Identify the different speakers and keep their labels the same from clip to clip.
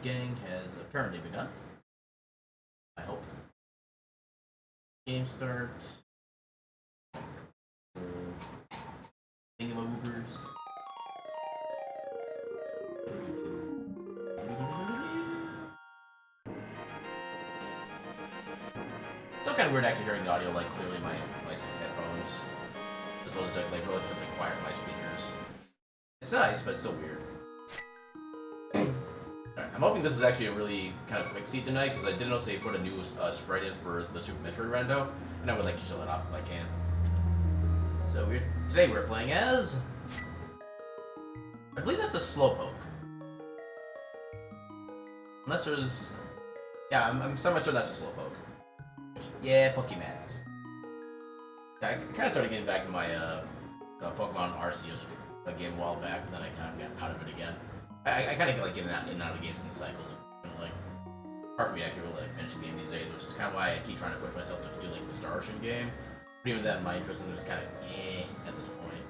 Speaker 1: beginning has apparently begun. I hope. Game start. Thingamaboobers. Still kind of weird actually hearing the audio like clearly in my headphones, as opposed to like relatively quiet in my speakers. It's nice, but it's still weird. Alright, I'm hoping this is actually a really kind of quick seed tonight, because I did notice they put a new sprite in for the Super Metroid Rando, and I would like to show it off if I can. So today we're playing as... I believe that's a Slowpoke. Unless there's... Yeah, I'm semi-sure that's a Slowpoke. Yeah, Pokemans. Yeah, I kind of started getting back to my Pokemon Arceus game a while back, and then I kind of got out of it again. I kind of get like getting in and out of games in cycles. Like, hard for me to actually really finish a game these days, which is kind of why I keep trying to push myself to do like the Star Ocean game. But even then, my interest in it is kind of at this point.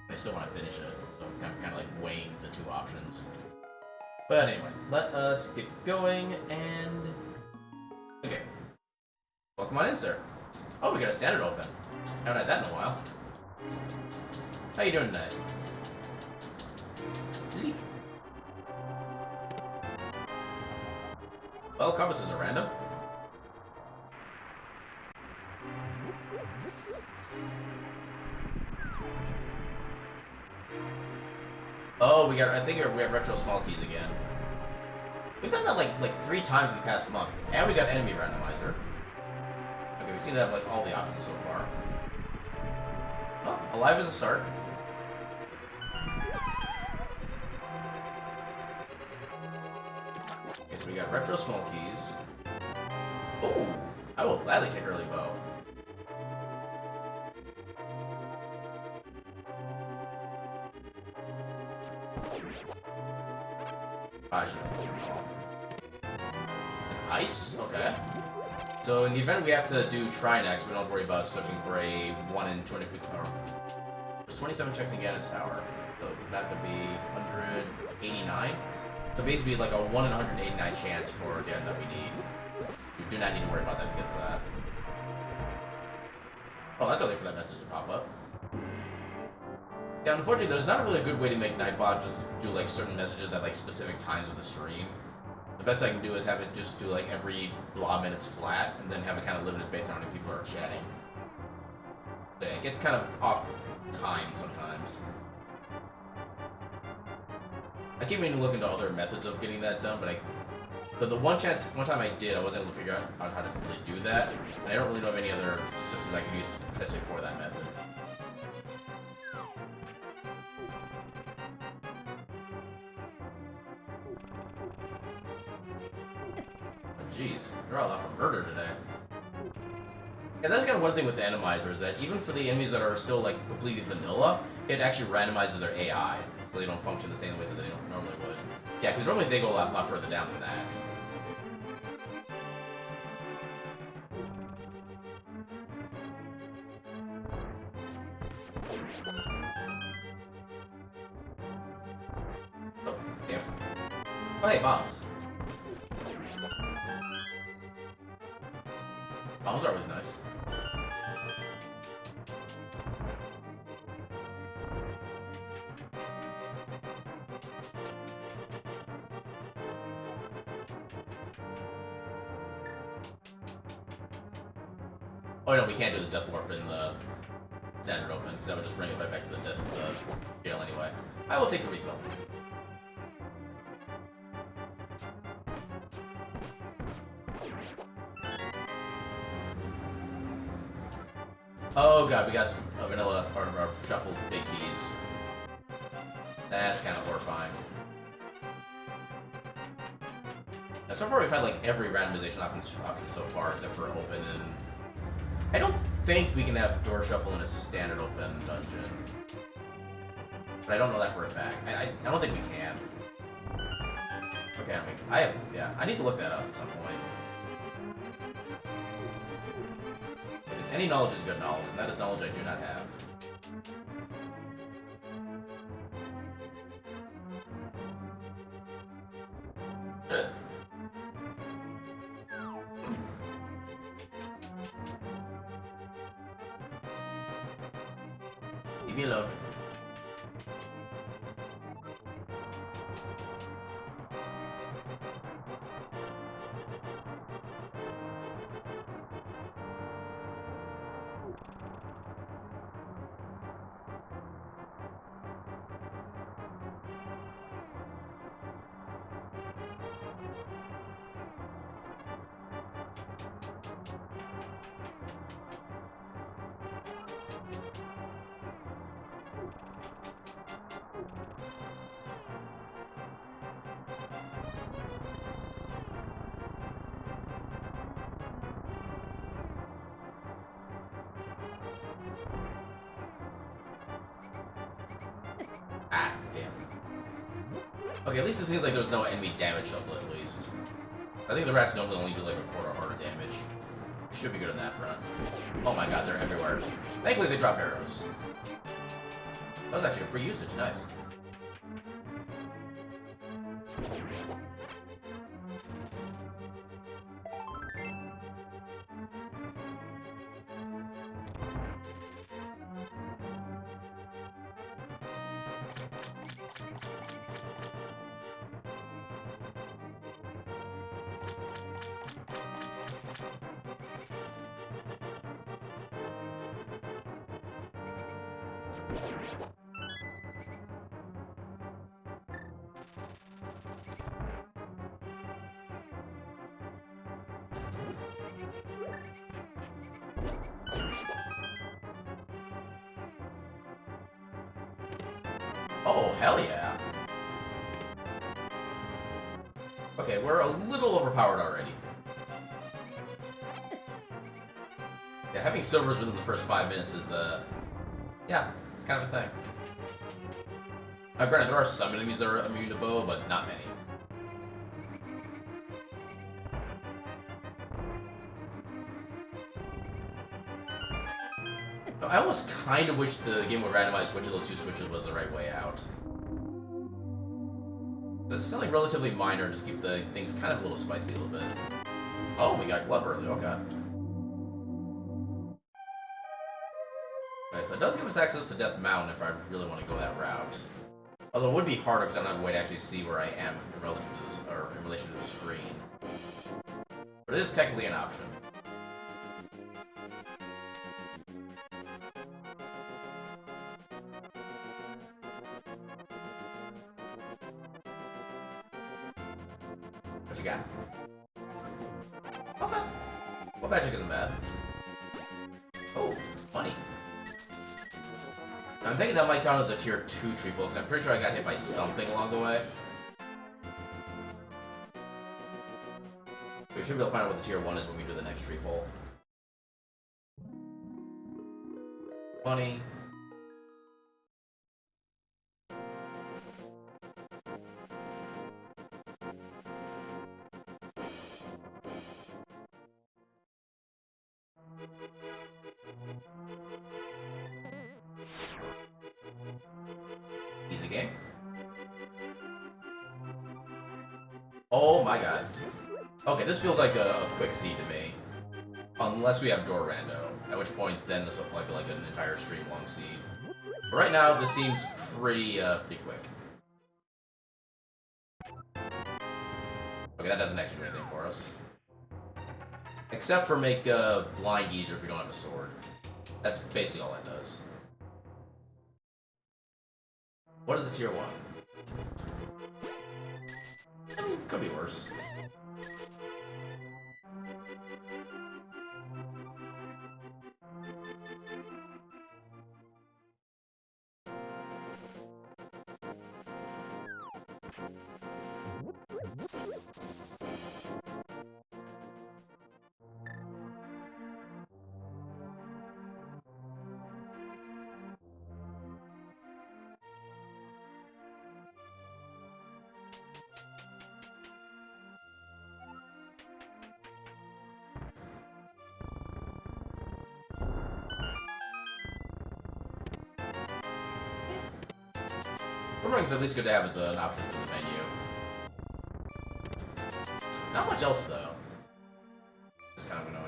Speaker 1: But I still want to finish it, so I'm kind of like weighing the two options. But anyway, let us get going and okay. Welcome on in, sir. Oh, we got a standard open. Haven't had that in a while. How you doing tonight? Well, compasses are random. Oh, I think we have retro small keys again. We've done that like 3 times in the past month, and we got enemy randomizer. Okay, we seem to have like all the options so far. Oh, alive is a start. Okay, so we got retro small keys. Oh, I will gladly take early bow. I should have ice? Okay. So in the event we have to do Trinex, we don't have to worry about searching for a 1 in 20 or there's 27 checks in Ganon's tower. So that could be 189. So basically like a 1 in 189 chance for Ganon that we need. We do not need to worry about that because of that. Oh, that's early for that message to pop up. Yeah, unfortunately, there's not really a good way to make Nightbot just do like certain messages at like specific times of the stream. The best I can do is have it just do like every blah minutes flat, and then have it kind of limited based on how many people are chatting. So it gets kind of off time sometimes. I keep meaning to look into other methods of getting that done, but the one time I did, I wasn't able to figure out how to really do that, and I don't really know of any other systems I could use potentially for that method. Jeez, they're all out for murder today. Yeah, that's kind of one thing with the randomizer, is that even for the enemies that are still like completely vanilla, it actually randomizes their AI, so they don't function the same way that they normally would. Yeah, because normally they go a lot further down than that. Oh, yeah. Oh, hey, bombs. Bombs are always nice. Oh no, we can't do the Death Warp in the standard open, because that would just bring it right back to the jail anyway. I will take the refill. Oh god, we got some vanilla or shuffled big keys. That's kind of horrifying. Now, so far we've had like every randomization option so far except for open, and I don't think we can have door shuffle in a standard open dungeon. But I don't know that for a fact. I don't think we can. Okay, I need to look that up at some point. Because any knowledge is good knowledge, and that is knowledge I do not have. Leave me alone. Ah, damn. Okay, at least it seems like there's no enemy damage shuffle, at least. I think the rats normally only do like a quarter heart of damage. Should be good on that front. Oh my god, they're everywhere. Thankfully, they drop arrows. That was actually a free usage, nice. Oh, hell yeah. Okay, we're a little overpowered already. Yeah, having silvers within the first 5 minutes is, yeah, it's kind of a thing. Now, granted, there are some enemies that are immune to bow, but not many. I almost kind of wish the game would randomize which of those two switches was the right way out. It's something relatively minor, just keep the things kind of a little spicy a little bit. Oh, we got glove early, okay. Okay, so it does give us access to Death Mountain if I really want to go that route. Although it would be harder because I don't have a way to actually see where I am in relation to this, or in relation to the screen. But it is technically an option. What you got? Okay. Well, magic isn't bad. Oh, funny. I'm thinking that might count as a tier 2 triple, because I'm pretty sure I got hit by something along the way. We should be able to find out what the tier 1 is when we do the next triple. Funny. Easy game. Oh my god. Okay, this feels like a quick seed to me. Unless we have Door Rando, at which point then this will probably be like an entire stream long seed. But right now, this seems pretty quick. Okay, that doesn't actually do anything for us. Except for make blind easier if we don't have a sword. That's basically all that does. What is a tier 1? Could be worse. Boomerang's at least good to have as an option for the menu. Not much else, though. Just kind of annoying.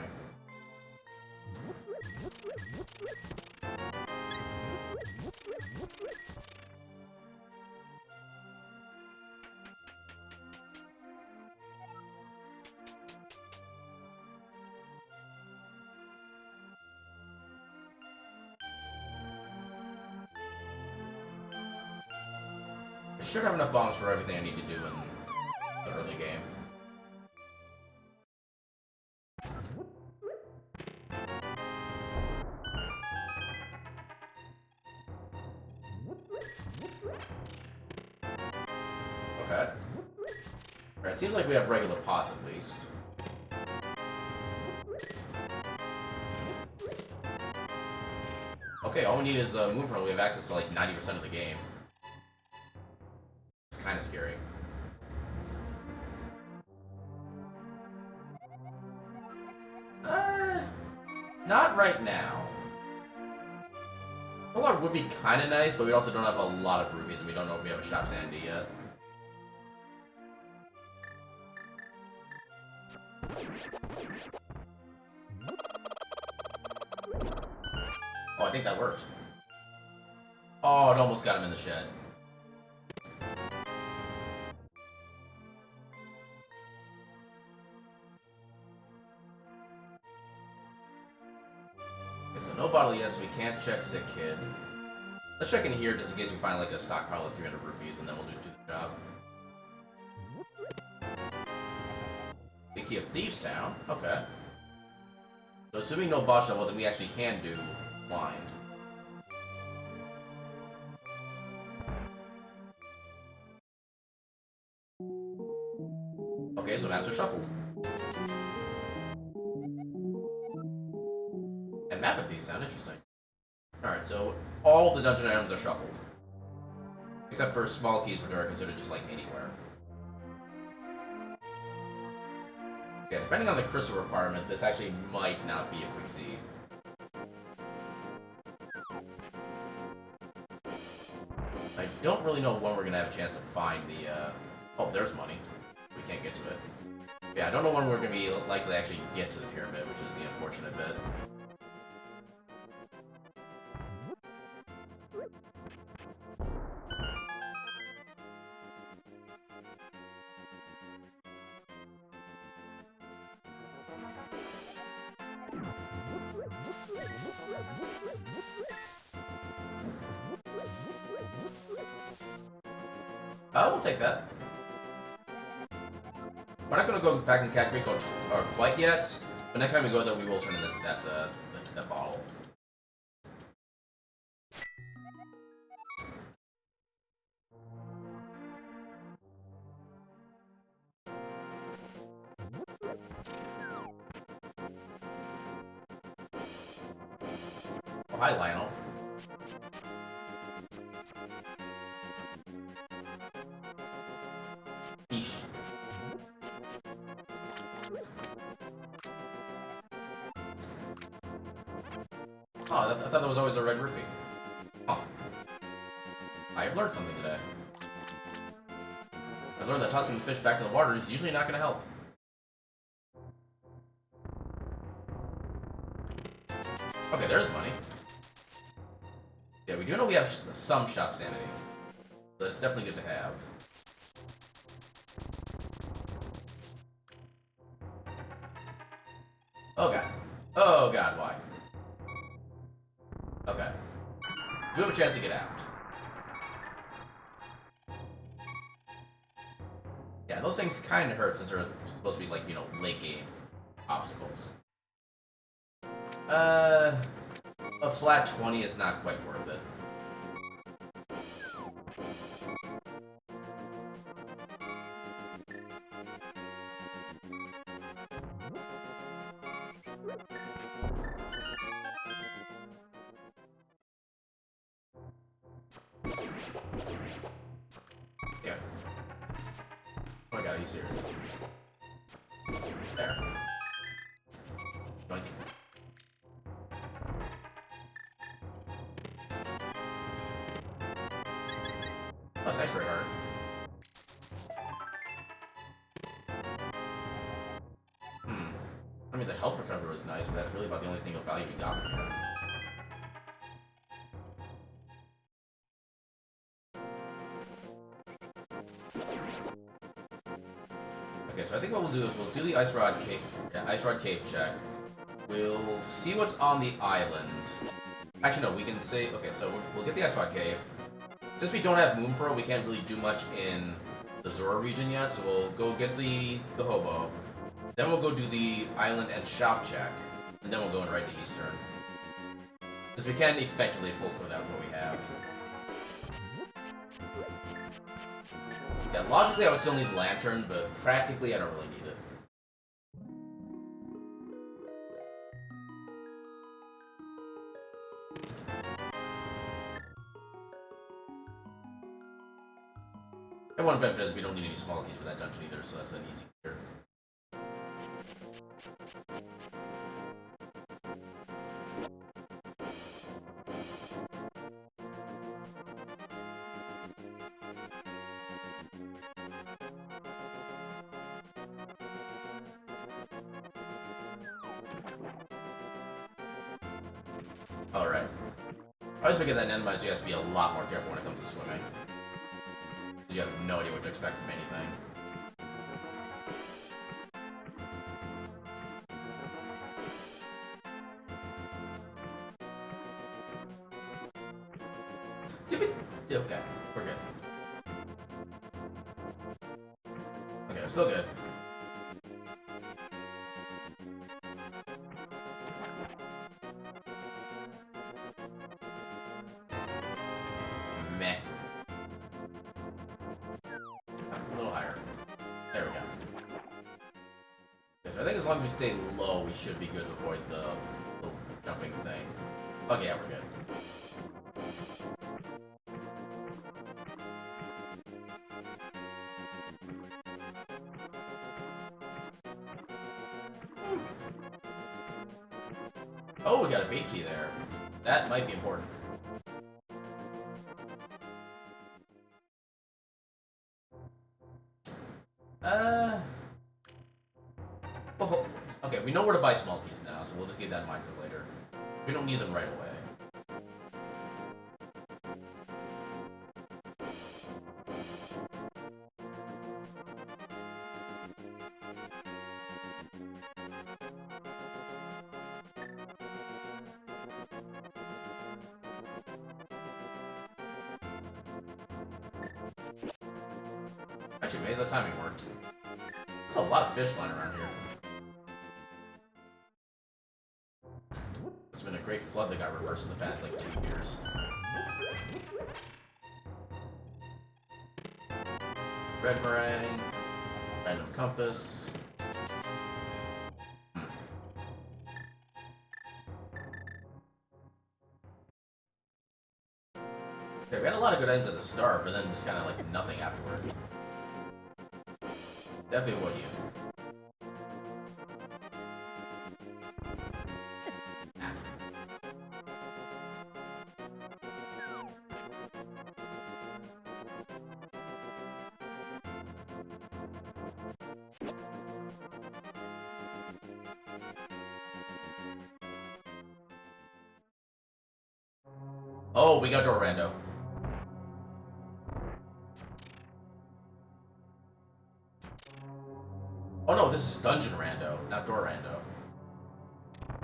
Speaker 1: I should have enough bombs for everything I need to do in the early game. Okay. Alright, seems like we have regular pots at least. Okay, all we need is a move run. We have access to like 90% of the game. It's kind of scary. Not right now. Full art would be kind of nice, but we also don't have a lot of rupees, and we don't know if we have a shop sanity yet. Oh, I think that worked. Oh, it almost got him in the shed. Okay, so no bottle yet, so we can't check sick kid. Let's check in here just in case we find like a stockpile of 300 rupees, and then we'll do the job. The key of Thieves Town. Okay. So assuming no boss level, then we actually can do blind. Okay, so maps are shuffled. And map of these sound interesting. Alright, so all the dungeon items are shuffled. Except for small keys, which are considered just like anywhere. Okay, depending on the crystal requirement, this actually might not be a quick seed. I don't really know when we're gonna have a chance to find the, oh, there's money. We can't get to it. Yeah, I don't know when we're gonna be likely to actually get to the pyramid, which is the unfortunate bit. We'll take that. We're not gonna go back in Kakariko quite yet, but next time we go there, we will turn in that bottle. Oh, hi, Lionel. Eesh. Oh, I thought that was always a red rupee. Huh. I have learned something today. I've learned that tossing the fish back in the water is usually not going to help. Okay, there's money. Yeah, we do know we have some shop sanity. But it's definitely good to have. Oh god. Oh god, why? Okay. Do have a chance to get out. Yeah, those things kind of hurt since they're supposed to be like, you know, late game obstacles. A flat 20 is not quite worth it. Yeah. Oh my god, are you serious? There. Yoink. Oh, it's actually hard. mean, the health recovery was nice, but that's really about the only thing of value we got from here. Okay, so I think what we'll do is we'll do the Ice Rod Cave check. We'll see what's on the island. Actually, no, we can say... Okay, so we'll get the Ice Rod Cave. Since we don't have Moon Pearl, we can't really do much in the Zora region yet, so we'll go get the Hobo. Then we'll go do the island and shop check. And then we'll go in right to Eastern. Because we can effectively full clear that with what we have. Yeah, logically I would still need Lantern, but practically I don't really need it. And one benefit is we don't need any small keys for that dungeon either, so that's an easy clear. Alright. I always figure that in Enemize you have to be a lot more careful when it comes to swimming. You have no idea what to expect from anything. Okay, we're good. Okay, we're still good. Meh. A little higher. There we go. Okay, so I think as long as we stay low, we should be good to avoid the jumping thing. Okay, yeah, we're good. Oh, we got a bait key there. That might be important. Well, okay, we know where to buy small keys now, so we'll just keep that in mind for later. We don't need them right away. Actually, amazing that timing worked. There's a lot of fish flying around here. It's been a great flood that got reversed in the past, like, 2 years. Red meringue. Random compass. Okay, we had a lot of good items at the start, but then just kind of, like, nothing afterward. Definitely avoid you. Ah. Oh, we got Rando. Oh no, this is Dungeon Rando, not Door Rando.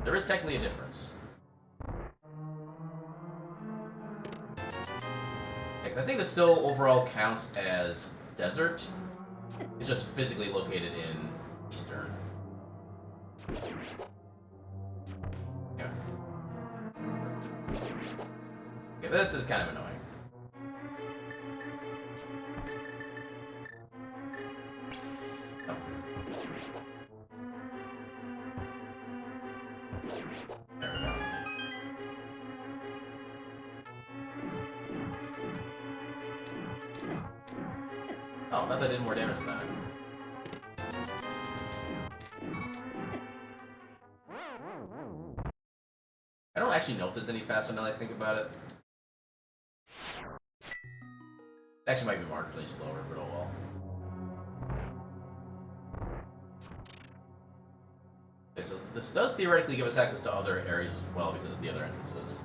Speaker 1: There is technically a difference. Because I think this still overall counts as Desert. It's just physically located in Eastern. Yeah. Okay, this is kind of annoying. Oh. There we go. Oh, I thought that did more damage than that. I don't actually know if there's any faster now that I think about it. It actually might be marginally slower, but oh well. Okay, so this does theoretically give us access to other areas as well because of the other entrances.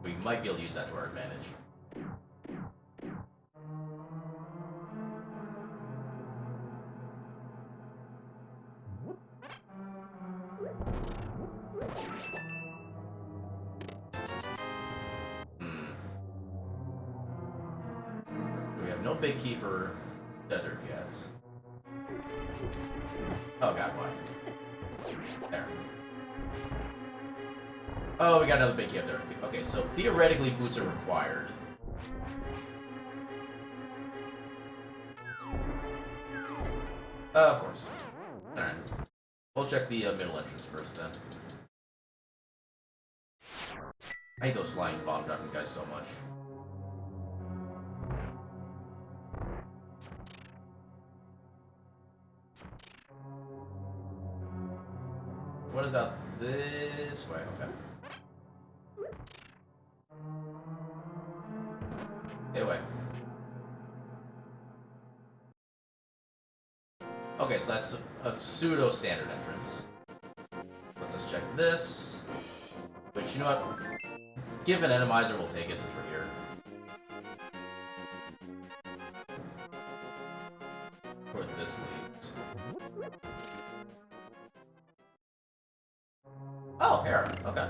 Speaker 1: We might be able to use that to our advantage. We have no big key for desert yet. Oh god, why? There. Oh, we got another big key up there. Okay, so theoretically boots are required. Of course. Alright. We'll check the middle entrance first then. I hate those flying bomb dropping guys so much. What is out this way? Okay. Anyway. Okay, so that's a pseudo-standard entrance. Let's just check this. Which, you know what? Give an Enemizer, we'll take it since we're here. Where this leads. Oh, Hera. Okay.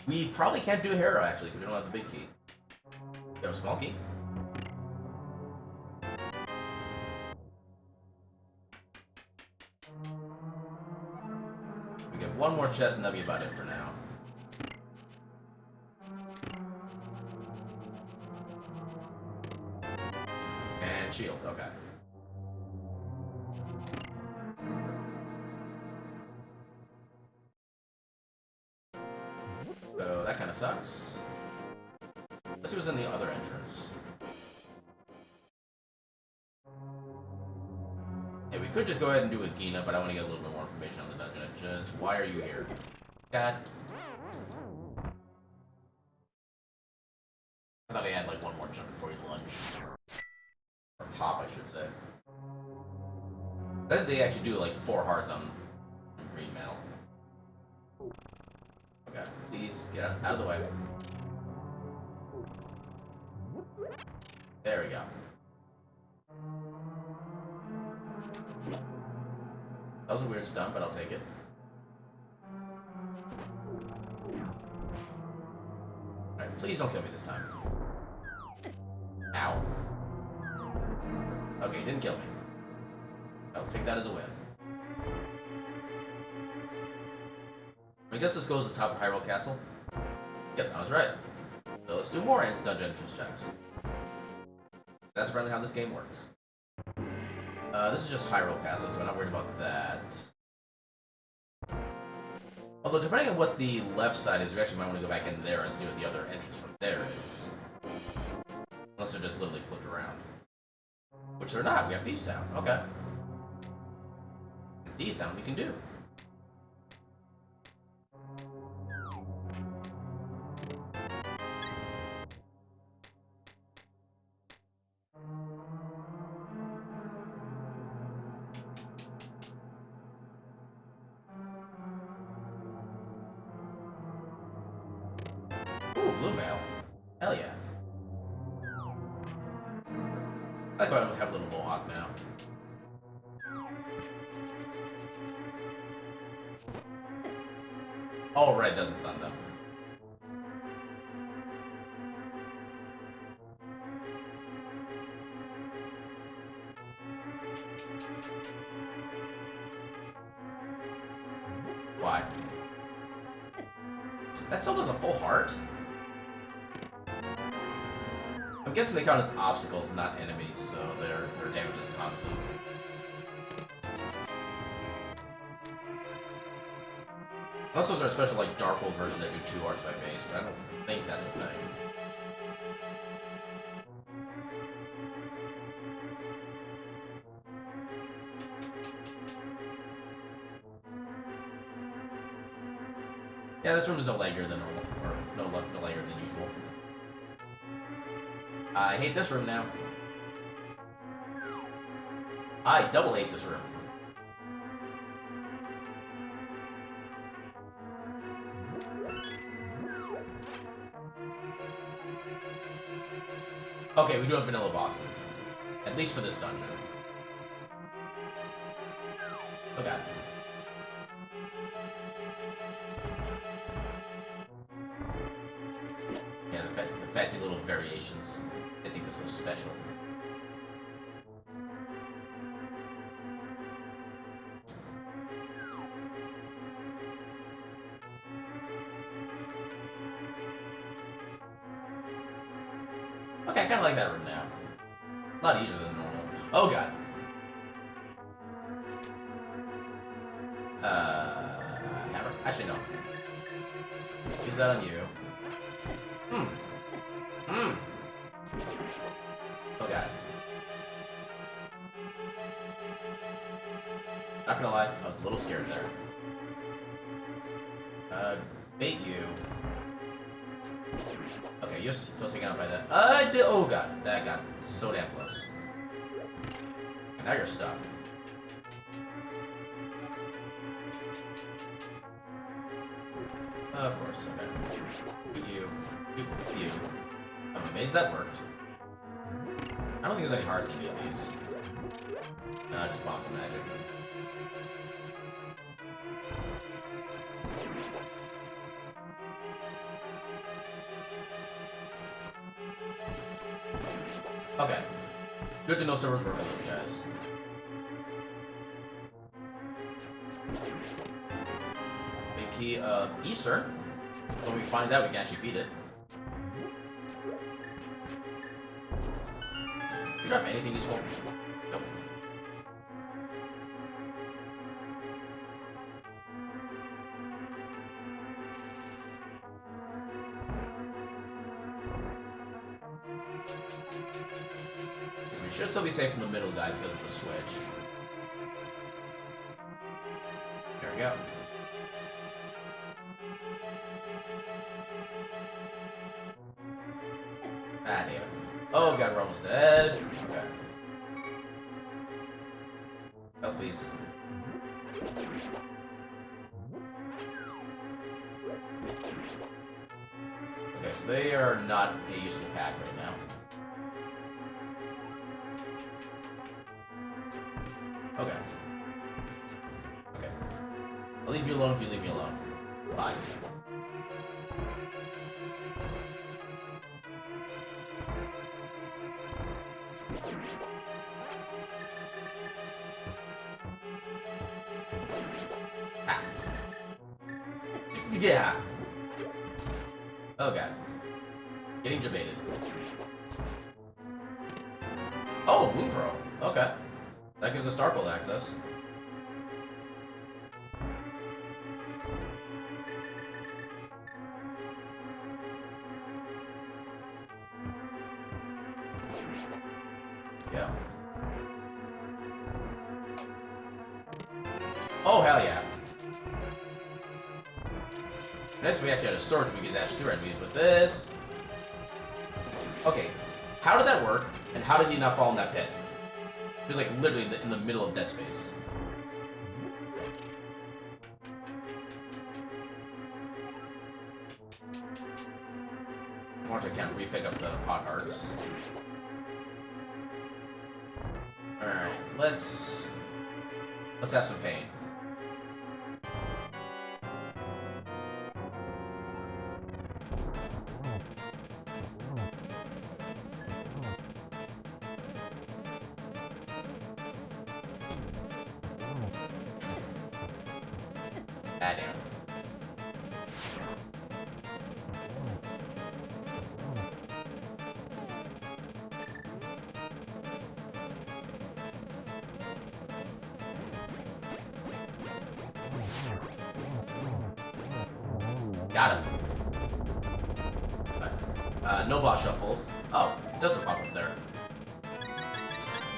Speaker 1: We probably can't do Hera, actually, because we don't have the big key. We have a small key. We get one more chest, and that'll be about it for now. And shield. Okay. So that kind of sucks. Let's see what's in the other entrance. Yeah, we could just go ahead and do a Gina, but I want to get a little bit more information on the dungeon entrance. Why are you here? God. I thought I had like one more jump before you lunge. Or pop, I should say. I think they actually do like 4 hearts on green mail. Okay, please get out of the way. There we go. That was a weird stunt, but I'll take it. Alright, please don't kill me this time. Ow. Okay, didn't kill me. I'll take that as a win. I guess this goes to the top of Hyrule Castle. Yep, I was right. So let's do more dungeon entrance checks. That's apparently how this game works. This is just Hyrule Castle, so I'm not worried about that. Although, depending on what the left side is, we actually might want to go back in there and see what the other entrance from there is. Unless they're just literally flipped around. Which they're not, we have Thieves Town. Okay. In Thieves Town we can do. Ooh, blue mail. Hell yeah. I like how I have a little mohawk now. All red doesn't stun them. Why? That still does a full heart? I'm guessing they count as obstacles, not enemies, so their damage is constant. Unless those are a special, like, Darkhold version that do 2 hearts by base, but I don't think that's a thing. Yeah, this room is no laggier than normal, or no laggier than usual. I hate this room now. I double hate this room. Okay, we do have vanilla bosses. At least for this dungeon. Oh god. Yeah, the fancy little variations. I think they're so special. Okay, I kinda like that room now. A lot easier than normal. Oh god. Hammer? Actually, no. Use that on you. Oh god. Not gonna lie, I was a little scared there. Bait you. Okay, you're still taken out by that. Oh god, that got so damn close. And now you're stuck. Of course, okay. Shoot you. Shoot you. I'm amazed that worked. I don't think there's any hearts in any of these. No, just bomb for magic. Okay. Good to know servers work on those guys. Big key of Easter. When we find out, we can actually beat it. Did you drop anything useful? Nope. We should still be safe from the middle guy because of the switch. There we go. Ah, damn it. Oh god, we're almost dead. Okay. Health, please. Okay, so they are not a useful pack right now. Okay. Okay. I'll leave you alone if you leave me alone. Bye. Ah. Yeah. Oh god. Getting debated. Oh, Moon Pro. Okay. That gives us Starbolt access. Yeah. Oh, hell yeah. Next, we actually had a sword we could dash through enemies with this. Okay, how did that work, and how did he not fall in that pit? He was like literally in the middle of dead space. I wonder if I can't re-pick up the pot hearts. Alright, let's have some pain. Ah, damn. Got him. No boss shuffles. Oh, it doesn't pop up there.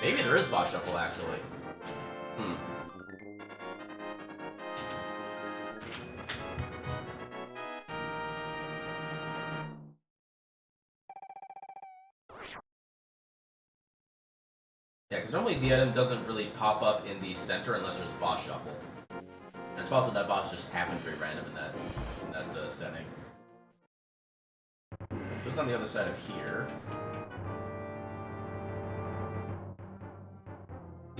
Speaker 1: Maybe there is boss shuffle, actually. Yeah, because normally the item doesn't really pop up in the center unless there's boss shuffle. And it's possible that boss just happened to be random in that setting. So it's on the other side of here.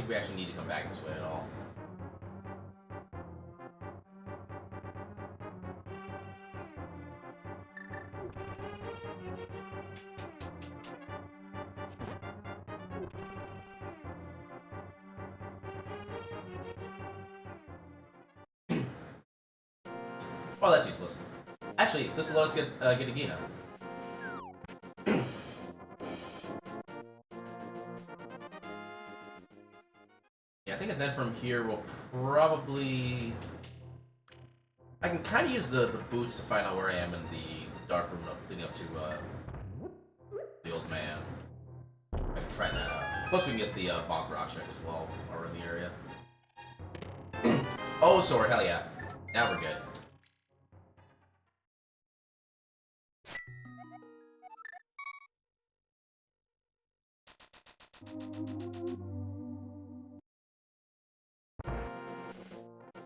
Speaker 1: think we actually need to come back this way at all. Oh, that's useless. Actually, this will let us get a Ganon. Yeah, I think then from here we'll probably... I can kind of use the boots to find out where I am in the dark room leading up to the old man. I can try that out. Plus we can get the bonk rock check as well while we're in the area. Oh, sword, hell yeah. Now we're good.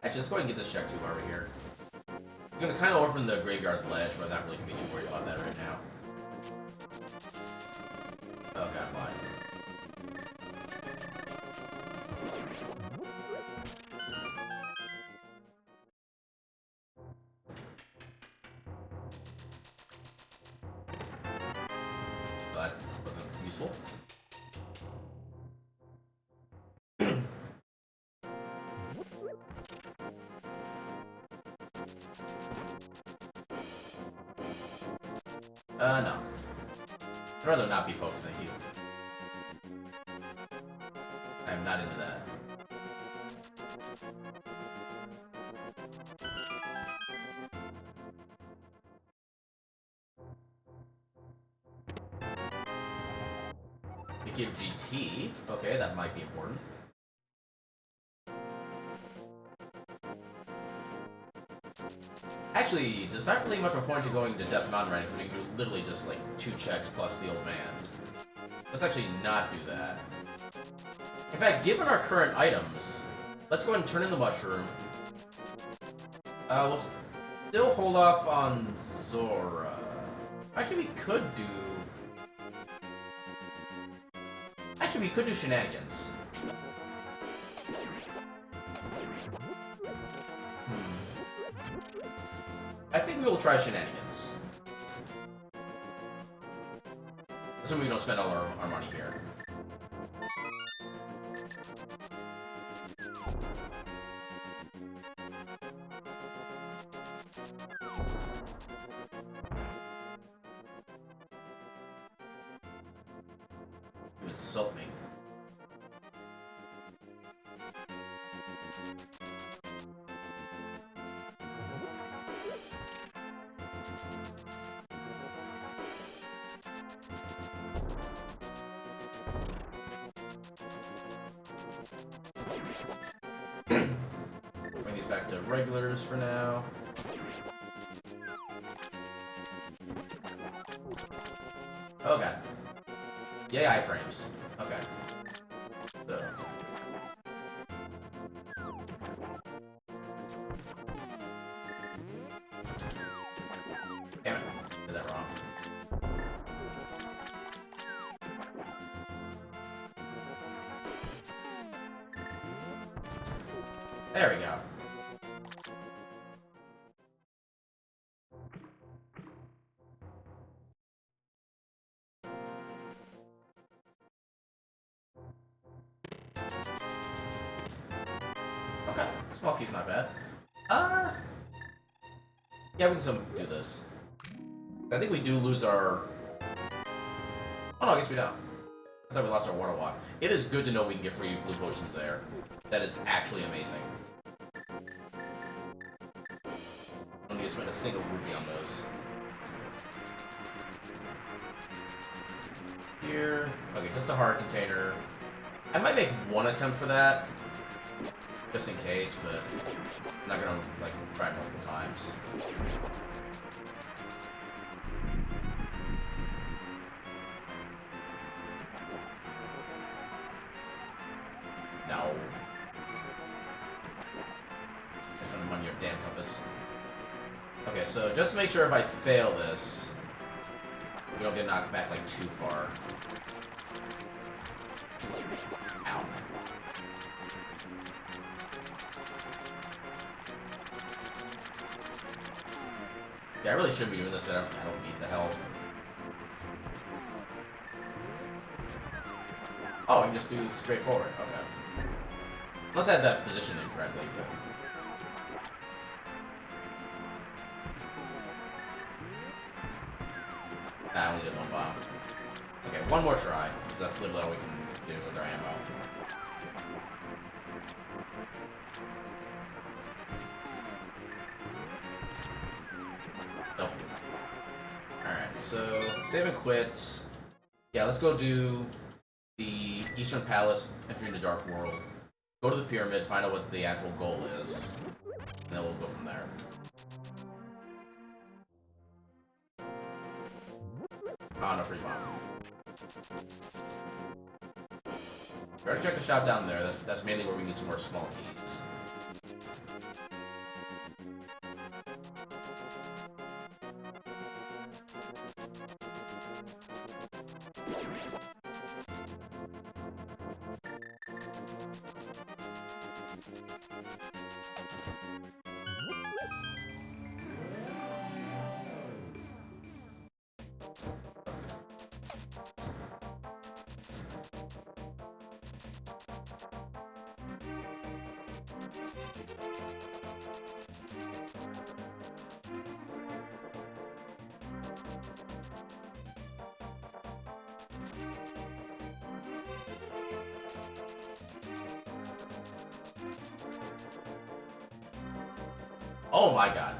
Speaker 1: Actually, let's go ahead and get this check too while we're here. It's gonna kind of orphan the graveyard ledge, but I'm not really gonna be too worried about that right now. Oh god, why? That wasn't useful. No. I'd rather not be poked, thank you. I'm not into that. We give GT. Okay, that might be important. Actually, there's not really much of a point to going to Death Mountain right now, because we can do literally just like 2 checks plus the old man. Let's actually not do that. In fact, given our current items, let's go ahead and turn in the mushroom. We'll still hold off on Zora. Actually, we could do... Actually, we could do shenanigans. I think we will try shenanigans. Assuming we don't spend all our money here. You insult me. Bring these back to regulars for now. Oh god. Yeah, iframes. Okay. So. Damn it. Did that wrong. There we go. Okay, small key's not bad. Yeah, we can still do this. I think we do lose our... Oh no, I guess we don't. I thought we lost our water walk. It is good to know we can get free blue potions there. That is actually amazing. I don't need to spend a single rupee on those. Here. Okay, just a heart container. I might make one attempt for that. Just in case, but I'm not gonna, like, try it multiple times. No. I spent money on your damn compass. Okay, so just to make sure if I fail this, we don't get knocked back, like, too far. Ow. Yeah, I really shouldn't be doing this. I don't need the health. Oh, I can just do straightforward. Okay. Unless I had that position incorrectly, but... I only did one bomb. Okay, one more try. That's literally all we can do with our ammo. Nope. Alright, so save and quit. Yeah, let's go do the Eastern Palace, entering the Dark World. Go to the pyramid, find out what the actual goal is. And then we'll go from there. Oh, no free bomb. We already checked the shop down there. That's mainly where we need some more small keys. Oh my god.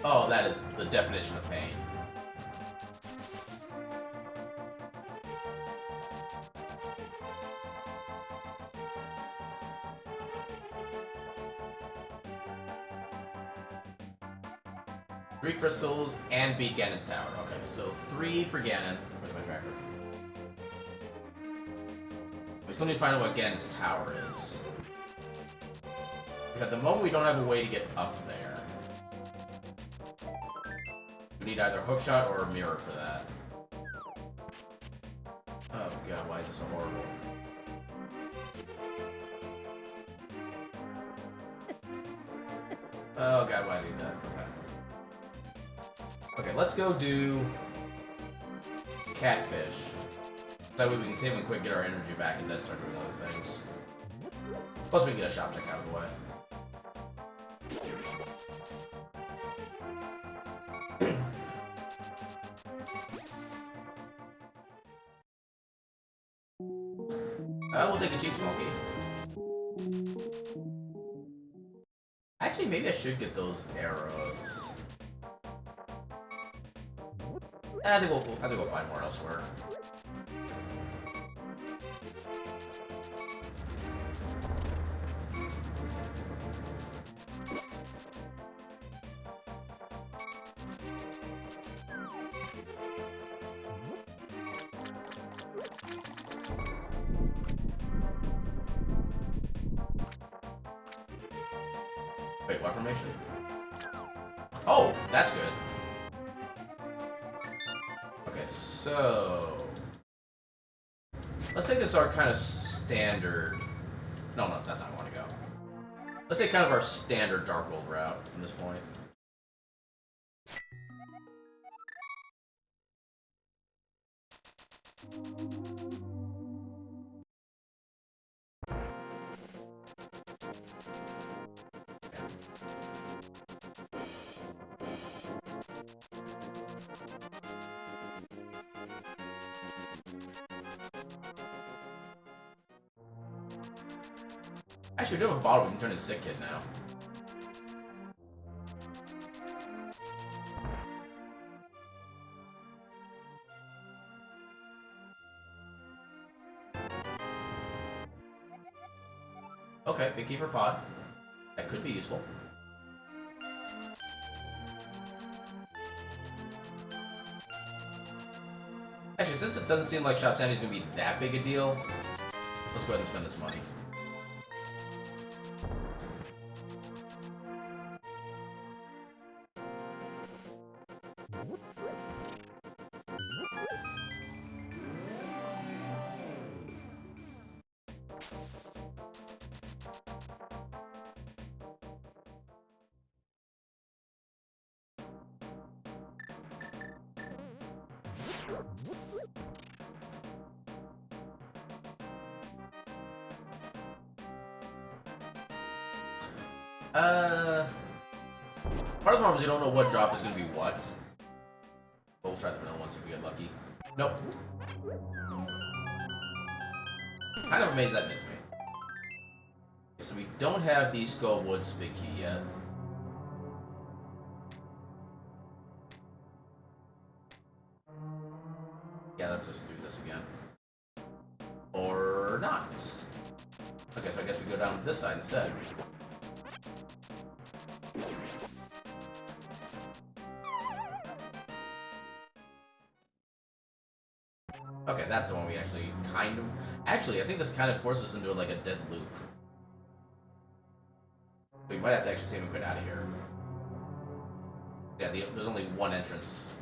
Speaker 1: Oh, that is the definition of pain. Three crystals and beat Ganon's tower. Okay, so 3 for Ganon. Where's my tracker? We still need to find out what Ganon's tower is. Because at the moment we don't have a way to get up there. We need either a hookshot or a mirror for that. Oh god, why is this so horrible? Oh god, why do I need that? Okay. Okay, let's go do Catfish. That way we can save and quick, get our energy back, and then start doing other things. Plus we can get a shop check out of the way. We'll take a cheap smoky. Actually, maybe I should get those arrows. I think we'll find more elsewhere. Wait, what formation? Oh, that's good. Okay, so... let's say this is our kind of standard... No, that's not where I want to go. Let's say kind of our standard Dark World route from this point. Actually, we do have a bottle we can turn into Sick Kid now. Okay, big key for pod. That could be useful. Actually, since it doesn't seem like Shop Sandy's gonna be that big a deal, let's go ahead and spend this money. Part of the problem is you don't know what drop is going to be what. But we'll try the middle one, see if we get lucky. Nope. Kind of amazed that missed me. Okay, so we don't have the Skull Woods big key yet. Yeah, let's just do this again. Or not. Okay, so I guess we go down this side instead. Okay, that's the one we actually kind of... Actually, I think this kind of forces us into like a dead loop. We might have to actually save and quit out of here. Yeah, there's only one entrance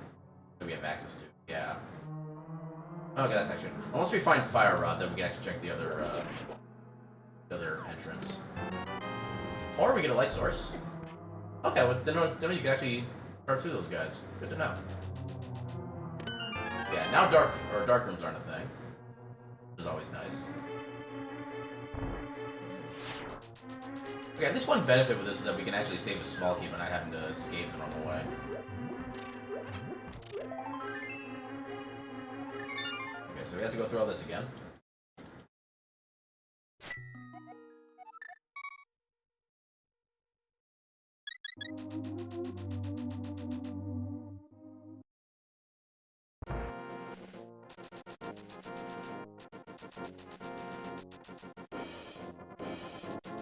Speaker 1: that we have access to. Yeah. Okay, that's actually... Once we find Fire Rod, then we can actually check the other entrance. Or we get a light source. Okay, well, then you can actually start through those guys. Good to know. Yeah, now dark rooms aren't a thing, which is always nice. Okay, at least one benefit with this is that we can actually save a small key by not having to escape the normal way. Okay, so we have to go through all this again.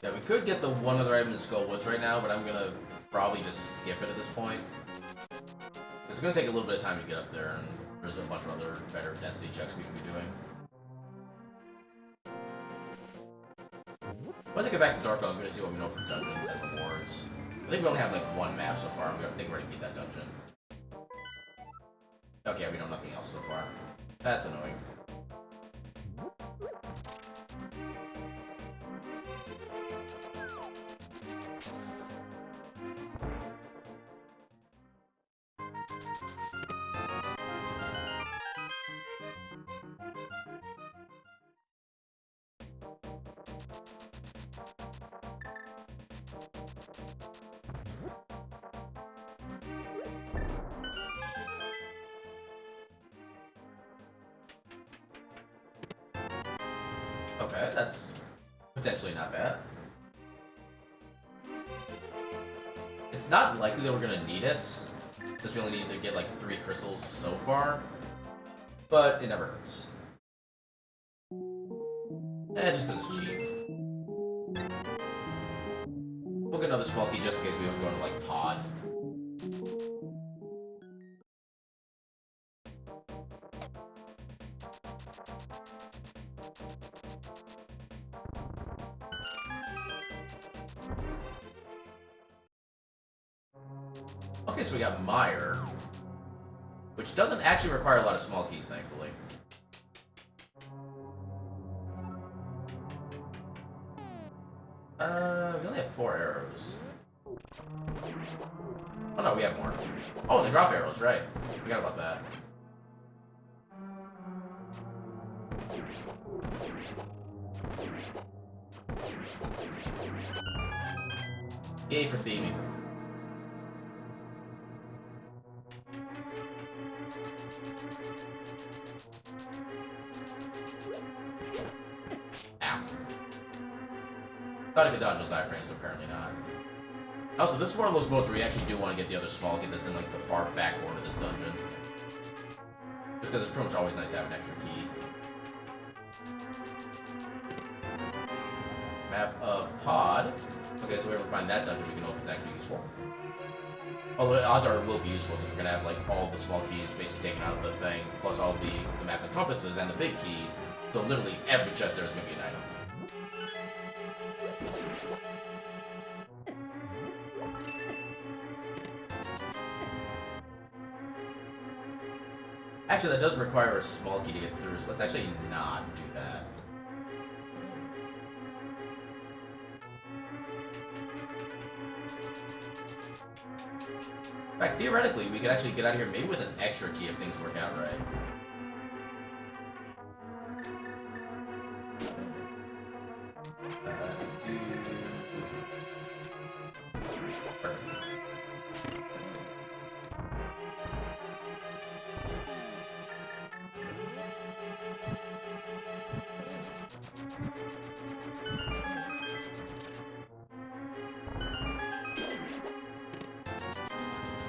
Speaker 1: Yeah, we could get the one other item in Skull Woods right now, but I'm gonna probably just skip it at this point. It's gonna take a little bit of time to get up there, and there's a bunch of other better density checks we can be doing. Once I get back to Dark, I'm gonna see what we know for dungeons and rewards. I think we only have like one map so far. I think we already beat that dungeon. Okay, we know nothing else so far. That's annoying. Okay, that's potentially not bad. It's not likely that we're gonna need it, since we only need to get like 3 crystals so far, but it never hurts. Just because it's cheap. We'll get another small key just in case we don't go into like pod. Okay, so we got Mire, which doesn't actually require a lot of small keys, thankfully. We only have 4 arrows. Oh no, we have more. Oh, they drop arrows, right. Forgot about that. Yay for theming. Ow. Thought I could dodge those iframes, apparently not. Also, this is one of those modes where you actually do want to get the other small key that's in like the far back corner of this dungeon. Just because it's pretty much always nice to have an extra key. Map of Pod. Okay, so if we ever find that dungeon, we can know if it's actually useful. Although the odds are it will be useful because we're going to have like all the small keys basically taken out of the thing, plus all the map encompasses and the big key. So literally every chest there is going to be an item. Actually, that does require a small key to get through, so let's actually not do that. In fact, theoretically, we could actually get out of here maybe with an extra key if things work out right.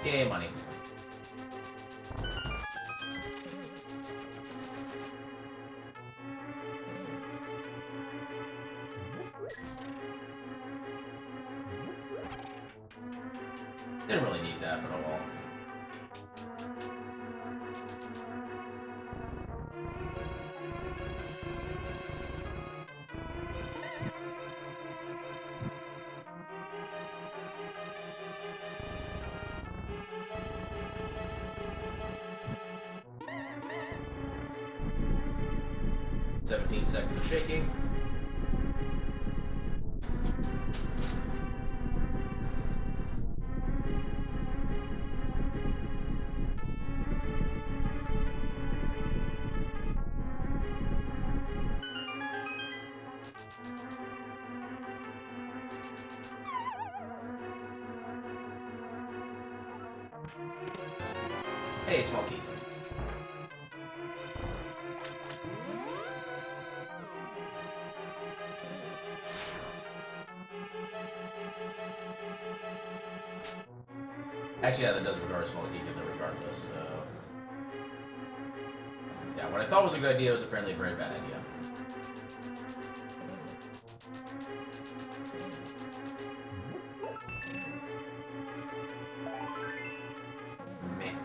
Speaker 1: Yay, money. Didn't really need that, but oh well. Seventeen seconds of shaking. Hey, small key. Actually, yeah, that does require a small key regardless, so... Yeah, what I thought was a good idea was apparently a very bad idea. Man.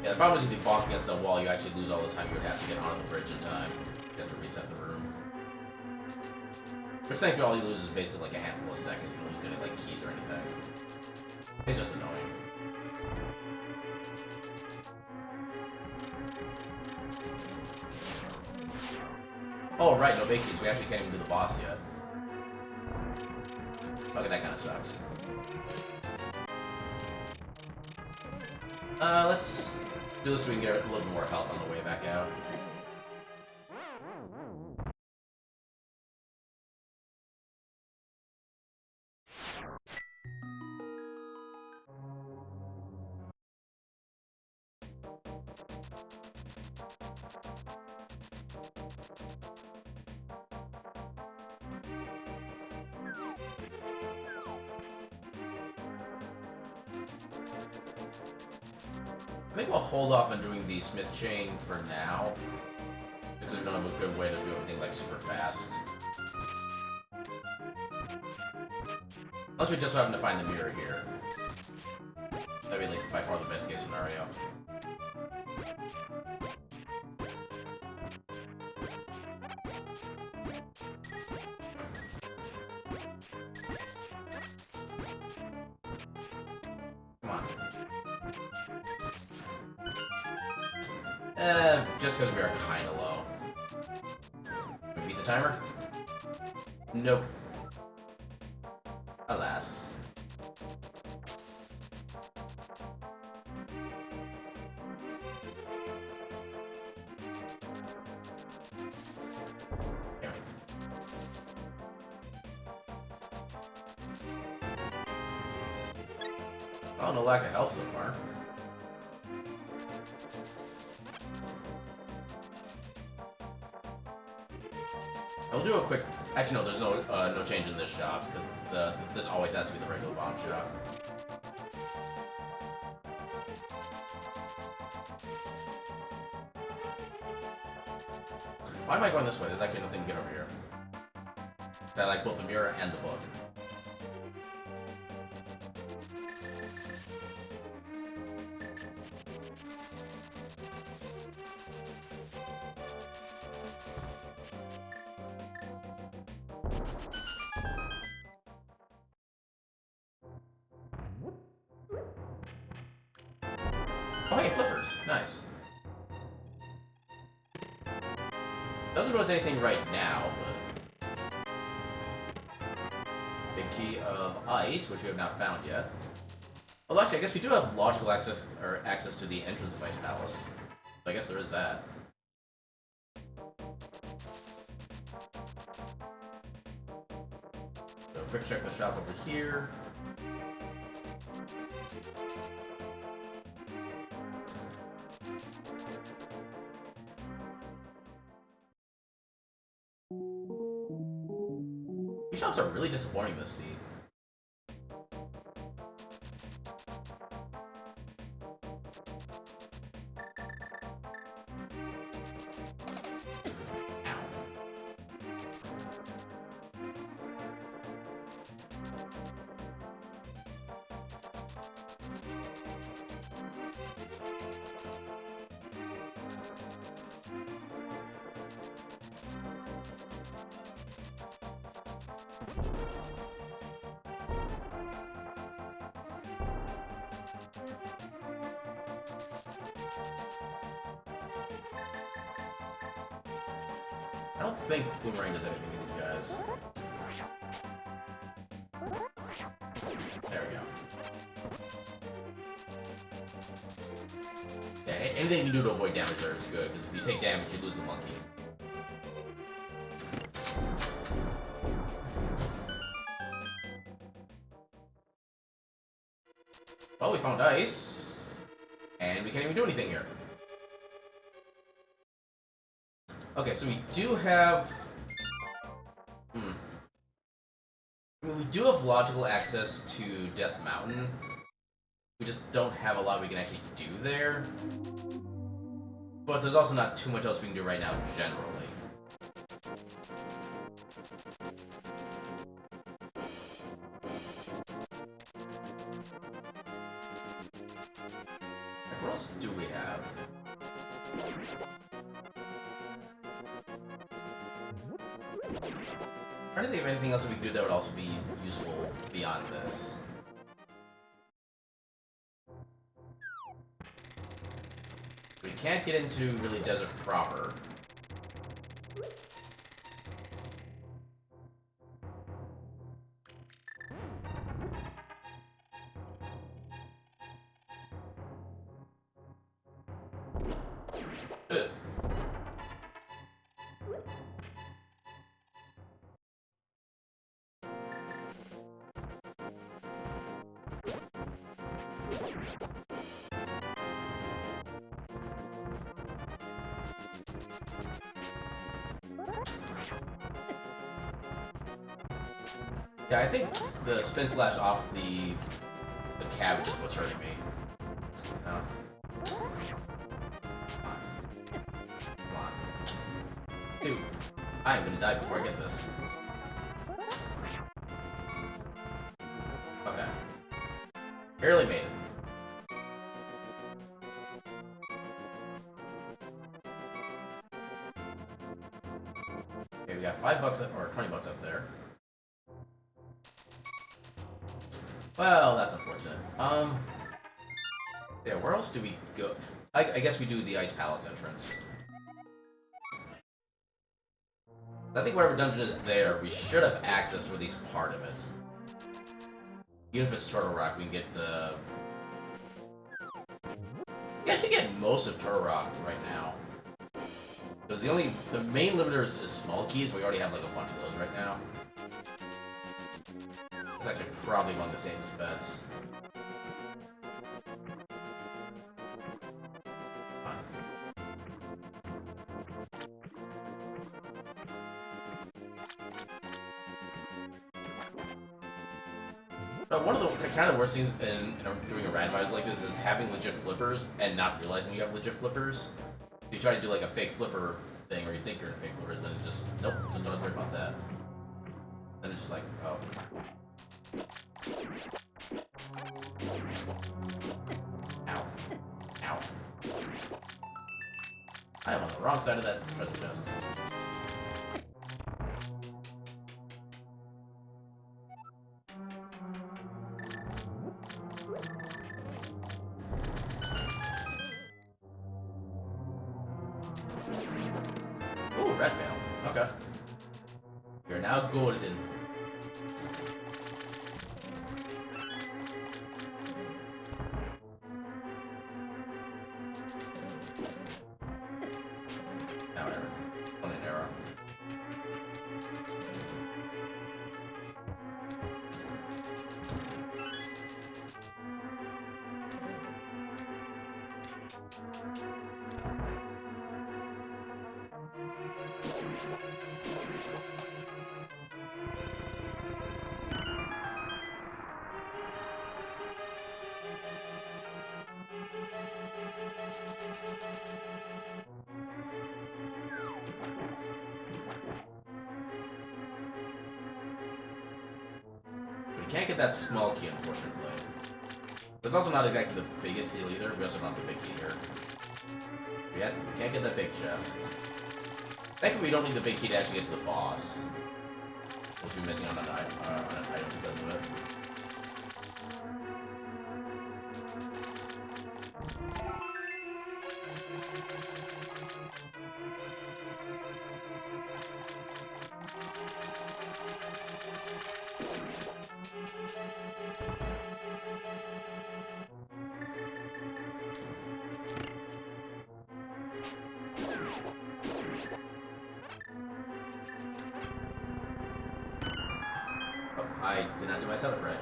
Speaker 1: Yeah, the problem is if you bonk against the wall, you actually lose all the time you would have to get onto the bridge in time. You have to reset the room. Which thankfully all you lose is basically like a handful of seconds. You don't lose any like keys or anything. It's just annoying. Oh right, no big keys, so we actually can't even do the boss yet. Okay, that kinda sucks. Let's do this so we can get a little bit more health on the way back out. I think we'll hold off on doing the Smith chain for now, because we don't have a good way to do everything like super fast. Unless we just happen to find the mirror here. That'd be like by far the best case scenario. Just because we are kind of low. Can we beat the timer? Nope. Alas. Oh, no lack of health so far. I'll do a quick... Actually, no, there's no change in this shop, because this always has to be the regular bomb shop. Why am I going this way? There's actually nothing to get over here. I like both the mirror and the book. Oh, hey, flippers. Nice. Doesn't notice anything right now, but... Big key of ice, which we have not found yet. Well, actually, I guess we do have logical access, or access to the entrance of Ice Palace. So I guess there is that. So quick check the shop over here. These shops are really disappointing this seed. I don't think Boomerang does anything to these guys. There we go. Yeah, anything you do to avoid damage there is good, because if you take damage, you lose the monkey. Well, we found ice, and we can't even do anything here. Okay, so we do have... I mean, we do have logical access to Death Mountain. We just don't have a lot we can actually do there. But there's also not too much else we can do right now, generally. What else do we have? I'm trying to think of anything else that we can do that would also be useful beyond this. We can't get into really desert proper. Ugh. Yeah, I think the spin slash off the cabbage is what's hurting me. No. Come on. Come on. Dude, I am gonna die before I get this. Okay. Barely made it. Okay, we got $5 up, or $20 up there. Well, that's unfortunate. Yeah, where else do we go? I guess we do the Ice Palace entrance. I think whatever dungeon is there, we should have access to at least part of it. Even if it's Turtle Rock, we can get we actually get most of Turtle Rock right now. Because the main limiter is small keys, we already have like a bunch of those right now. It's actually probably one of the safest bets. But one of the kind of worst things in doing a randomizer like this is having legit flippers and not realizing you have legit flippers. You try to do like a fake flipper thing, or you think you're in fake flippers, then it's just, nope, don't worry about that. Then it's just like, oh. Ow. Ow. I am on the wrong side of that treasure chest. red mail. Okay. You're now golden. Now whatever. Only an arrow. We can't get that small key, unfortunately. But it's also not exactly the biggest deal either. We also don't have the big key here. We can't get that big chest. Thankfully, we don't need the big key to actually get to the boss. We'll be missing on an item because of it. I did not do my setup right.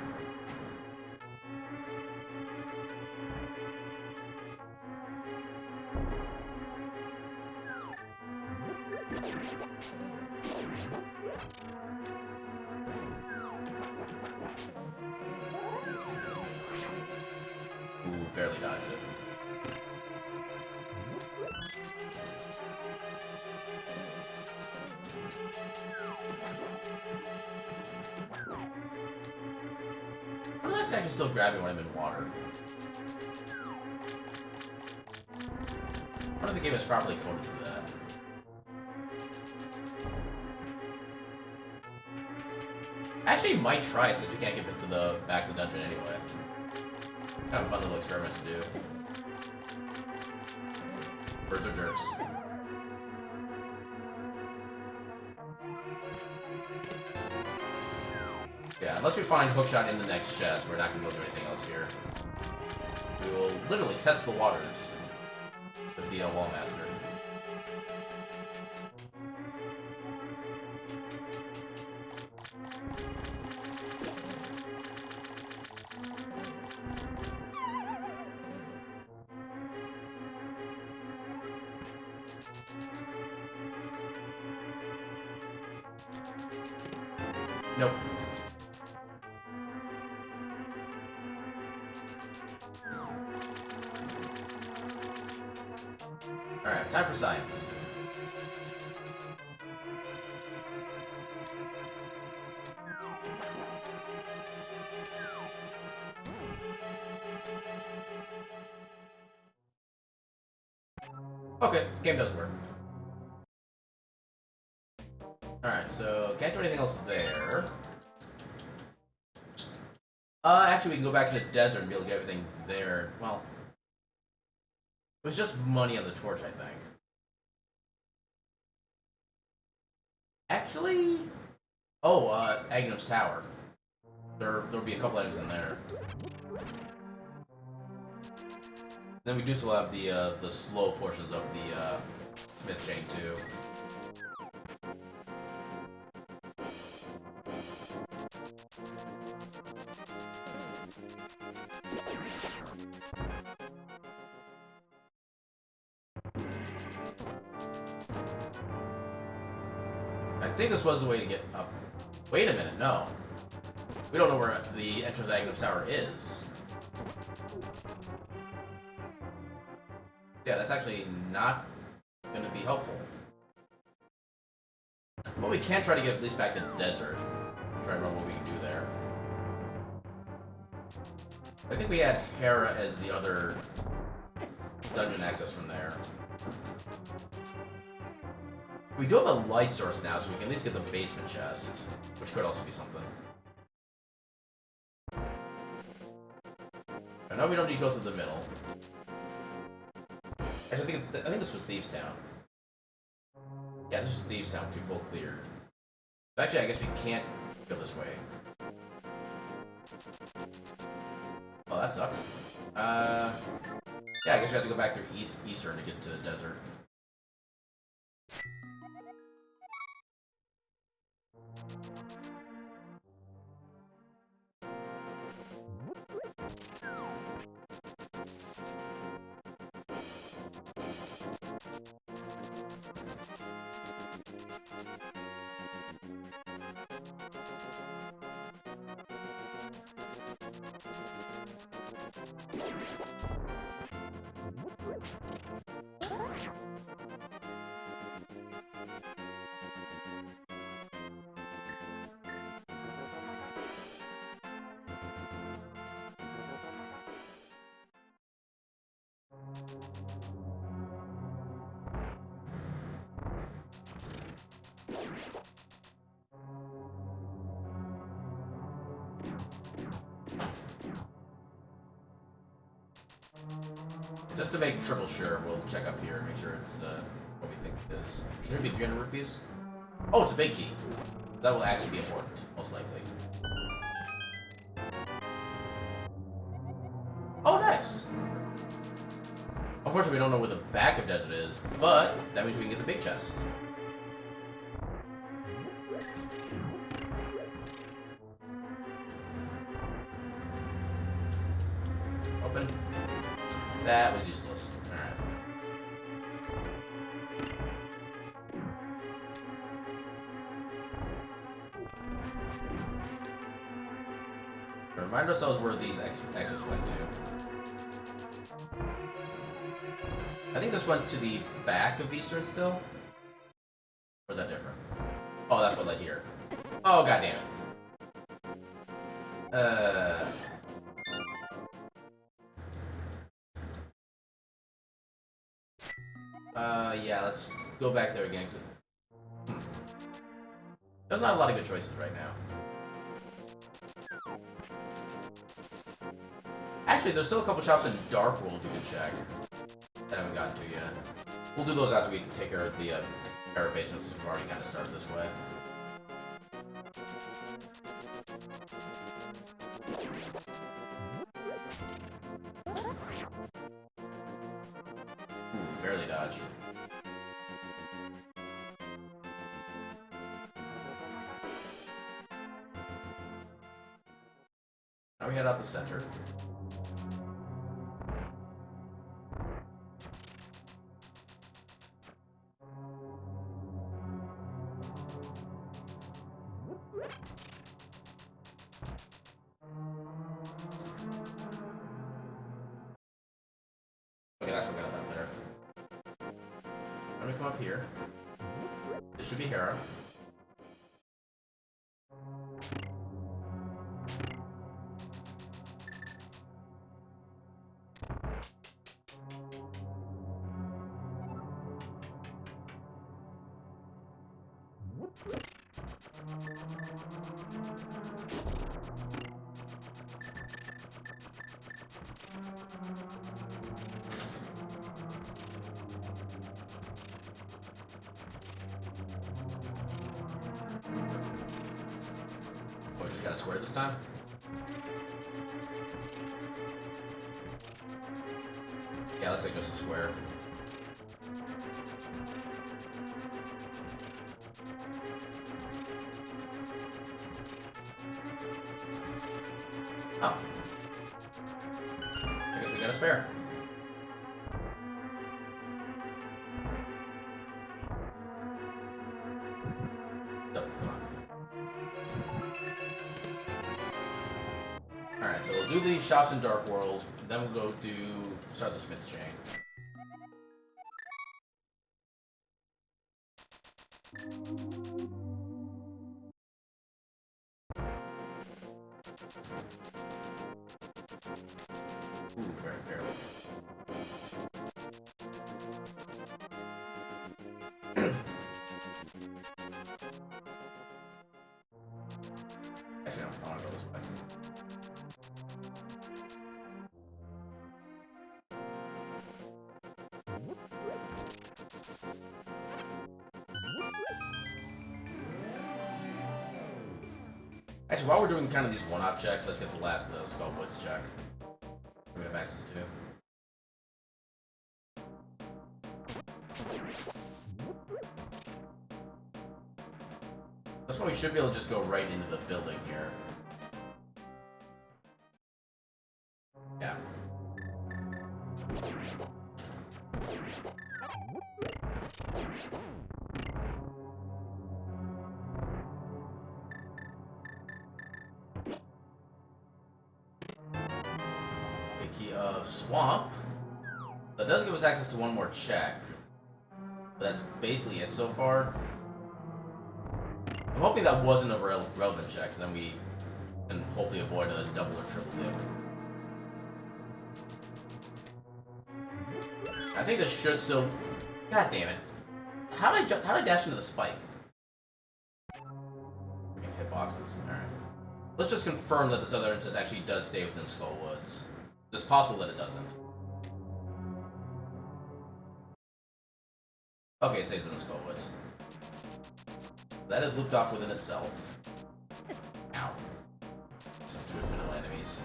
Speaker 1: Ooh, barely dodged it. I don't know if I can actually still grab it when I'm in water. I don't think the game is properly coded for that. Actually, might try since we can't get into the back of the dungeon anyway. Kind of a fun little experiment to do. Birds are jerks. Yeah, unless we find Hookshot in the next chest, we're not going to be able to do anything else here. We will literally test the waters with the Wallmaster. Nope. Alright, time for science. Okay, game does work. Alright, so can't do anything else there. Actually we can go back to the desert and be able to get everything there. Well, it was just money on the torch, I think. Actually... Oh, Agnum's Tower. There'll be a couple items in there. Then we do still have the slow portions of the Smith Chain too. I think this was the way to get up. Wait a minute, no. We don't know where the entrance to Agnum's Tower is. Yeah, that's actually not going to be helpful. But we can try to get at least back to the desert. I'm trying to remember what we can do there. I think we had Hera as the other dungeon access from there. We do have a light source now, so we can at least get the basement chest, which could also be something. I know we don't need to go through the middle. Actually, I think this was Thieves' Town. Yeah, this is Thieves Town, which we full cleared. Actually, I guess we can't go this way. Oh, that sucks. Yeah, I guess we have to go back through Eastern to get to the desert. Just to make triple sure, we'll check up here and make sure it's what we think it is. Should it be 300 rupees? Oh, it's a big key. That will actually be important, most likely. Oh, nice! Unfortunately, we don't know where the back of desert is, but that means we can get the big chest. Open. That was useless. Alright. Remind ourselves where these exits went to. I think this went to the back of Eastern still? Or is that different? Oh, that's what led here. Oh, god damn it. Yeah, let's go back there again. There's not a lot of good choices right now. Actually, there's still a couple shops in Dark World we can check that I haven't gotten to yet. We'll do those after we take care of the Parrot Basement, since we've already kind of started this way. Ooh, barely dodged. Now we head out the center. Okay, that's what got us out there. Let me come up here. This should be Hera. Oh, just got a square this time? Yeah, looks like just a square. Oh. I guess we got a spare. Nope, come on. Alright, so we'll do the shops in Dark World, then we'll go start the Smith's Chain. Ooh, very barely. Actually, no, I want to go this way. Actually, while we're doing kind of these one-off checks, let's get the last Skullwoods check. We have access to. That's why we should be able to just go right into the building here. Yeah. Key of Swamp. That does give us access to one more check. But that's basically it so far. I'm hoping that wasn't a relevant check, so then we can hopefully avoid a double or triple dip. I think this should still... God damn it. How did I dash into the spike? Hitboxes. Alright. Let's just confirm that this other entrance actually does stay within Skullwoods. It's possible that it doesn't. Okay, it stays within Skullwoods. That is looped off within itself. Ow. Some two middle enemies.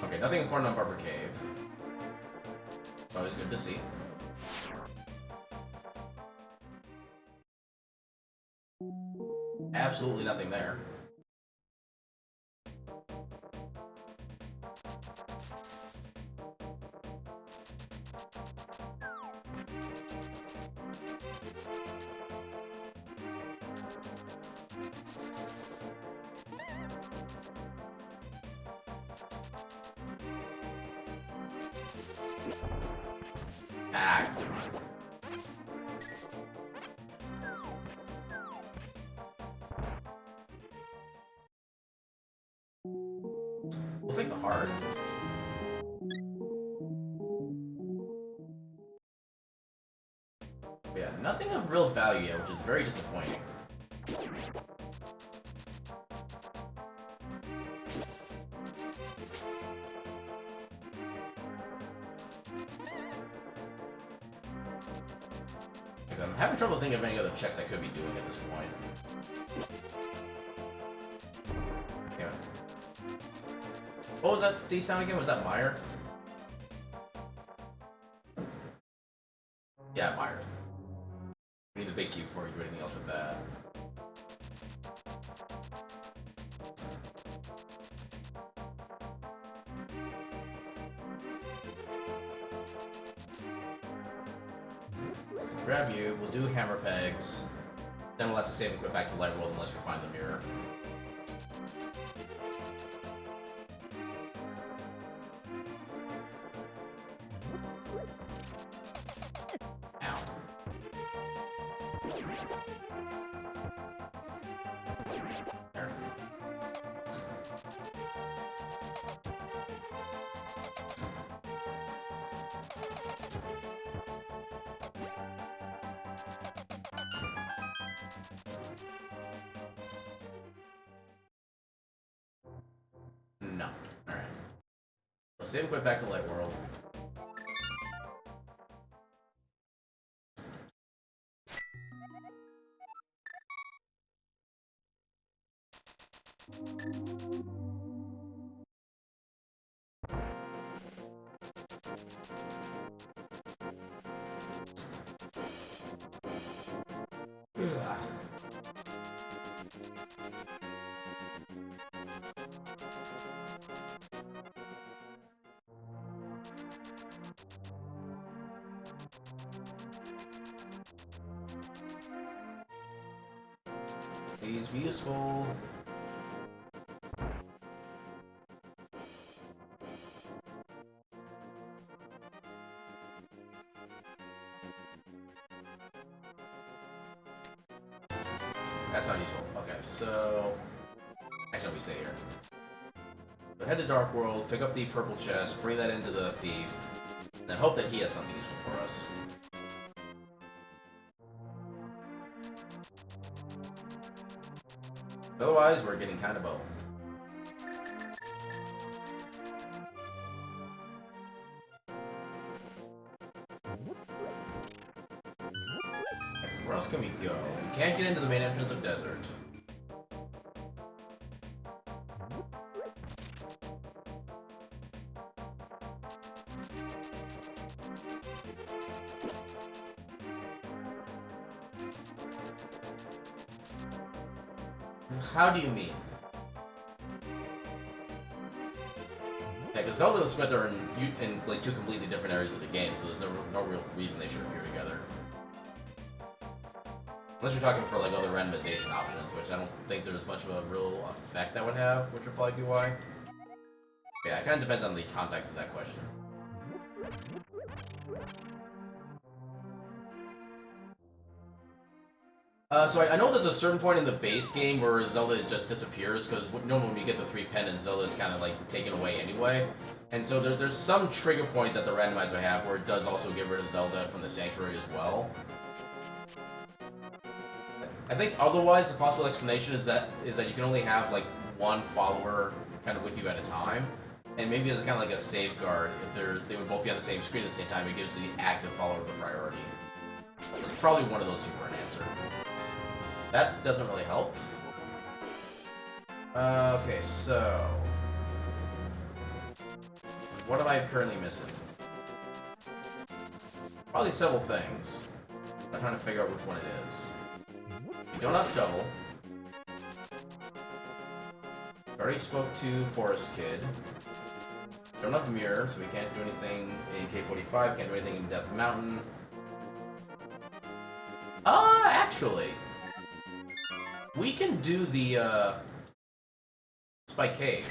Speaker 1: Okay, nothing important on Barber Cave. Always good to see. Absolutely nothing there. Ah, come on. We'll take the heart. But yeah, nothing of real value yet, which is very disappointing. I'm having trouble thinking of any other checks I could be doing at this point. Damn it. What was that thief sound again? Was that Meyer? Yeah, Meyer. We need the big cube before we do anything else with that. Grab you, we'll do hammer pegs, then we'll have to save and quit back to light world unless we find the mirror. Ow. There. No. Alright. Let's save and quit back to light world. Ugh. Please be useful. That's not useful. Okay, so... Actually, we stay here. So head to Dark World, pick up the purple chest, bring that into the thief, and then hope that he has something useful for us. Otherwise, we're getting kind of old. Where else can we go? We can't get into the main entrance of Desert. How do you mean? Yeah, because Zelda and Smith are in like two completely different areas of the game, so there's no real reason they should appear together. Unless you're talking for like other randomization options, which I don't think there's much of a real effect that would have, which would probably be why. Yeah, it kind of depends on the context of that question. So I know there's a certain point in the base game where Zelda just disappears, because normally when you get the 3 pendants, Zelda is kind of like taken away anyway. And so there's some trigger point that the randomizer have where it does also get rid of Zelda from the Sanctuary as well. I think otherwise the possible explanation is that you can only have like one follower kind of with you at a time, and maybe as kind of like a safeguard, if they would both be on the same screen at the same time, it gives the active follower the priority. It's probably one of those two for an answer. That doesn't really help. Okay, so what am I currently missing? Probably several things. I'm trying to figure out which one it is. We don't have Shovel. We already spoke to Forest Kid. We don't have Mirror, so we can't do anything in K45, can't do anything in Death Mountain. Actually, we can do the, Spike Cave.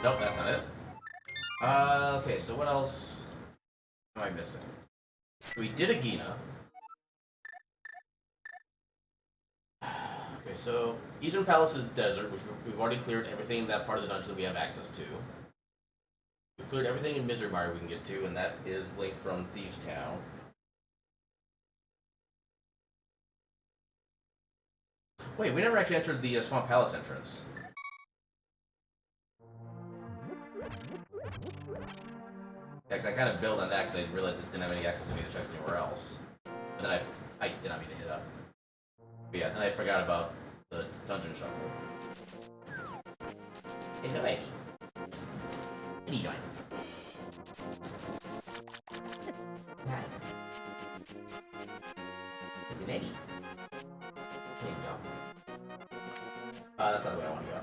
Speaker 1: Nope, that's not it. Okay, so what else am I missing? We did a Gina. Okay, so Eastern Palace is desert, which we've already cleared everything in that part of the dungeon that we have access to. We've cleared everything in Misery Mire we can get to, and that is linked from Thieves Town. Wait, we never actually entered the Swamp Palace entrance. Yeah, because I kind of built on that because I realized it didn't have any access to any of the checks anywhere else. But then I did not mean to hit up. But yeah, then I forgot about the dungeon shuffle. Hey, no, Eddie. What are you doing? Hi. It's an Eddie. There you go. That's not the way I want to go.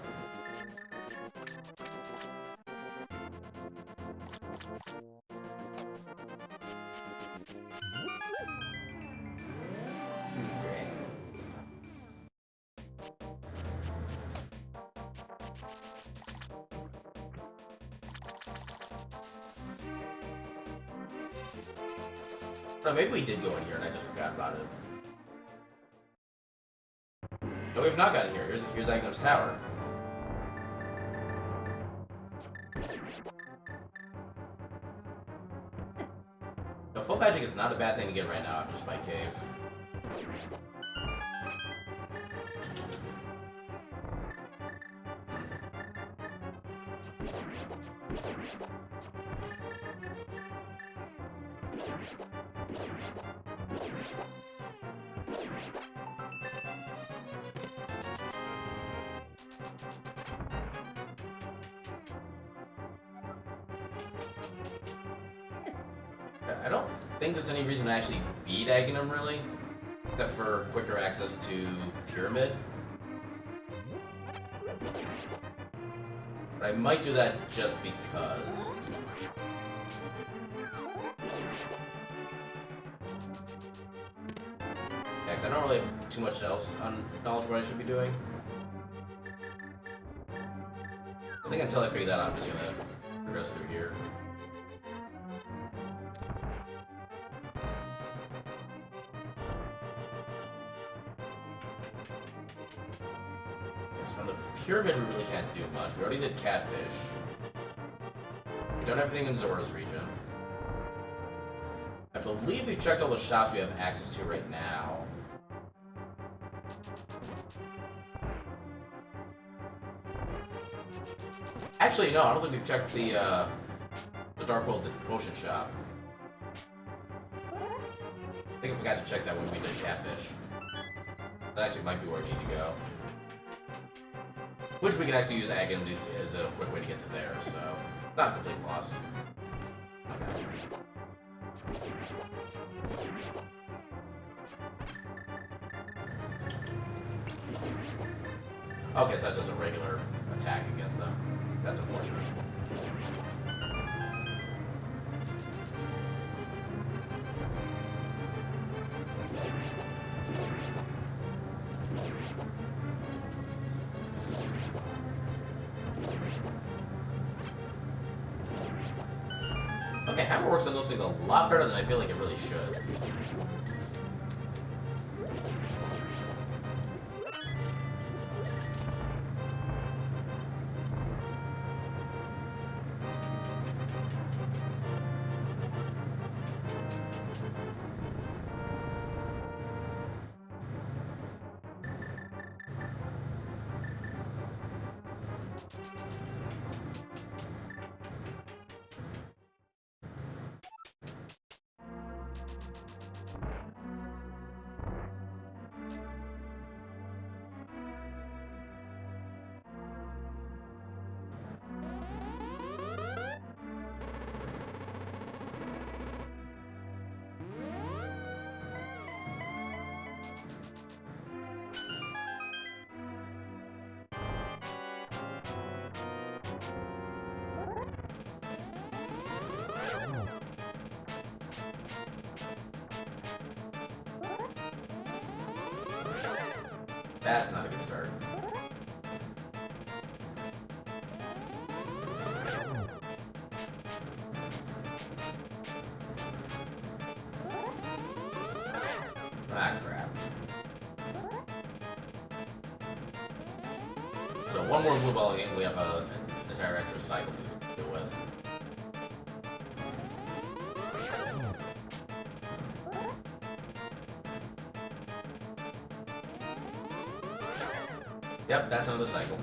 Speaker 1: No, maybe we did go in here and I just forgot about it. No, we've not gotten here. Here's Agnum's Tower. No, full magic is not a bad thing to get right now, just by cave. I don't think there's any reason to actually beat Aghanim, really. Except for quicker access to Pyramid. But I might do that just because. Yeah, because I don't really have too much else on knowledge what I should be doing. I think until I figure that out, I'm just gonna progress through here. From the Pyramid, we really can't do much. We already did Catfish. We don't have everything in Zora's region. I believe we checked all the shops we have access to right now. Actually, no, I don't think we've checked the Dark World Potion shop. I think I forgot to check that when we did Catfish. That actually might be where we need to go. Which we can actually use Aghanim as a quick way to get to there, so not a complete loss. Okay, so that's just a regular attack against them. That's unfortunate. Okay, Hammer works on those things a lot better than I feel like it really should. That's not a good start. Ah, crap. So one more blue ball game, we have an entire extra cycle to deal with. Yep, that's another cycle.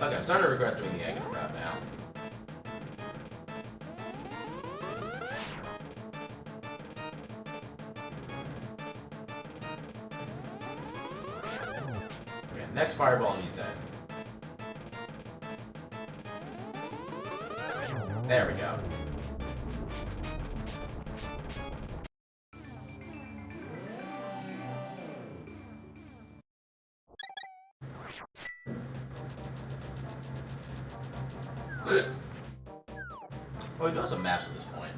Speaker 1: Okay, I'm starting to regret doing the Aghanim route now. Okay, next fireball and he's dead. There we go. Oh, we do have some maps at this point.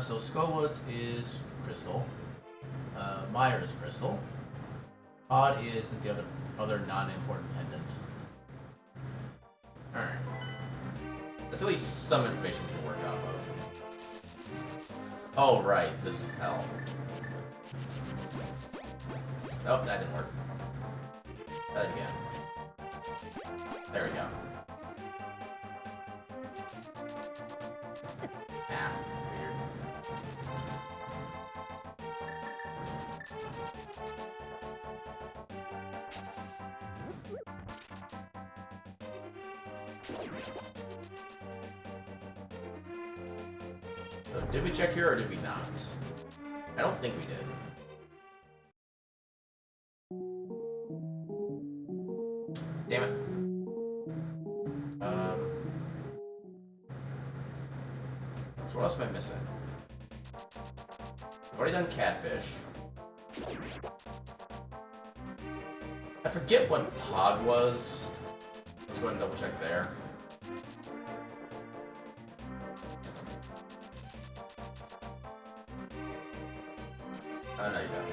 Speaker 1: So Skullwoods is Crystal. Meyer is Crystal. Odd is the other non-important pendant. Alright. That's at least some information we can work off of. Oh, right. This hell. Nope, that didn't work. Try that again. There we go. Ah, weird. So did we check here or did we not? I don't think we did. So what else am I missing? I've already done catfish. I forget what pod was. Let's go ahead and double check there. Oh, no, you don't.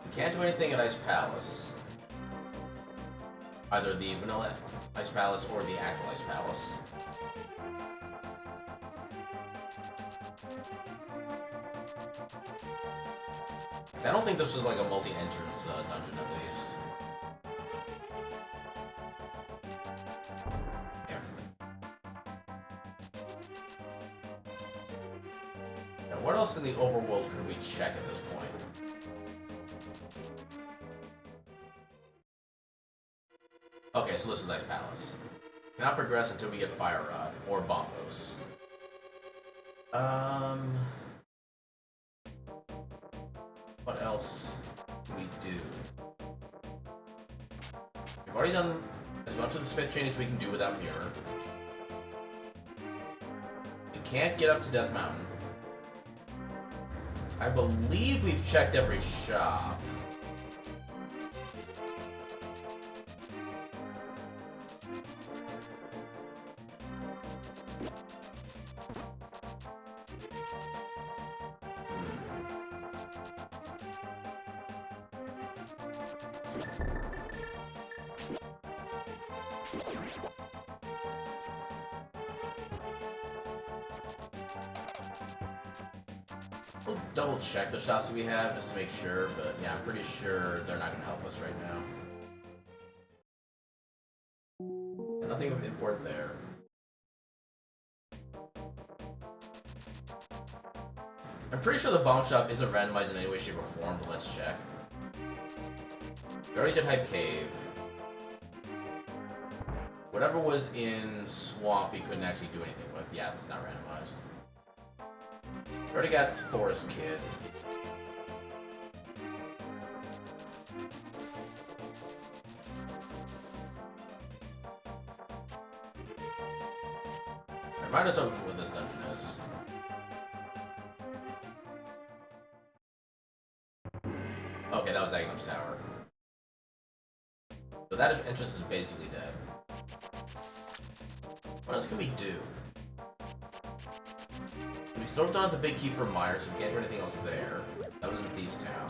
Speaker 1: You can't do anything at Ice Palace. Either the vanilla Ice Palace or the actual Ice Palace. I don't think this was like a multi-entrance dungeon, at least. Yeah. Now, what else in the overworld could we check at this point? Okay, so this is Ice Palace. Cannot progress until we get Fire Rod or Bombos. What else can we do? We've already done as much of the Smith chain as we can do without Mirror. We can't get up to Death Mountain. I believe we've checked every shop. We'll double check the shops that we have just to make sure, but yeah, I'm pretty sure they're not going to help us right now. Yeah, nothing of import there. I'm pretty sure the bomb shop isn't randomized in any way, shape, or form, but let's check. We already did Hype Cave. Whatever was in Swamp, we couldn't actually do anything with. Yeah, it's not randomized. We already got Forest Kid. Remind us of what this dungeon is. Okay, that was Aghanom's Tower. So that entrance is basically dead. What else can we do? We still don't have the big key for Myers, so we can't do anything else there. That was in Thieves' Town.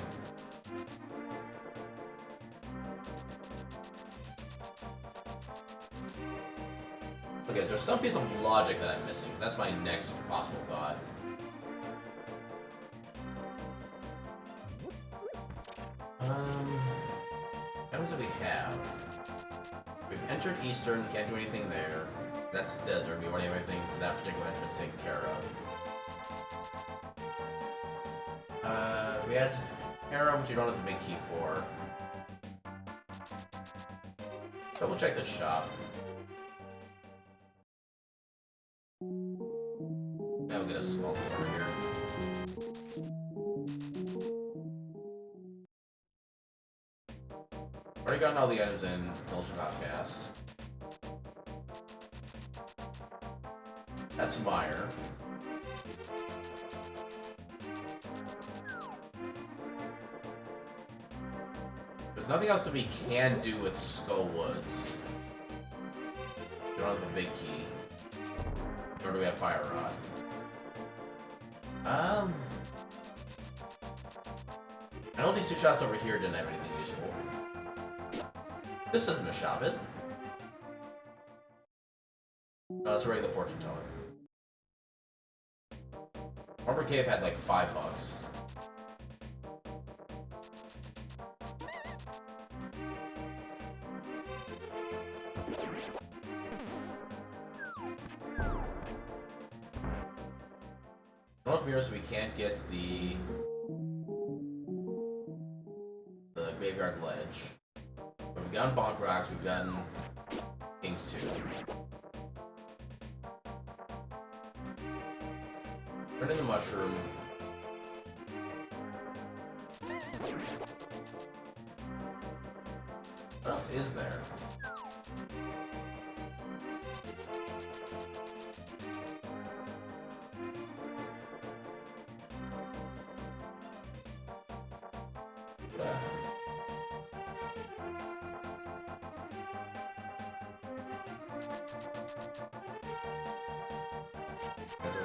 Speaker 1: Okay, there's some piece of logic that I'm missing, because that's my next possible thought. Items that we have. We've entered Eastern, can't do anything there. That's desert, we already have everything for that particular entrance taken care of. We had Arrow, which you don't have the big key for. Double check the shop. Now we'll get a small door here. Already gotten all the items in Village of Outcasts. That's Meyer. There's nothing else that we can do with Skull Woods. We don't have a big key. Nor do we have Fire Rod. I know these two shops over here didn't have anything useful. This isn't a shop, is it? No, it's already the fortune teller. Arbor Cave had like $5. North Mirrors, we can't get the Graveyard Ledge. But we've gotten Bonk Rocks, we've gotten King's 2. Turn in the Mushroom. What else is there? So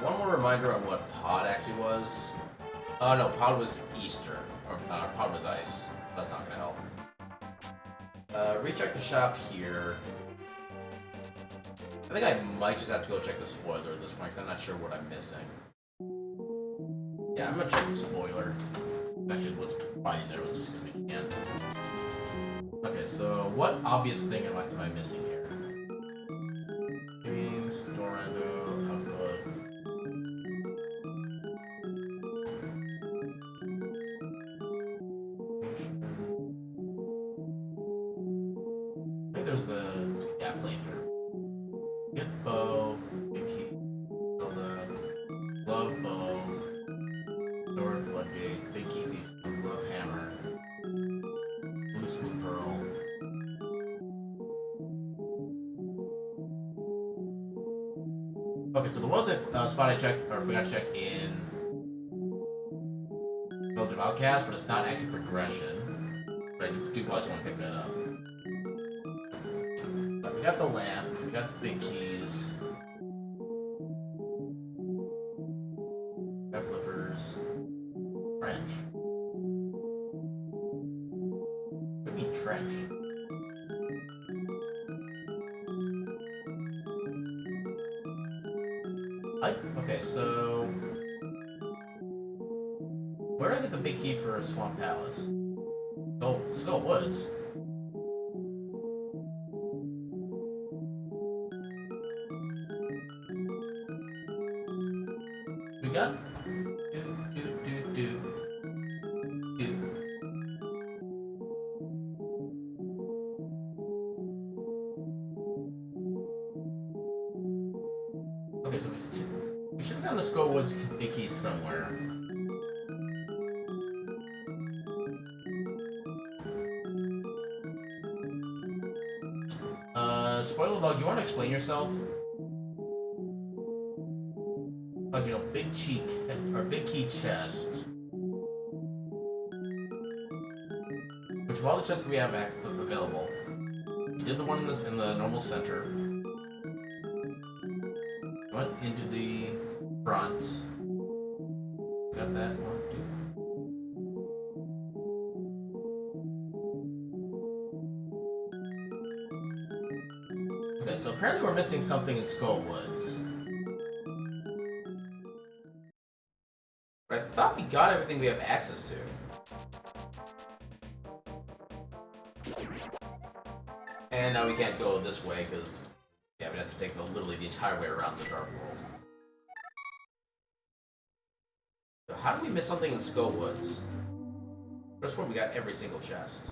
Speaker 1: one more reminder on what Pod actually was. Oh no, Pod was Easter. Or Pod was Ice. That's not gonna help. Recheck the shop here. I think I might just have to go check the spoiler at this point, because I'm not sure what I'm missing. Yeah, I'm gonna check the spoiler. Actually, let's buy these arrows just because we can. Okay, so what obvious thing am I missing here? Games, Dorando, Outlook. I think there's a playthrough. Get bow, big key, Zelda, glove bow, sword floodgate, big key thief, glove hammer, blue spoon pearl. Okay, so there was a spot I checked or forgot to check in Village of Outcast, but it's not actually progression. But I do probably want to pick that up. But we got the lamp, we got the big keys. Got flippers. Trench. What do you mean trench? Okay, so where did I get the big key for Swamp Palace? Oh, Skull Woods. We got do. Okay, so we should have gotten the Skull Woods big keys somewhere. Spoiler log, you want to explain yourself? Like, you know, big cheek or big key chest. Which of all the chests we have available, we did the one in the normal center. Went into the front. Got that one, two. Okay, so apparently we're missing something in Skull Woods. But I thought we got everything we have access to. And now we can't go this way because, yeah, we'd have to take literally the entire way around the Dark World. So how did we miss something in Skull Woods? First one, we got every single chest.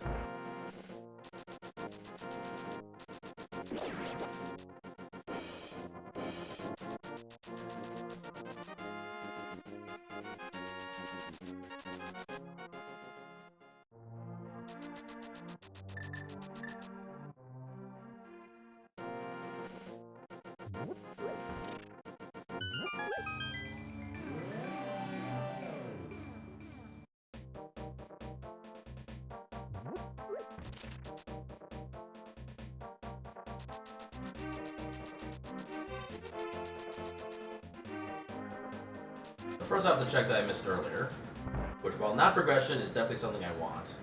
Speaker 1: First, I have to check that I missed earlier, which, while not progression, is definitely something I want.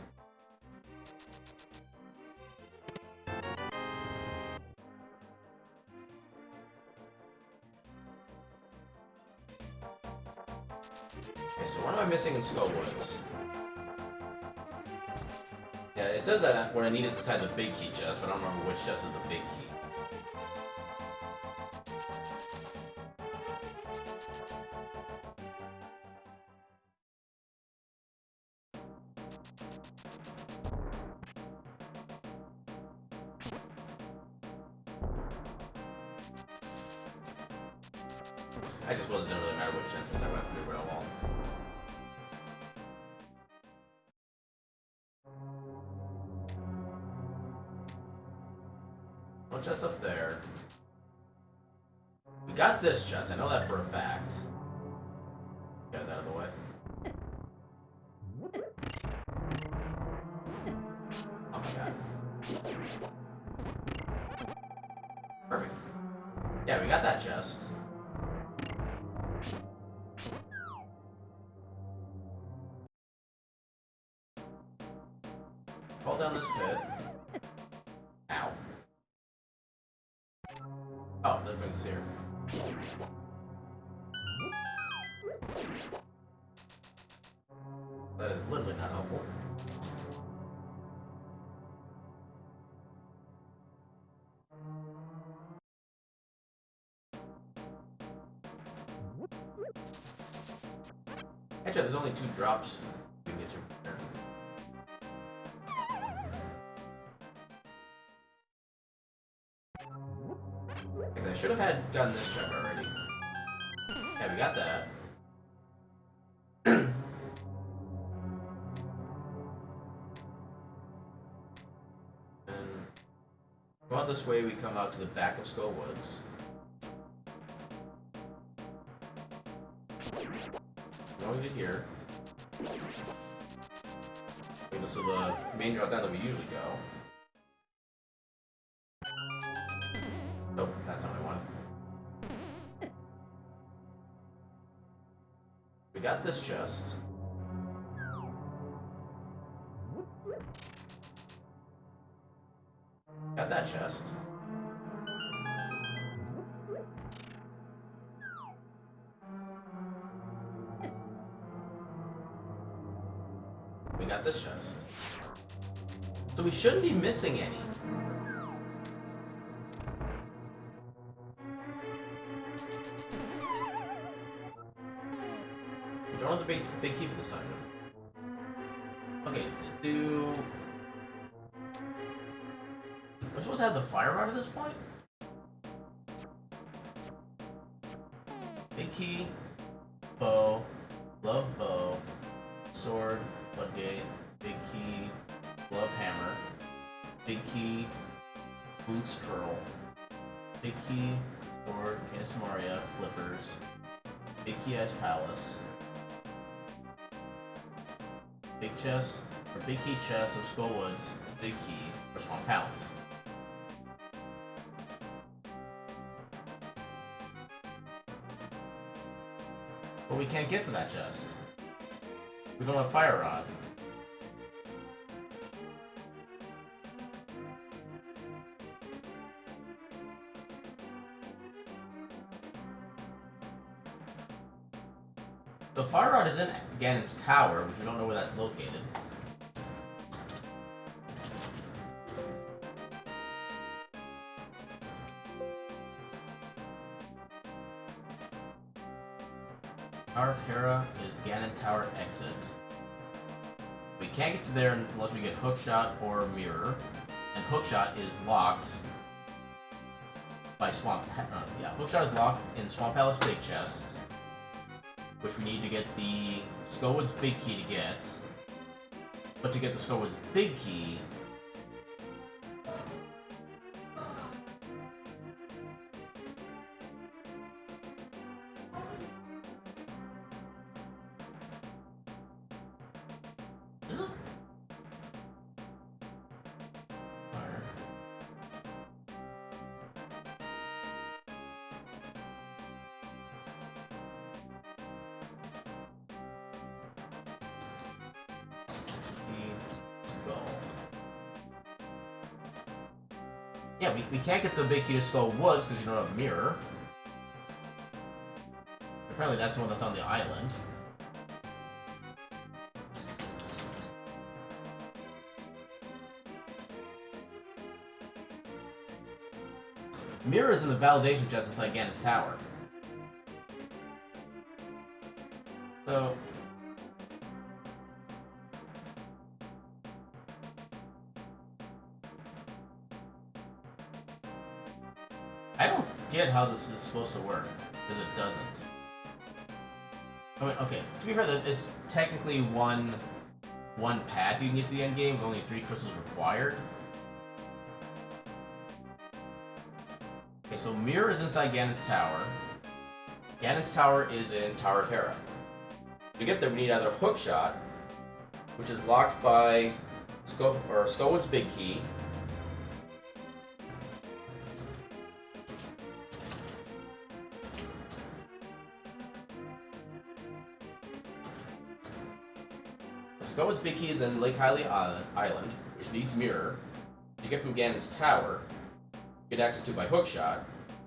Speaker 1: Okay, so what am I missing in Skull Woods? Yeah, it says that what I need is inside the big key chest, but I don't remember which chest is the big key. I just wasn't gonna really matter which entrance I went through, but oh well. No chest up there. We got this chest, I know that for a fact. Get that out of the way. Yeah, we got that chest. Fall down this pit. Ow. Oh, that brings us here. That is literally not helpful. Actually, there's only 2 drops we can get to from here. I should have gotten this check already. Yeah, we got that. And go out this way, we come out to the back of Skull Woods. Going to here. Okay, this is the main drop down that we usually go. Nope, that's not what I wanted. We got this chest. Got that chest. We got this chest. So we shouldn't be missing any. We don't have the big key for this time. Okay, do... We're supposed to have the fire rod at this point? Big key, bow, glove bow, sword, floodgate, big key, glove hammer, big key, boots curl, big key, sword, Canis Maria, flippers, big key ice palace, big chest, or big key chest of Skullwoods, big key for Swamp Palace. But we can't get to that chest. We don't have fire rod. The fire rod is in Ganon's tower, which we don't know where that's located. Tower of Hera is Ganon Tower exit. We can't get to there unless we get Hookshot or Mirror, and Hookshot is locked by Hookshot is locked in Swamp Palace Big Chest, which we need to get the Skullwoods Big Key to get. But to get the Skullwoods Big Key, yeah, we can't get the big key to Skull Woods because you don't have a mirror. Apparently that's the one that's on the island. Mirror is in the validation chest inside Ganon's tower. So... I don't get how this is supposed to work, because it doesn't. I mean, okay, to be fair, it's technically one path you can get to the end game with only 3 crystals required. Okay, so Mirror is inside Ganon's tower. Ganon's tower is in Tower of Hera. To get there, we need either Hookshot, which is locked by Skullwood's Big Key. Skullwood's big key is in Lake Hylia Island, which needs mirror, which you get from Ganon's Tower, you get access to by Hookshot,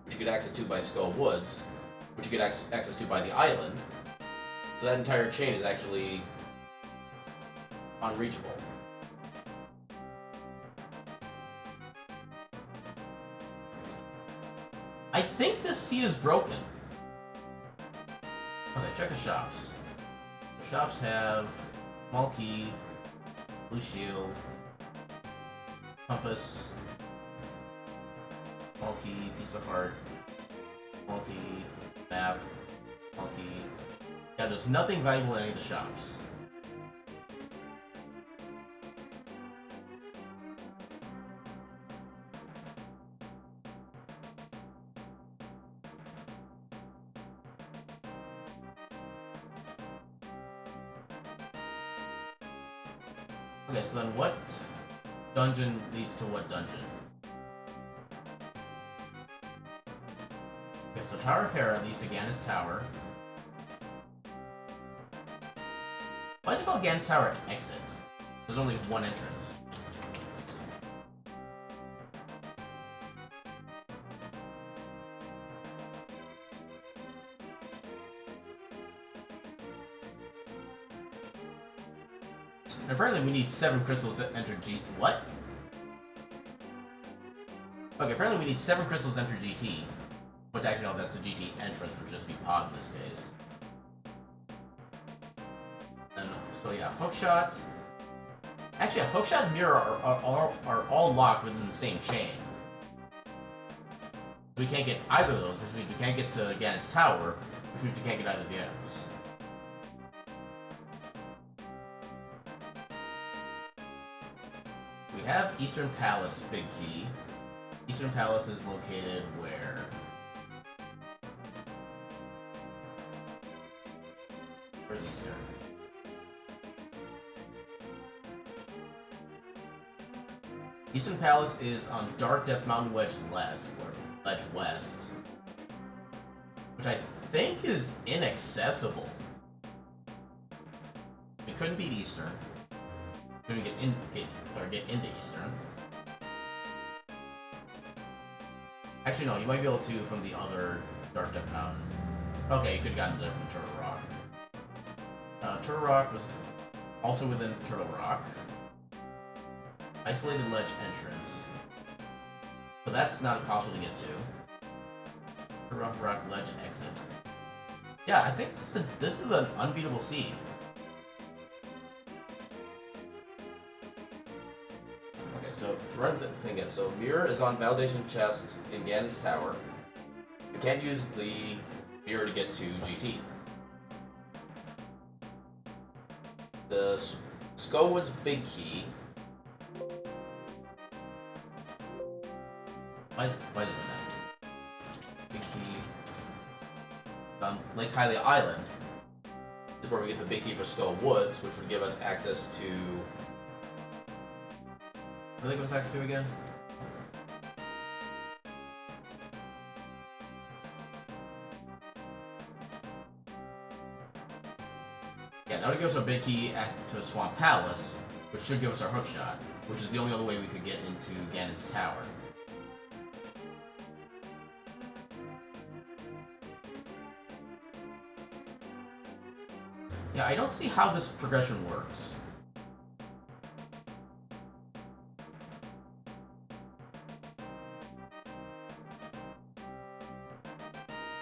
Speaker 1: which you get access to by Skull Woods, which you get access to by the island. So that entire chain is actually unreachable. I think this seed is broken. Okay, check the shops. The shops have small key, blue shield, compass, small key, piece of heart, small key, map, small key. Yeah, there's nothing valuable in any of the shops. Okay, so then what dungeon leads to what dungeon? Okay, so Tower of Hera leads to Ganon's Tower. Why is it called Ganon's Tower Exit? There's only one entrance. And apparently we need 7 crystals to enter What? Okay, apparently we need 7 crystals to enter GT. But actually no, that's the GT entrance, which would just be Pod in this case. And so yeah, Hookshot. Actually, a Hookshot and Mirror are all locked within the same chain. We can't get either of those, which means we can't get to Ganon's Tower, which means we can't get either of the items. We have Eastern Palace Big Key. Eastern Palace is located where? Where's Eastern? Eastern Palace is on Dark Depth Mountain Wedge West, which I think is inaccessible. We couldn't beat Eastern. We couldn't get into Eastern. Actually, no, you might be able to from the other Dark Depth Mountain. Okay, you could have gotten there from Turtle Rock. Turtle Rock was also within Turtle Rock. Isolated ledge entrance. So that's not possible to get to. Turtle Rock ledge exit. Yeah, I think this is an unbeatable seed. Okay, so run the thing again. So mirror is on validation chest in Ganon's Tower. You can't use the mirror to get to GT. The Skullwood's Big Key. Why is it doing that? Big Key. Lake Hylia Island is where we get the Big Key for Skull Woods, which would give us access to... What do they give us access to again? Yeah, now to give us our Big Key to Swamp Palace, which should give us our Hookshot, which is the only other way we could get into Ganon's Tower. Yeah, I don't see how this progression works.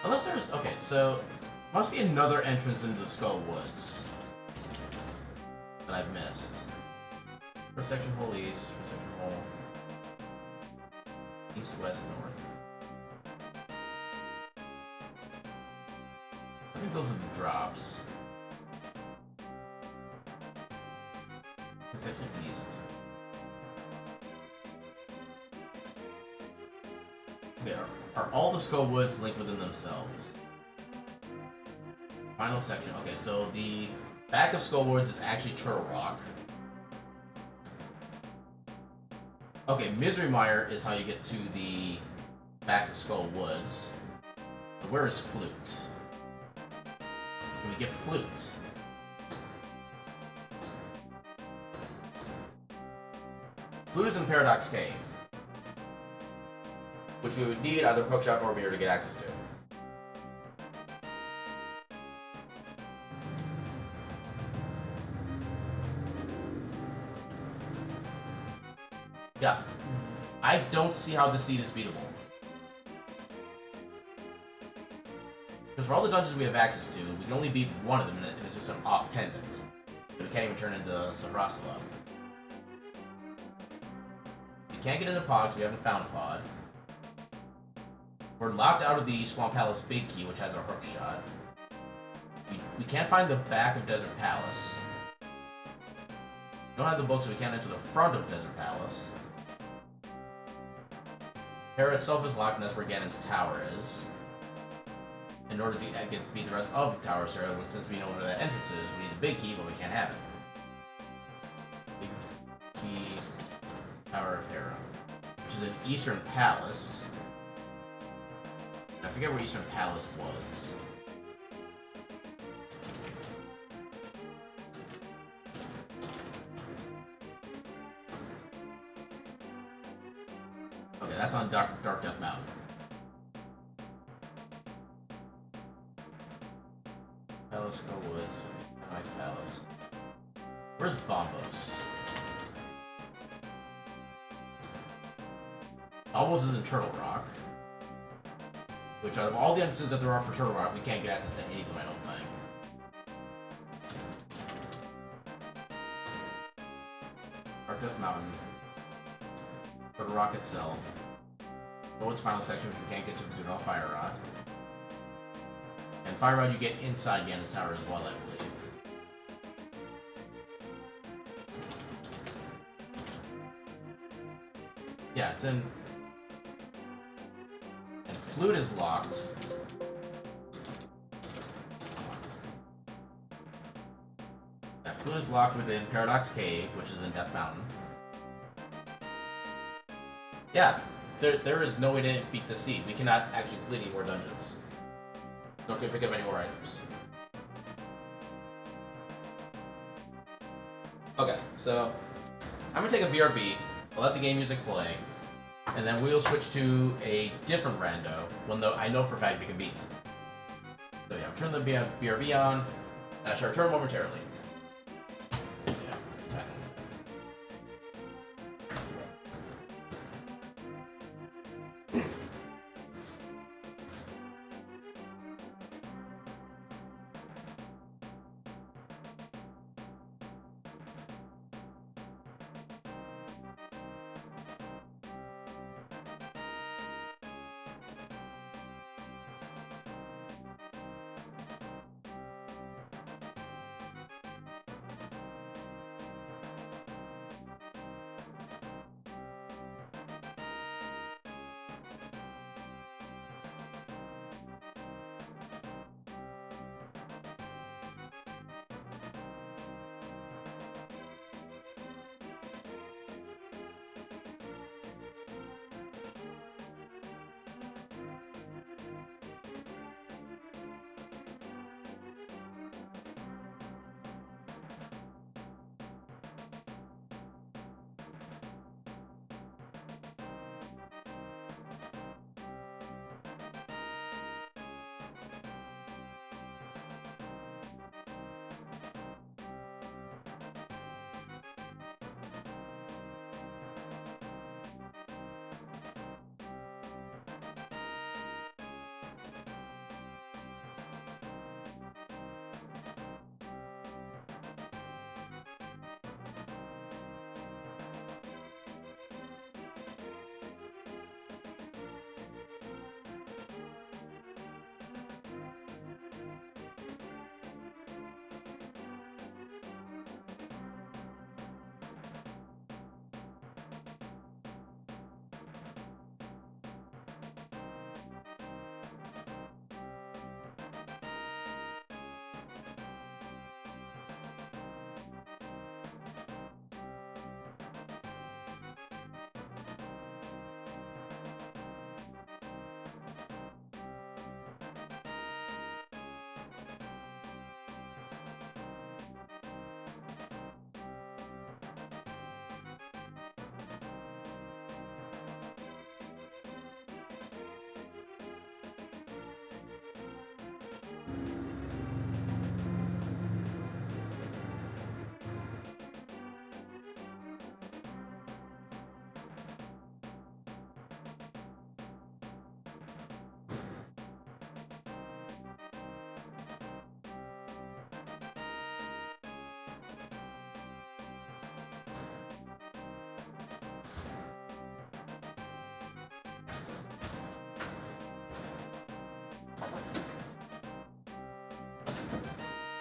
Speaker 1: Unless there's... Okay, so... Must be another entrance into the Skull Woods that I've missed. First section hole east, first section hole... East, west, north. I think those are the drops. Section east. Okay, are all the Skull Woods linked within themselves? Final section. Okay, so the back of Skull Woods is actually Turtle Rock. Okay, Misery Mire is how you get to the back of Skull Woods. Where is Flute? Can we get Flute? Flute is in Paradox Cave, which we would need either Hookshot or Mirror to get access to. Yeah, I don't see how this seed is beatable. Because for all the dungeons we have access to, we can only beat one of them, and it's just an off pendant. We can't even turn into Savrasala. We can't get into Pod because we haven't found Pod. We're locked out of the Swamp Palace Big Key, which has our hook shot. We can't find the back of Desert Palace. We don't have the book, so we can't enter the front of Desert Palace. Terra itself is locked, and that's where Ganon's tower is. In order to beat the rest of the Tower Sarah, since we know where that entrance is, we need the big key, but we can't have it. Big key, Tower of Hera, which is an Eastern Palace. I forget where Eastern Palace was. Okay, that's on Dark Death Mountain. Palace Go Woods, nice palace. Where's Bombos? Almost is in Turtle Rock. Which, out of all the entrances that there are for Turtle Rock, we can't get access to any of them, I don't think. Dark Death Mountain. Turtle Rock itself. Go Woods final section, which we can't get to because we don't have Fire Rod. And Fire Rod you get inside Ganon's Tower as well, I believe. Yeah, it's in... And Flute is locked. Yeah, Flute is locked within Paradox Cave, which is in Death Mountain. Yeah, there is no way to beat the seed. We cannot actually complete any more dungeons. Not gonna pick up any more items. Okay, so I'm gonna take a BRB, I'll let the game music play, and then we'll switch to a different rando, one that I know for a fact we can beat. So yeah, turn the BRB on, and I shall return momentarily.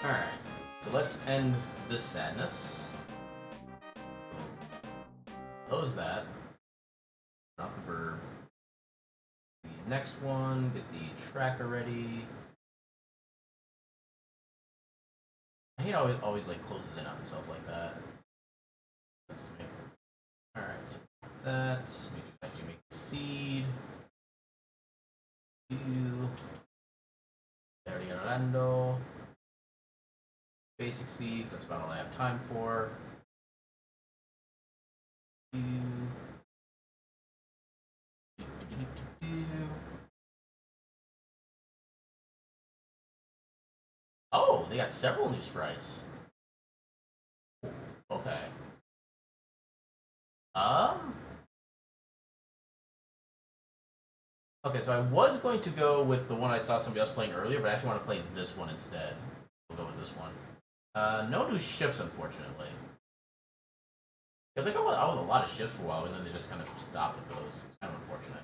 Speaker 1: Alright, so let's end this sadness. Close that. Not the verb. The next one, get the tracker ready. I hate always like closes in on itself like that. That's to me. Alright, so that. We can actually make the seed. Already got Rando. Basic seeds, that's about all I have time for. Oh, they got several new sprites. Okay. Okay, so I was going to go with the one I saw somebody else playing earlier, but I actually want to play this one instead. We'll go with this one. No new ships, unfortunately. Yeah, they go out with a lot of ships for a while, and then they just kind of stopped with those. It's kind of unfortunate.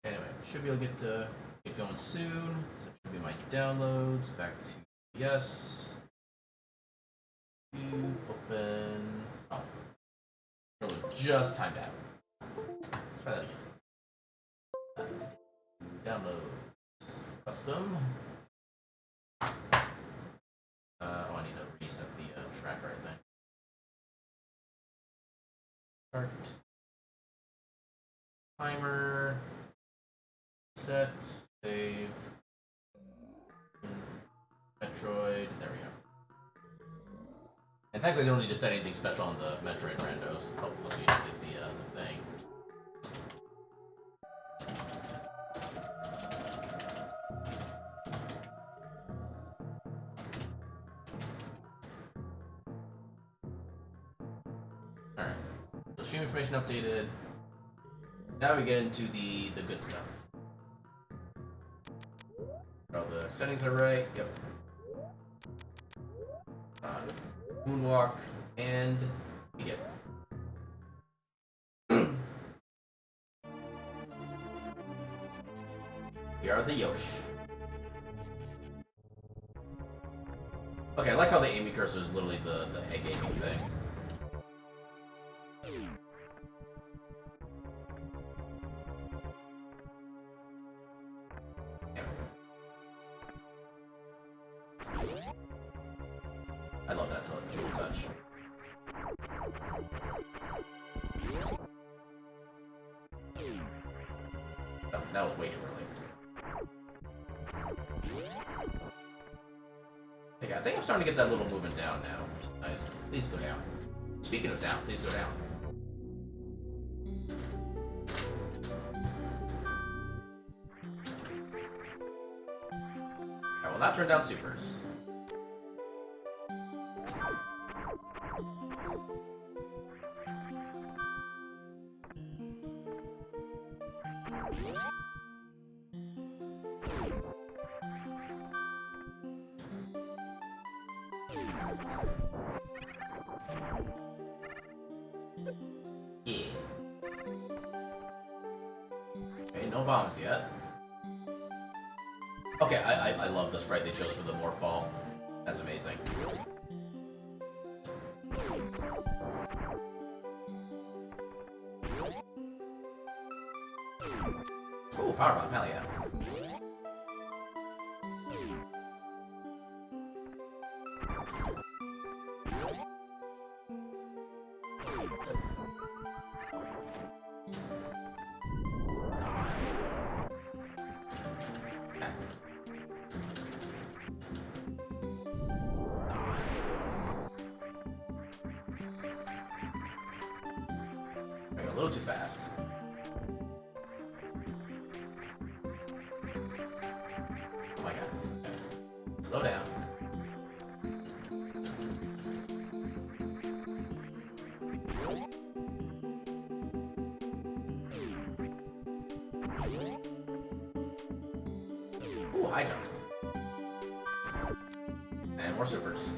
Speaker 1: Anyway, should be able to get going soon. So it should be my downloads. Back to yes. Open. Oh, really just timed out. Let's try that again. Downloads. Custom. Oh, I need to reset the tracker, I think. Start. Timer. Set. Save. Metroid. There we go. And thankfully, I don't need to set anything special on the Metroid Randos. Oh, unless we did the thing. Alright. So stream information updated. Now we get into the good stuff. All the settings are right. Yep. Moonwalk and begin. We are the Yosh. Okay, I like how the aiming cursor is literally the egg aiming thing. I love that teleport touch. Oh, that was way too early. Okay, I think I'm starting to get that little movement down now, which is nice. Please go down. Speaking of down, please go down. I will not turn down supers. Yeah. Okay, no bombs yet. Okay, I love the sprite they chose for the morph ball. That's amazing. Ooh, power bomb, hell yeah. A little too fast. Oh my god. Okay. Slow down. Ooh, high jump. And more supers.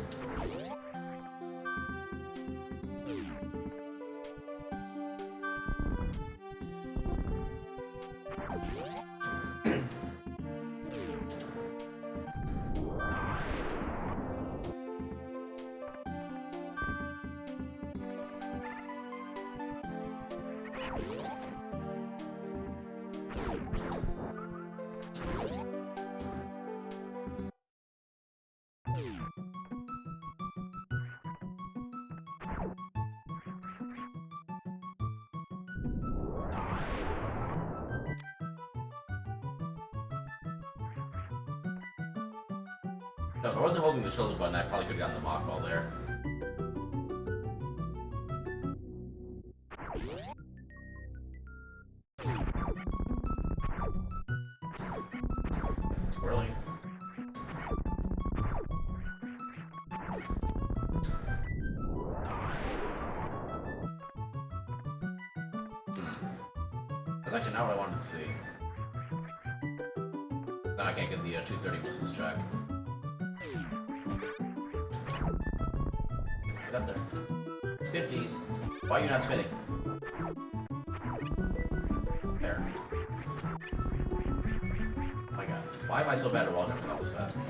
Speaker 1: No, if I wasn't holding the shoulder button, I probably could have gotten the mock ball there. Too early. That's actually not what I wanted to see. Now I can't get the 230 missiles check. Get up there. Spin, please. Why are you not spinning? There. Oh my god. Why am I so bad at wall jumping all of a sudden?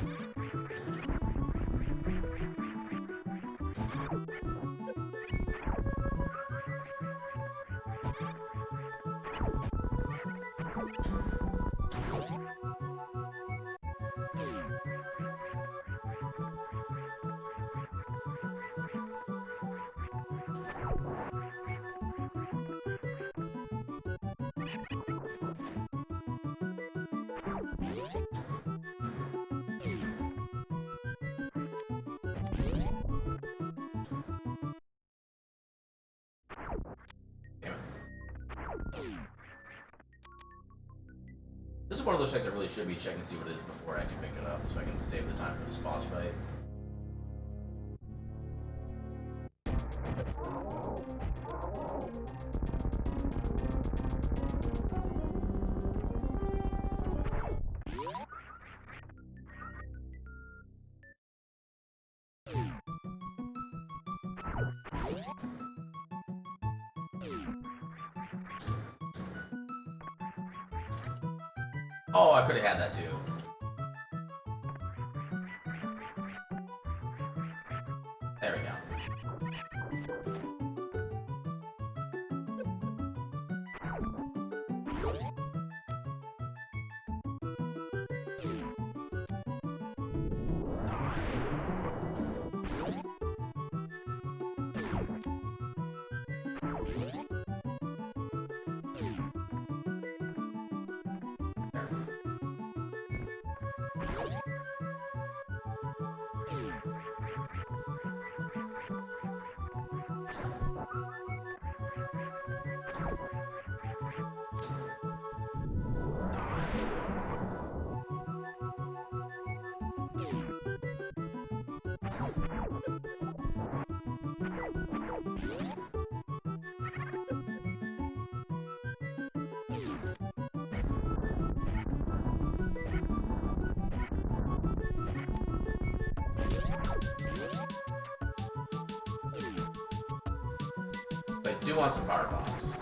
Speaker 1: This is one of those checks I really should be checking to see what it is before I actually pick it up, so I can save the time for this boss fight. Oh, I could have had that too. There we go. But I do want some power bombs.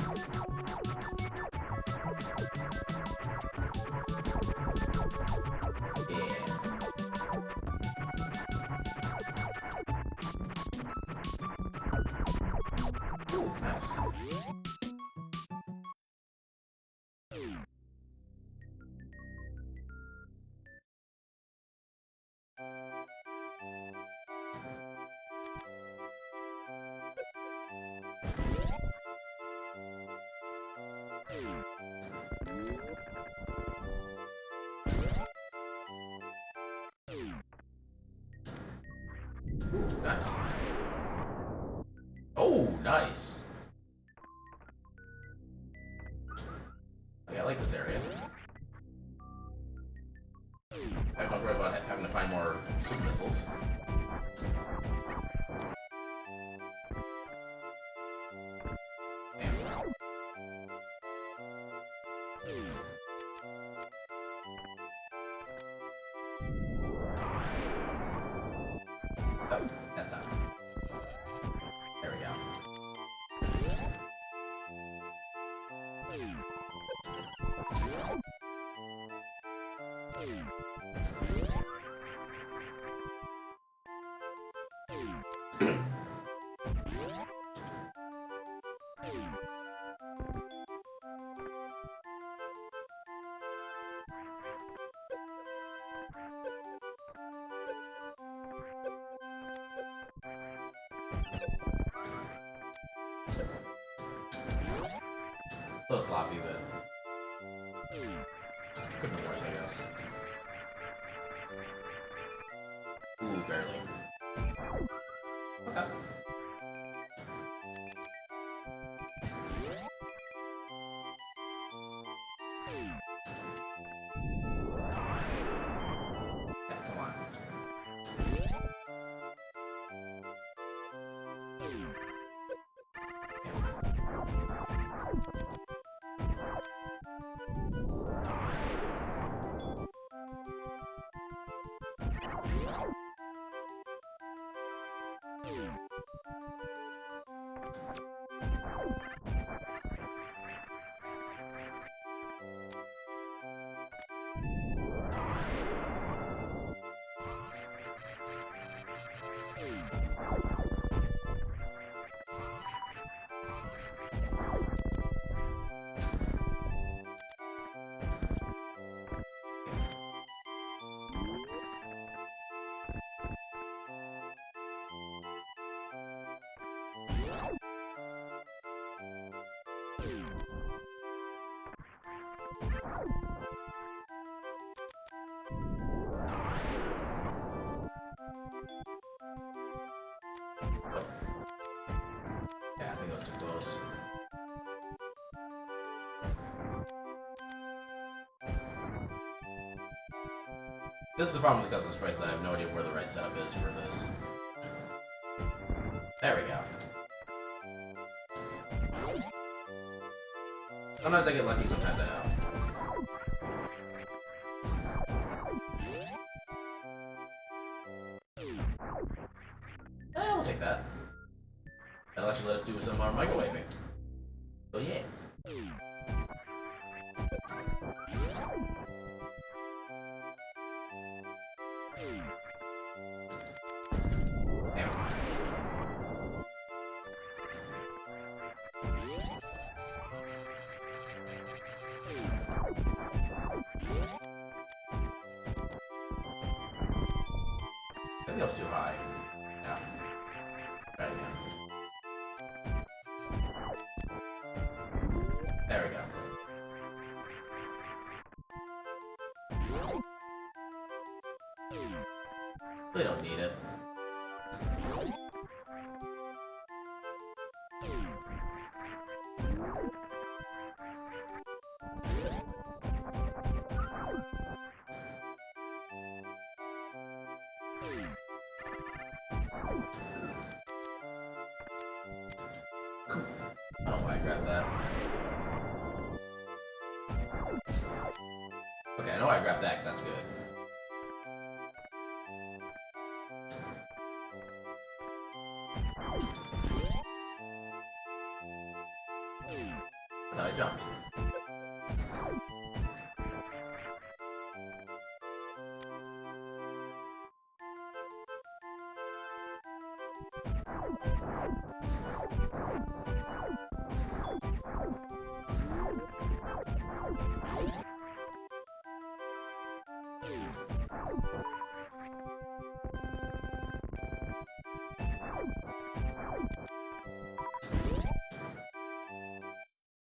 Speaker 1: Nice. Oh, nice. Yeah, I like this area. I don't worry about having to find more super missiles. Damn. Oh, that's not. There we go. A little sloppy, but could be worse, I guess. Ooh, barely. Okay. Yeah, come on. Yeah, I think that was too close. This is the problem with the custom sprites, that I have no idea where the right setup is for this. There we go. Sometimes I get lucky, sometimes I don't. We'll take that. That'll actually let us do some more microwaving. So yeah. I think that was too high. Yeah. Try it again. There we go. They don't need it. I don't know why I grabbed that. Okay, I know I grabbed that because that's good. I thought I jumped.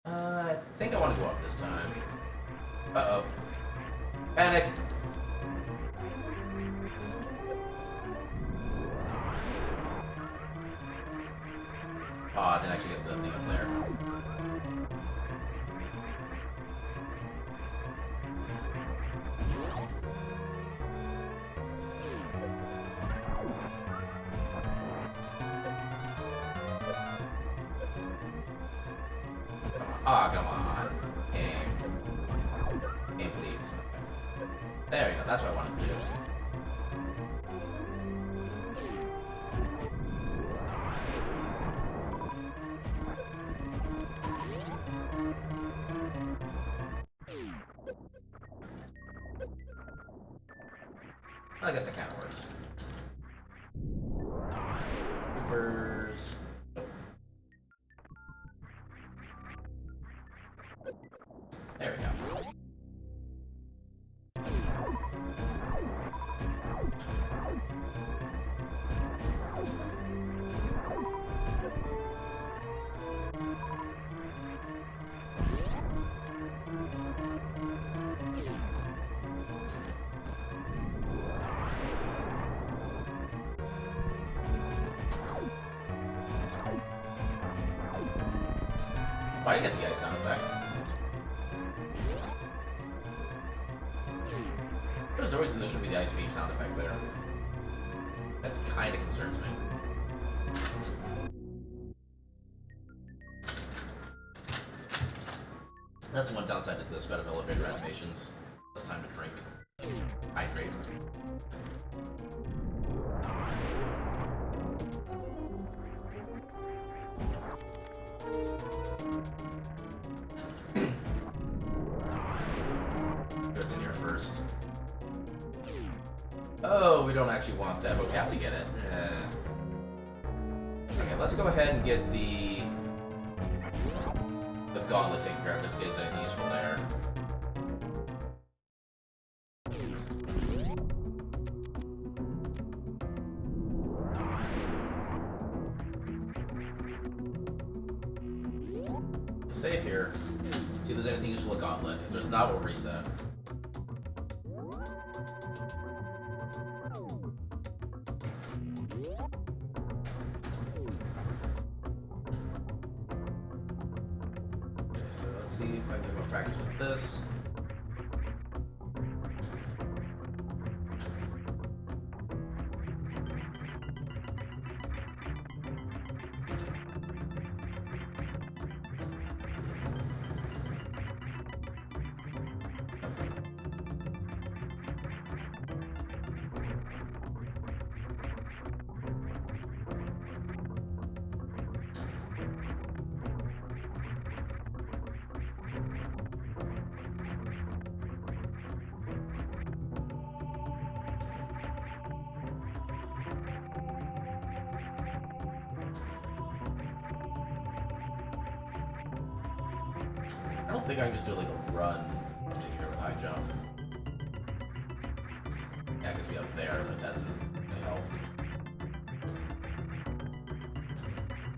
Speaker 1: I think I want to go up this time. Uh-oh. Panic! Oh, I didn't actually get the thing up there. Oh, come on. Game. Game, please. Okay. There we go. That's what I wanted to do. I guess that kind of works. Supers. There we go. Why did I get the ice sound effect? There's no reason there should be the ice beam sound effect there. That kind of concerns me. That's one downside to this bit of elevator animations. Less time to drink. Hydrate. What's in here first? Oh, we don't actually want that, but we have to get it. Okay, let's go ahead and get the gauntlet taken care of, just in case there's anything useful there. Save here. See if there's anything useful with gauntlet. If there's not, we'll reset. See if I can get more practice with this. I don't think I can just do like a run up to here with high jump. Yeah, I guess we up there, but that doesn't really help.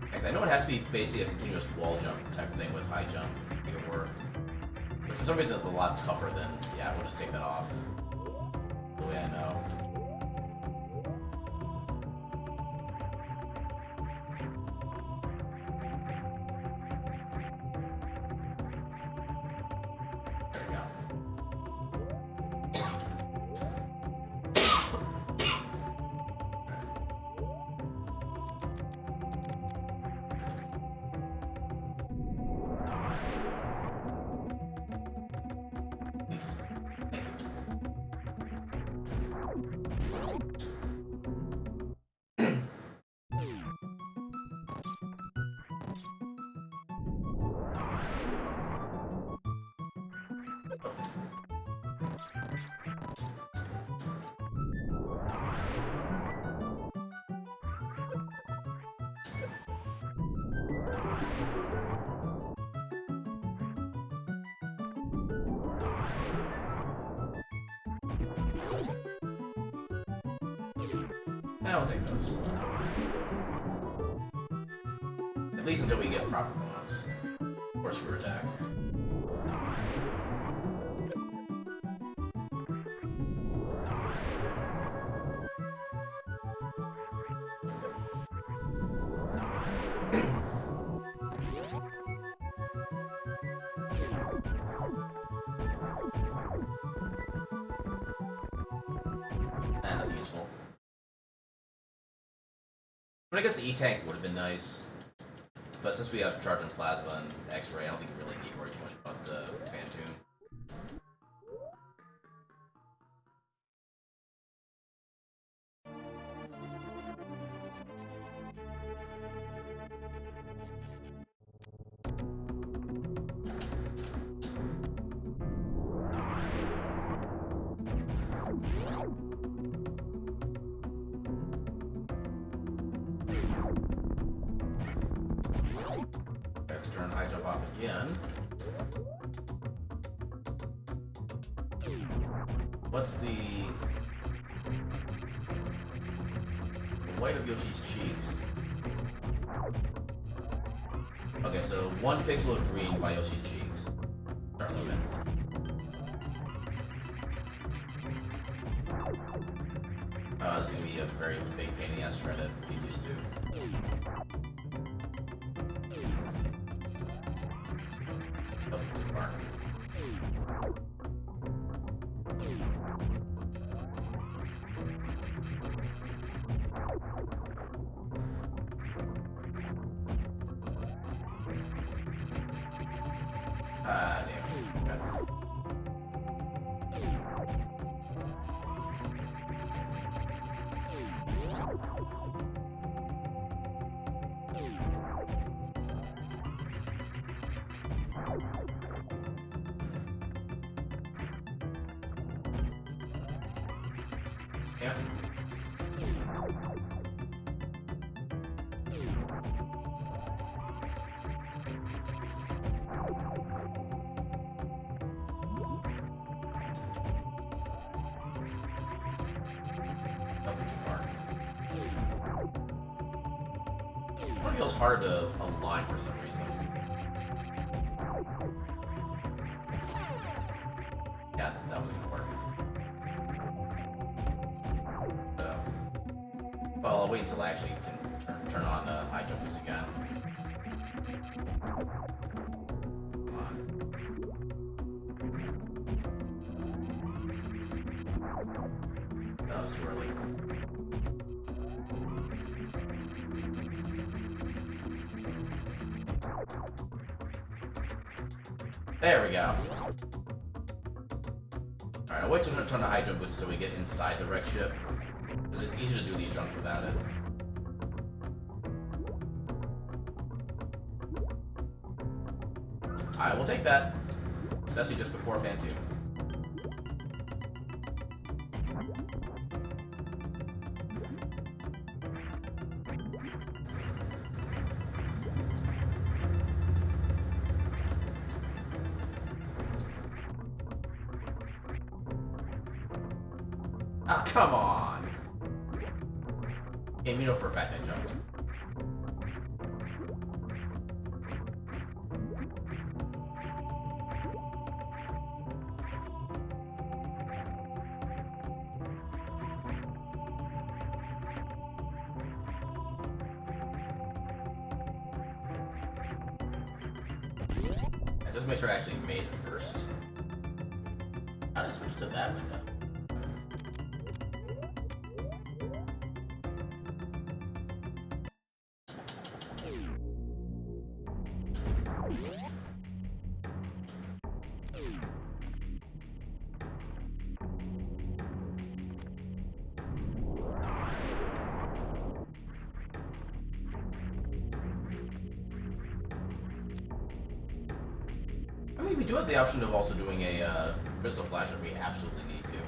Speaker 1: Because I know it has to be basically a continuous wall jump type of thing with high jump to make it work. But for some reason it's a lot tougher than, yeah, we'll just take that off. The way I know. I'll take those. At least until we get proper bombs. Or screw attack. Nothing useful. But I guess the E-Tank would have been nice. But since we have Charge and Plasma and X-Ray, I don't think we really need to worry too much about the Phantom. High jump off again. What's the white of Yoshi's cheeks? Okay, so 1 pixel of green by Yoshi's cheeks. Start limit. This is gonna be a very big pain in the ass to try to get used to. Ah, damn. Okay. Yeah. That went too far. It feels hard to align for some reason. Yeah, that was gonna work. So, well, I'll wait until I actually can turn on high jump boots again. Come on. That was too early. There we go. Alright, I'll wait to turn the high jump boots until we get inside the wreck ship. Because it's easier to do these jumps without it. I will take that. Especially just before Fan 2. Oh, come on! Game, you know for a fact I jumped. Yeah, just make sure I actually made it first. How did I switch to that window? I mean, we do have the option of also doing a crystal flash if we absolutely need to.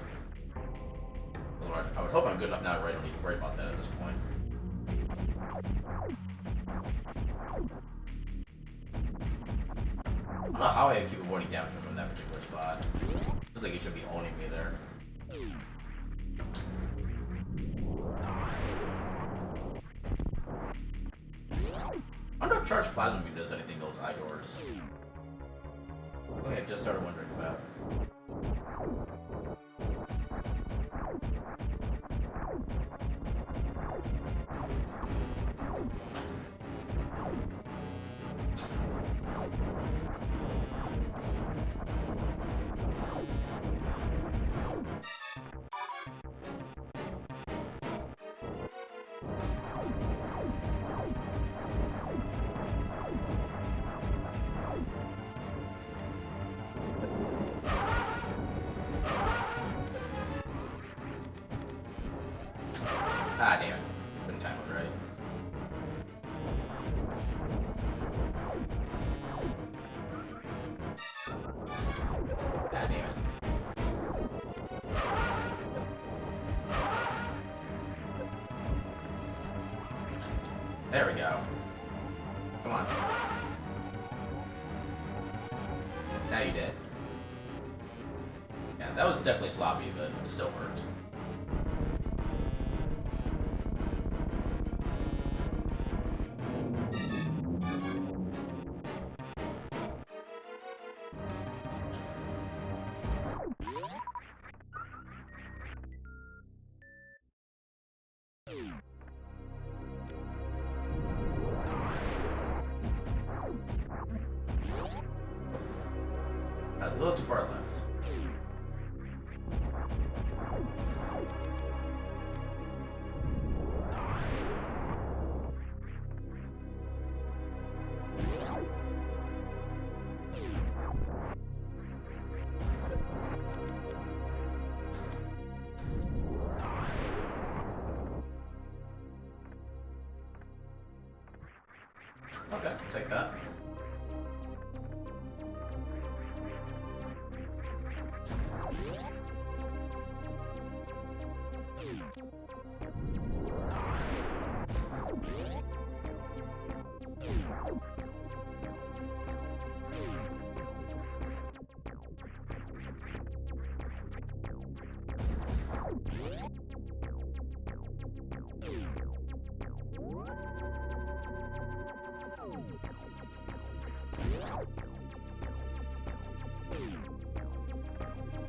Speaker 1: I would hope I'm good enough now where I don't need to worry about that at this point. I don't know how I keep avoiding damage from him in that particular spot. Feels like he should be owning me there. I wonder if charged plasma beam does anything to those eye doors. Something I just started wondering about. Ah, damn it. Couldn't time it right. Ah, damn it. There we go. Come on. Now you did. Yeah, that was definitely sloppy, but it still worked. A little too far left. Okay, take that.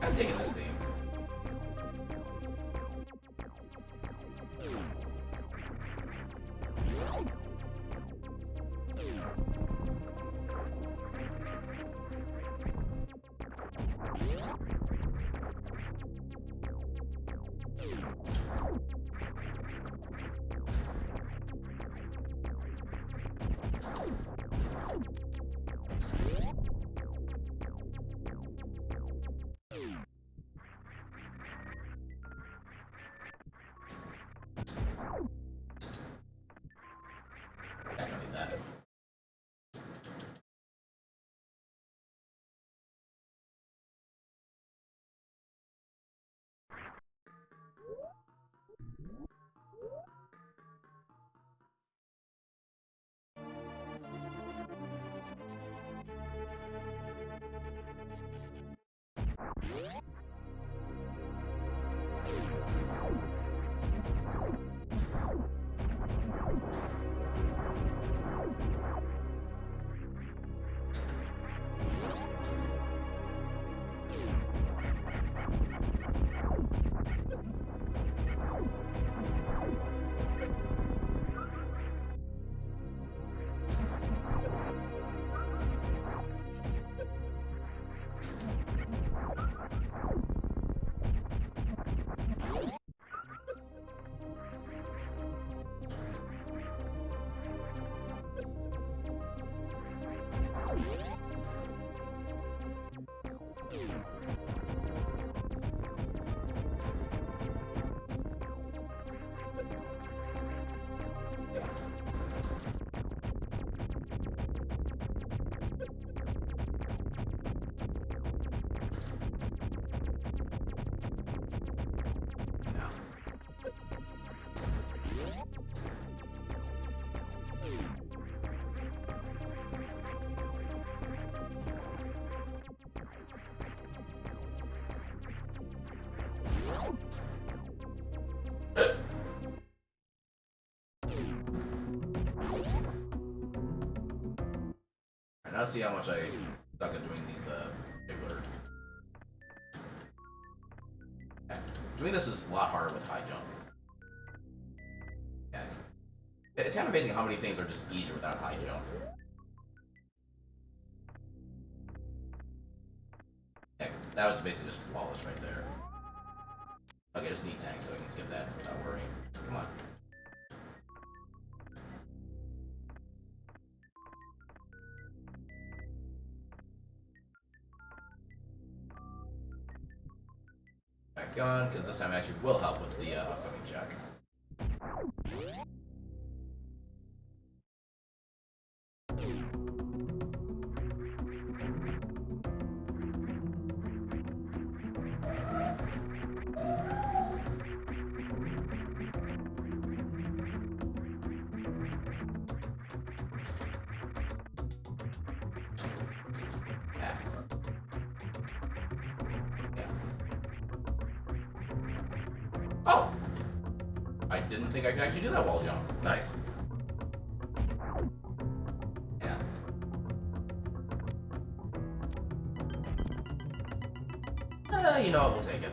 Speaker 1: I'm digging this theme. I don't need that. Alright, now let's see how much I suck at doing these bigger. Yeah. Doing this is a lot harder with high jump. Yeah. It's kind of amazing how many things are just easier without high jump. Yeah, that was basically just flawless right there. Okay, just need tank so I can skip that without worrying. Come on. Back on, because this time it actually will help with the upcoming check. Oh! I didn't think I could actually do that wall jump. Nice. Yeah. You know what? We'll take it.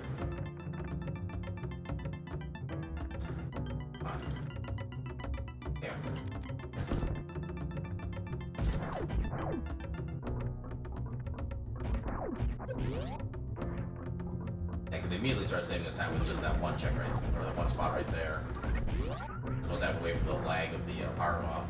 Speaker 1: Come on. Yeah. I could immediately start saving us time with just that one check right, or that one spot right there. I'm supposed to have to wait for the lag of the power bomb.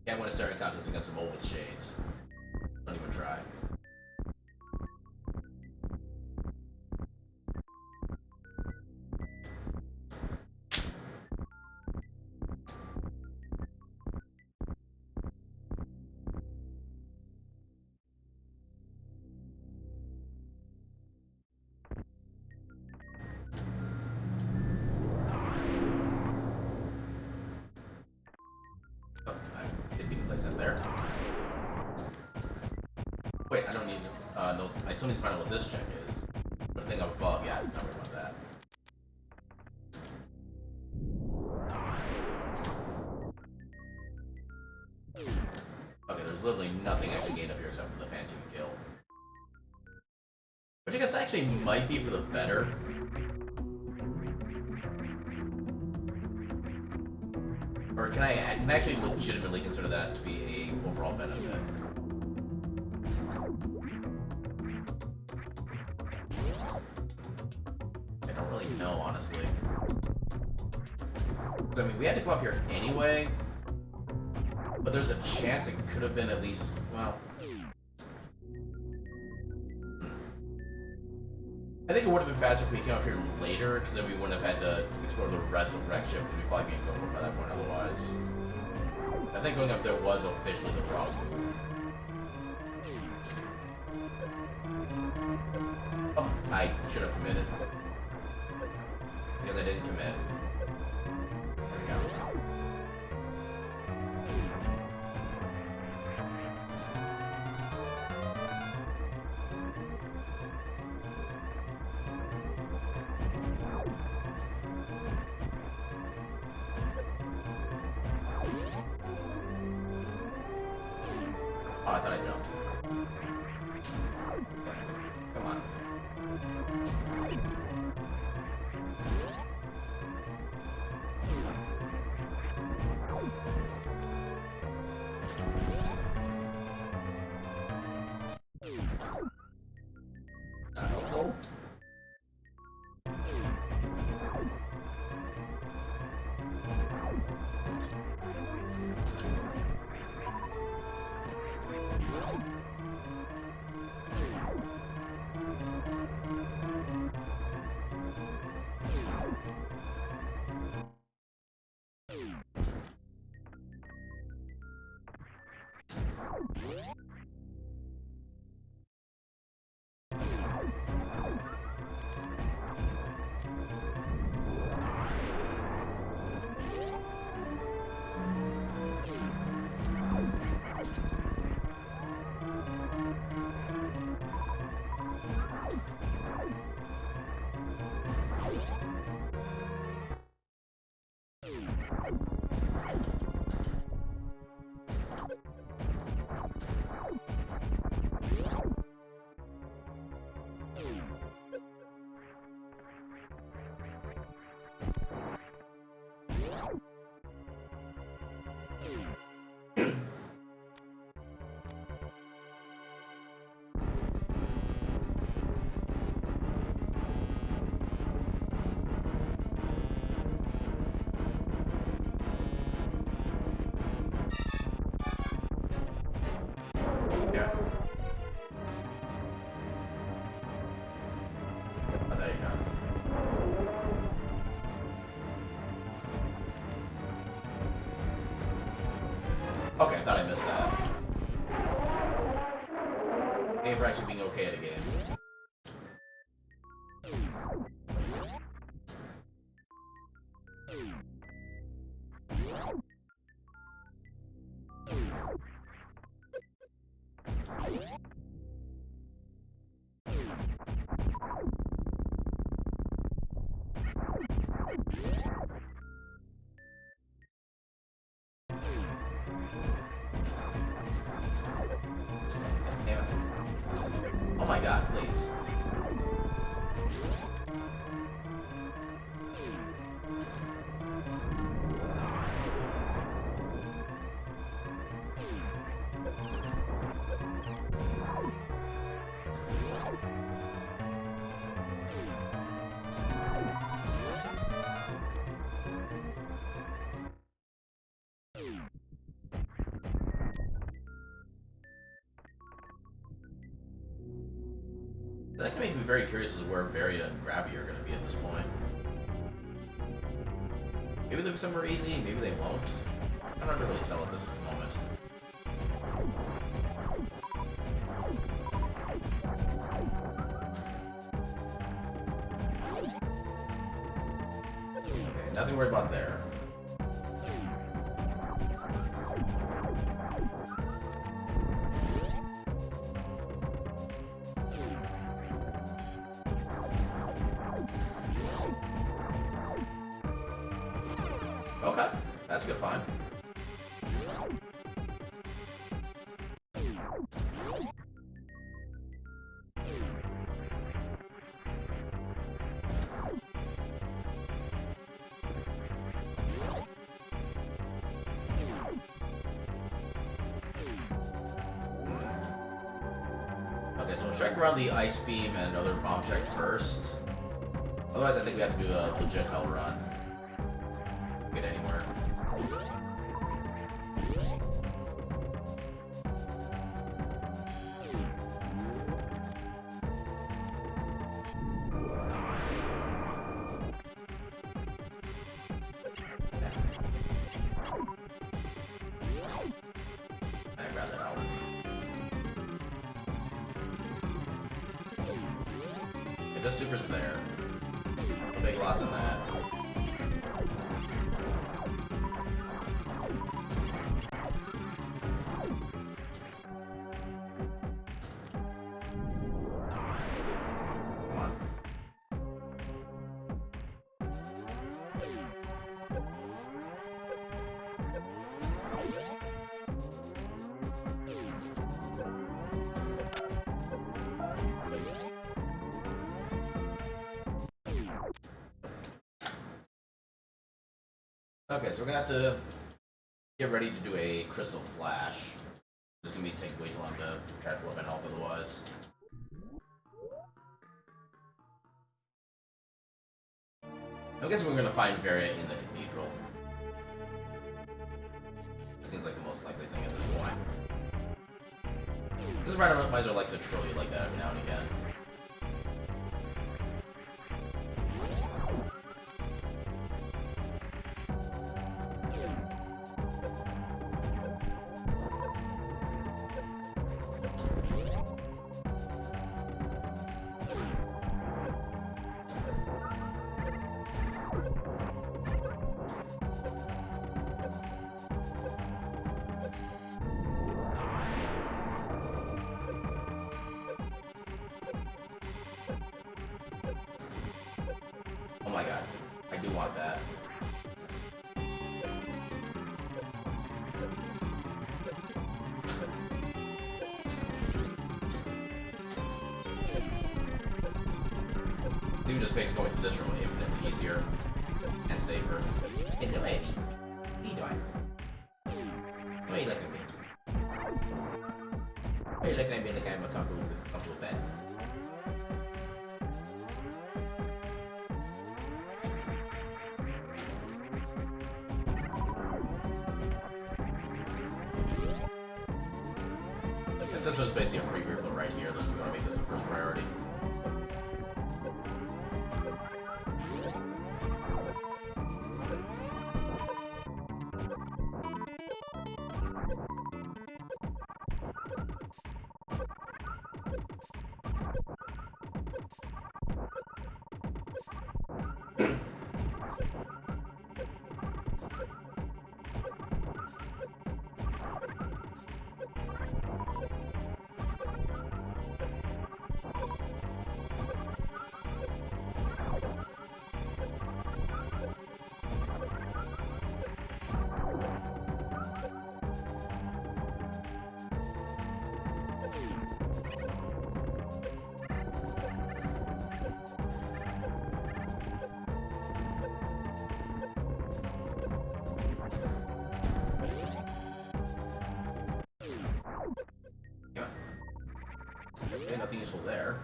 Speaker 1: Can't win a staring contest against a mole with shades. Don't even try. Wait, I don't need no, I still need to find out what this check is. But I think I'm above, yeah, don't worry about that. Okay, there's literally nothing actually gained up here except for the Phantom kill. Which I guess actually might be for the better. Or can I actually legitimately consider that to be a overall benefit? I don't really know, honestly. So, I mean, we had to come up here anyway, but there's a chance it could have been at least, well... I think it would have been faster if we came up here later, because then we wouldn't have had to explore the rest of Wreck Ship, because we'd probably be in Gopher by that point otherwise. I think going up there was officially the wrong move. Oh, I should have committed. Because I didn't commit. There we go. Oh, I thought I jumped. Come on. Not helpful. Yeah. Oh, there you go. Okay, I thought I missed that. Thank you for actually being okay at a game. Damn it. Oh my god, please. That can make me very curious as to where Varia and Gravity are going to be at this point. Maybe they'll be somewhere easy, maybe they won't. I don't really tell at this moment. Okay, nothing to worry about there. Okay, that's a good find. Okay, so we'll check around the Ice Beam and another bomb check first. Otherwise, I think we have to do a legit hell run. Get anywhere. I grab that out. Okay, just super's there. No big loss on that. Okay, so we're gonna have to get ready to do a Crystal Flash. It's gonna be take way too long to try to flip and help otherwise. I'm guessing we're gonna find Varia in the Cathedral. That seems like the most likely thing at this point. This randomizer likes to troll you like that every now and again. Oh my god, I do want that. It just makes going through this room infinitely easier and safer. Hello, Eddie. How you doing? Why are you looking at me? Why are you looking at me like I'm a comfortable bed? Since there's basically a free refill right here, we want to make this the first priority. Okay, nothing useful there.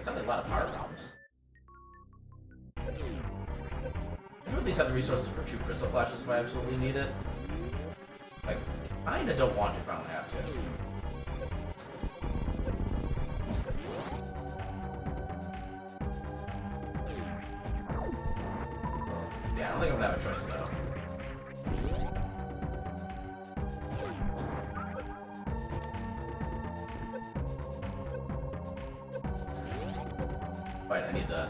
Speaker 1: sounds like a lot of power bombs. I do at least have the resources for 2 crystal flashes if I absolutely need it. Like, I kinda don't want to if I don't have to. Yeah, I don't think I'm gonna have a choice though. Right, I need the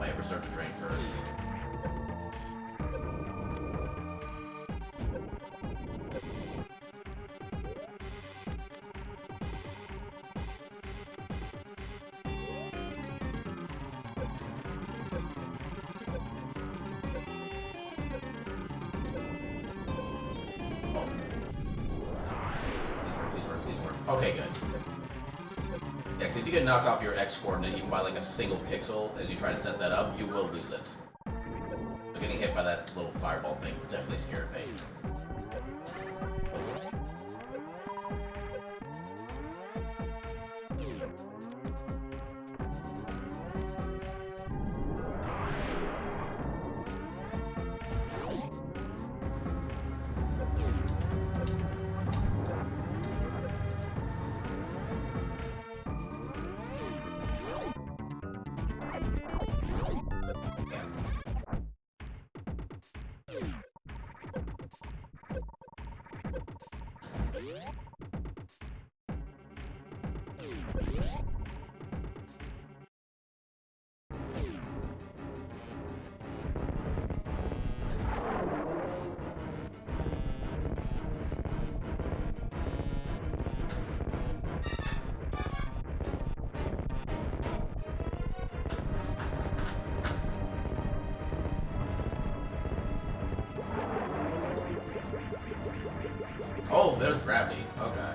Speaker 1: my reserve to drain first. Okay, good. Yeah, because if you get knocked off your X coordinate even by like a single pixel as you try to set that up, you will lose it. So getting hit by that little fireball thing definitely scared me. Oh, there's gravity. Okay.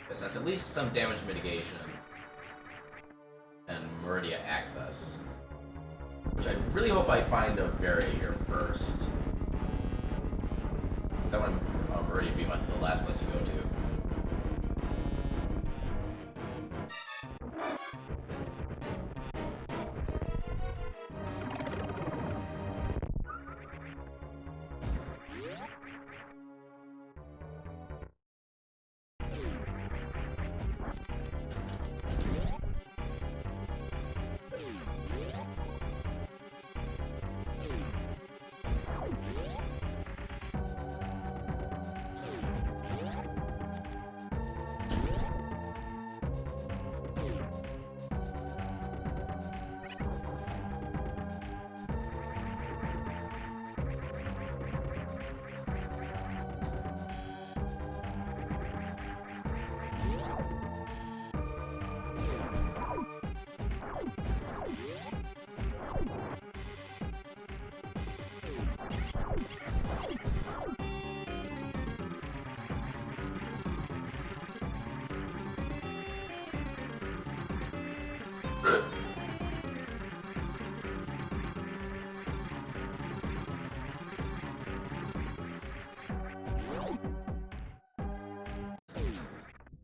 Speaker 1: Yes, that's at least some damage mitigation. And Meridia access. Which I really hope I find a Very here first. That would Meridia be the last place to go to.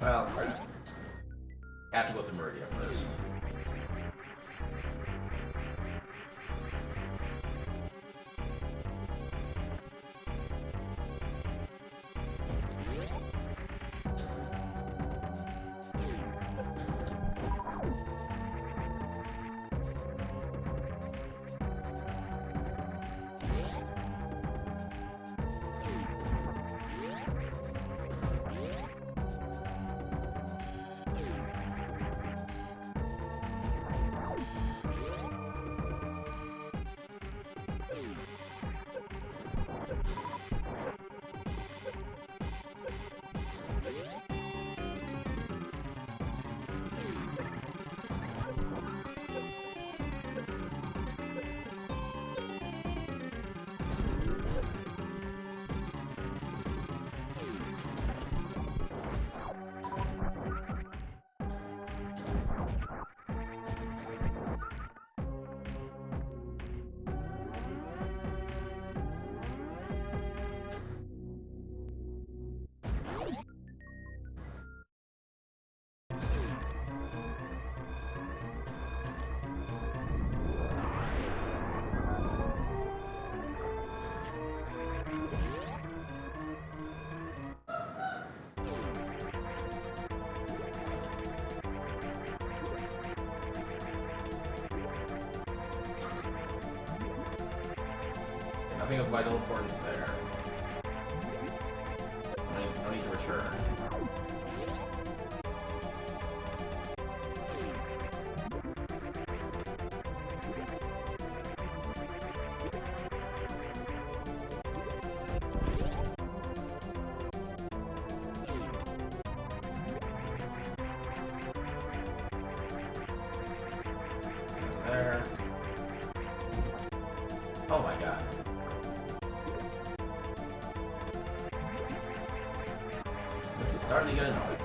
Speaker 1: Well, crap. Have to go through Meridia first. Wrapping up vital importance there. No need to return. There. Oh my god. This is starting to get annoying.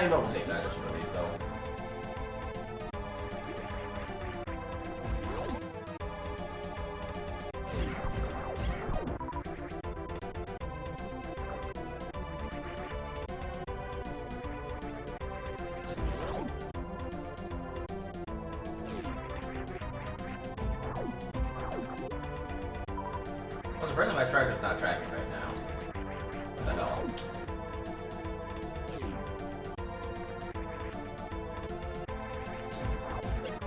Speaker 1: You know, we'll take that just for the refill. Also, apparently my tracker's not tracking right now. What the hell?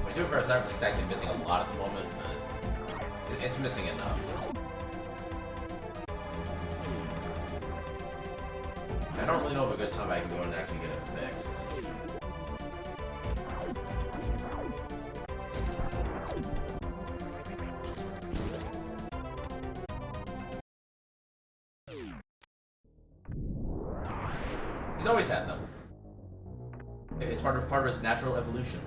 Speaker 1: I do it for a second, it's actually missing a lot at the moment, but it's missing enough. I don't really know of a good time I can go and actually get it fixed. He's always had them. It's part of his natural evolution.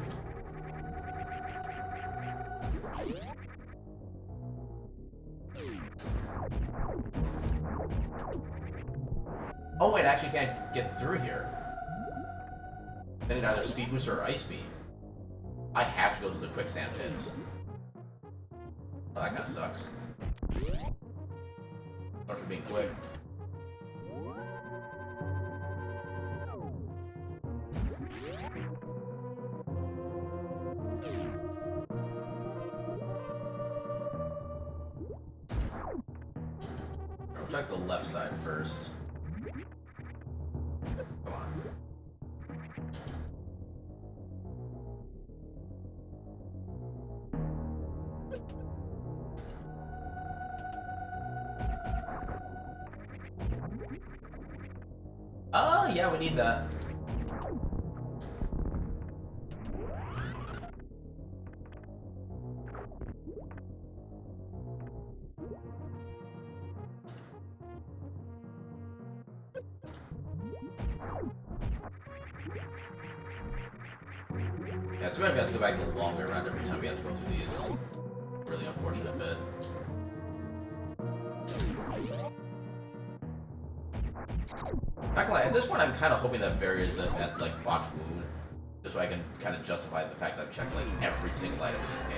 Speaker 1: Oh wait, I actually can't get through here. Then either speed boost or ice beam. I have to go through the quicksand pits. Oh, that kinda sucks. Sorry for being quick. I'll check the left side first. Come on. Oh, yeah, we need that. Yeah, so we have to go back to the long way around every time we have to go through these. Really unfortunate bit. Not gonna lie, at this point I'm kind of hoping that barriers at like botch wound, just so I can kind of justify the fact that I've checked like every single item in this game.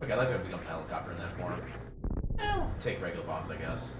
Speaker 1: Okay, I like it becomes a helicopter in that form. I'll take regular bombs, I guess.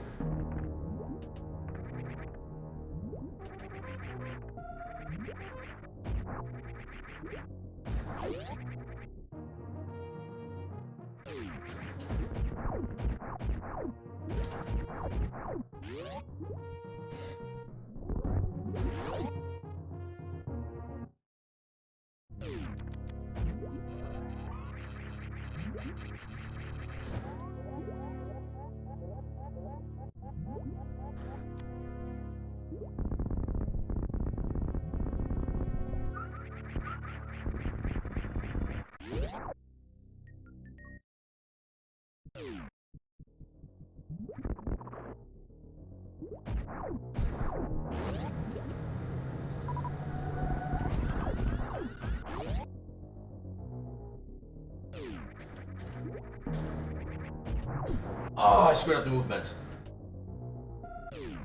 Speaker 1: Oh, I screwed up the movement.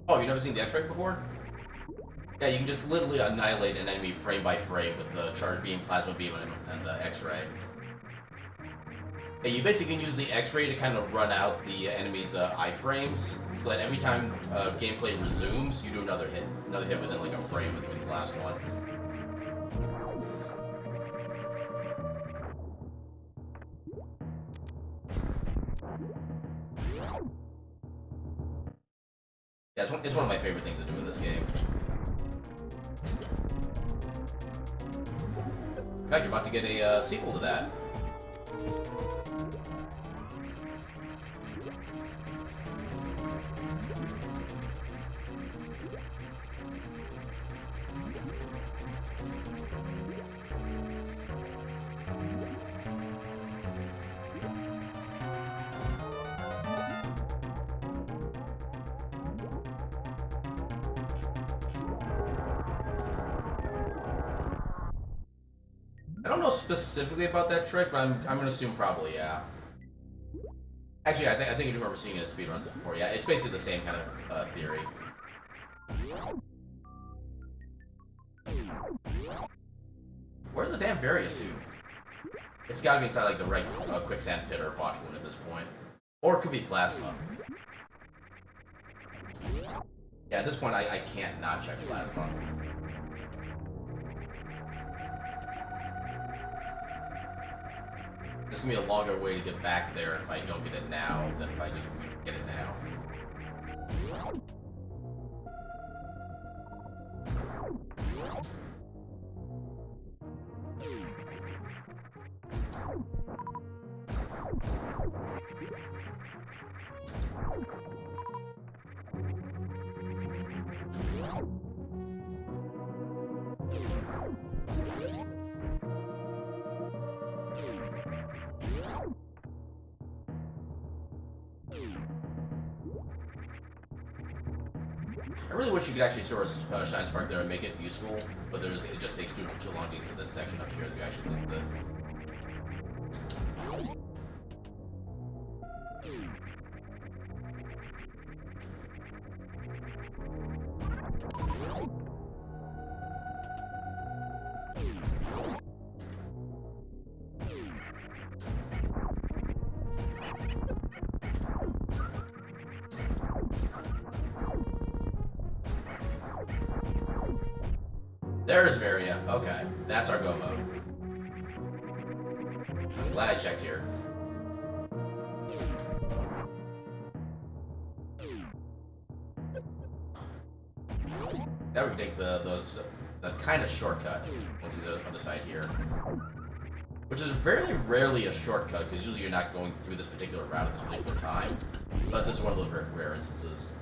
Speaker 1: Oh, you've never seen the X-ray before? Yeah, you can just literally annihilate an enemy frame by frame with the charge beam, plasma beam, and the X-ray. Yeah, you basically can use the X-ray to kind of run out the enemy's iframes, so that every time gameplay resumes, you do another hit within like a frame between the last one. Yeah, it's one of my favorite things to do in this game. In fact, you're about to get a sequel to that. I don't know specifically about that trick, but I'm gonna assume probably yeah. Actually, I think I do remember seeing it in speedruns before. Yeah, it's basically the same kind of theory. Where's the damn Varia suit? It's gotta be inside like the right quicksand pit or botch wound at this point, or it could be plasma. Yeah, at this point I can't not check plasma. It's gonna be a longer way to get back there if I don't get it now than if I just get it now. I really wish you could actually store a Shine Spark there and make it useful, but it just takes too long to get to this section up here that we actually need to. There's Varia. Okay, that's our go mode. I'm glad I checked here. Now we can take the kind of shortcut onto the other side here, which is very rarely a shortcut because usually you're not going through this particular route at this particular time. But this is one of those rare instances.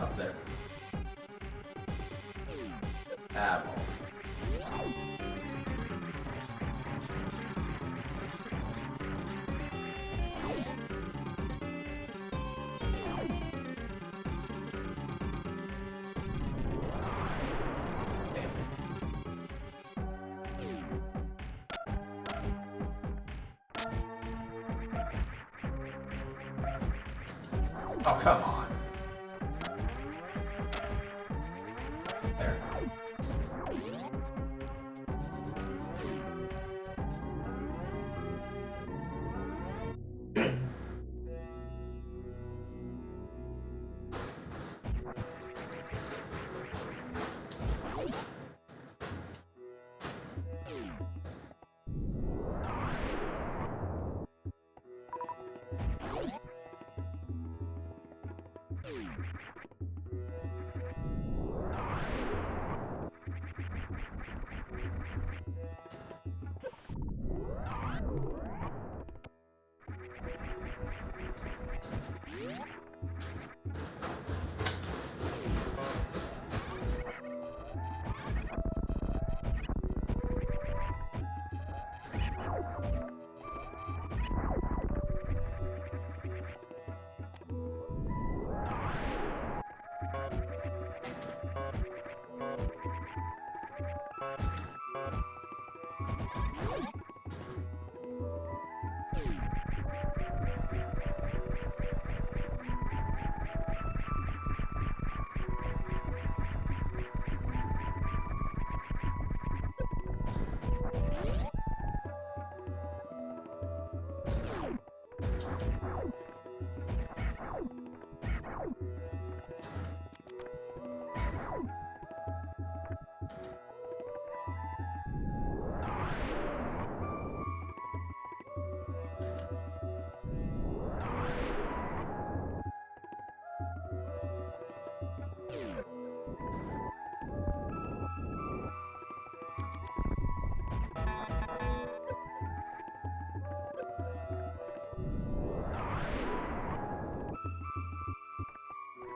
Speaker 1: Up there. Ah, balls. Oh, come on. There.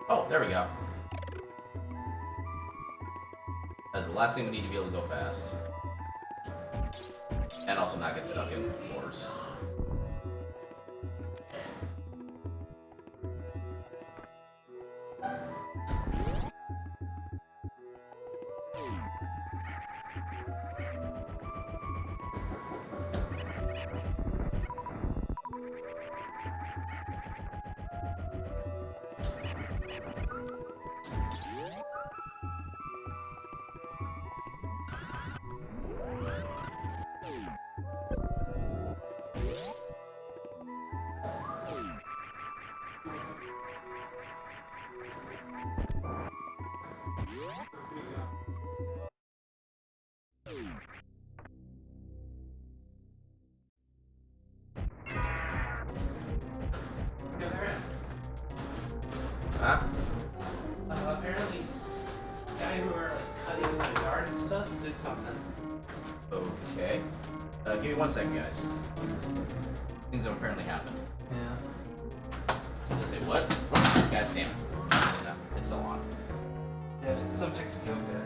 Speaker 1: Oh, there we go. That's the last thing we need to be able to go fast. And also not get stuck in floors. Huh?
Speaker 2: Apparently, the guy who were like cutting the yard and stuff did something.
Speaker 1: Okay. Give me 1 second, guys. Things have apparently happened.
Speaker 2: Yeah.
Speaker 1: Did I say what? God damn it. No, it's still on.
Speaker 2: Yeah, some XPO guy.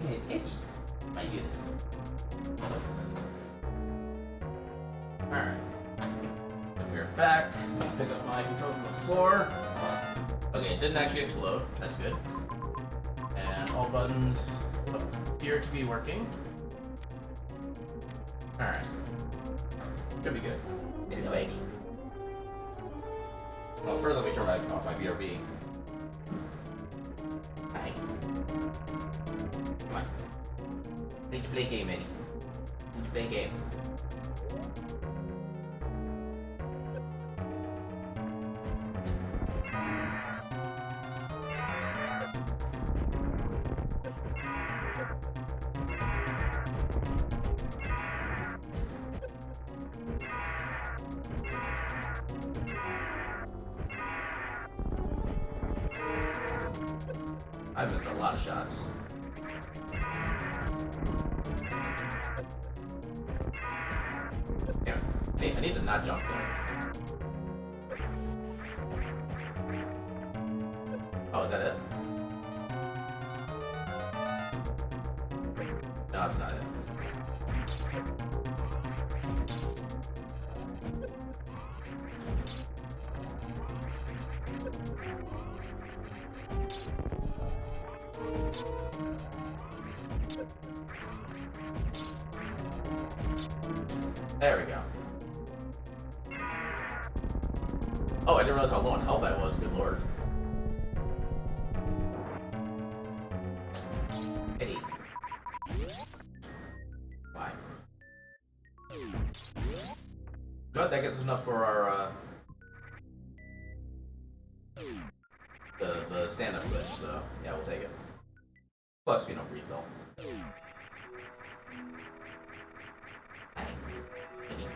Speaker 1: Hey, Eddie, my goodness. Alright. And we're back. Pick up my control from the floor. Okay, it didn't actually explode. That's good. And all buttons appear to be working. Alright. Should be good. Hello, Eddie. Well, first let me turn off my BRB. Hi. Come on. Need to play a game, Eddie. Need to play a game. I missed a lot of shots. Yeah, hey, I need to not jump there. Oh, is that it? No, it's not it. There we go. Oh, I didn't realize how low on health I was. Good lord. Eddie. Why? Good, that gets us enough for our, the stand-up glitch, so, yeah, we'll take it. Plus, you know, refill. Hi. Eddie.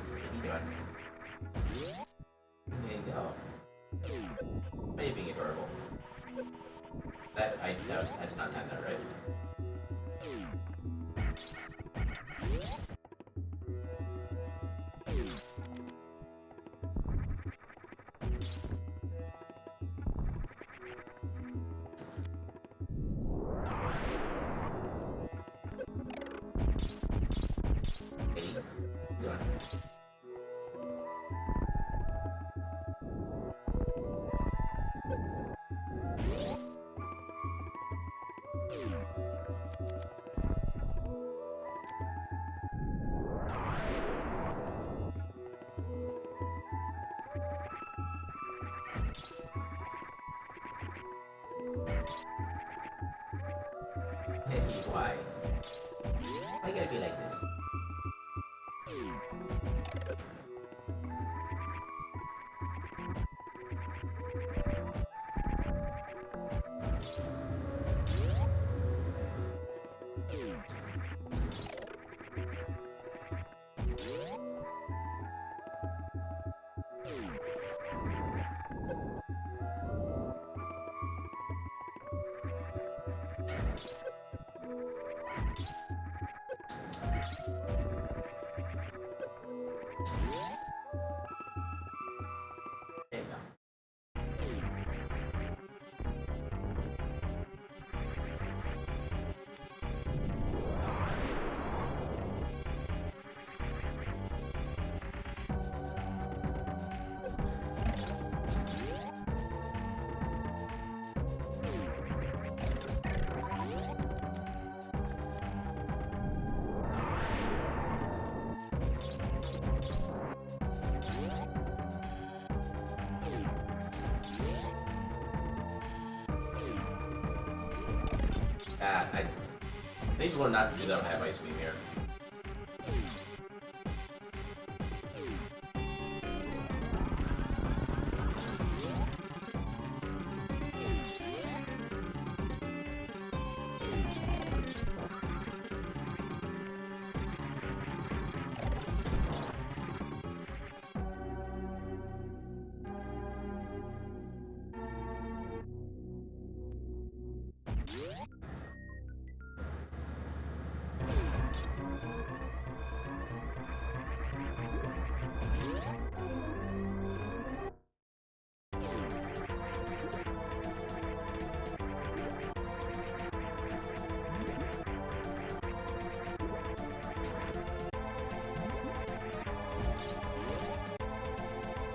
Speaker 1: What are you doing? There you go. Why are you being adorable? That, I did not time that right. Eddie, what are you doing? Eddie, why? Why you gotta be like this? There you go. I need to learn not to do that when I have Ice Beam here.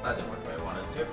Speaker 1: That didn't work the way I wanted it to.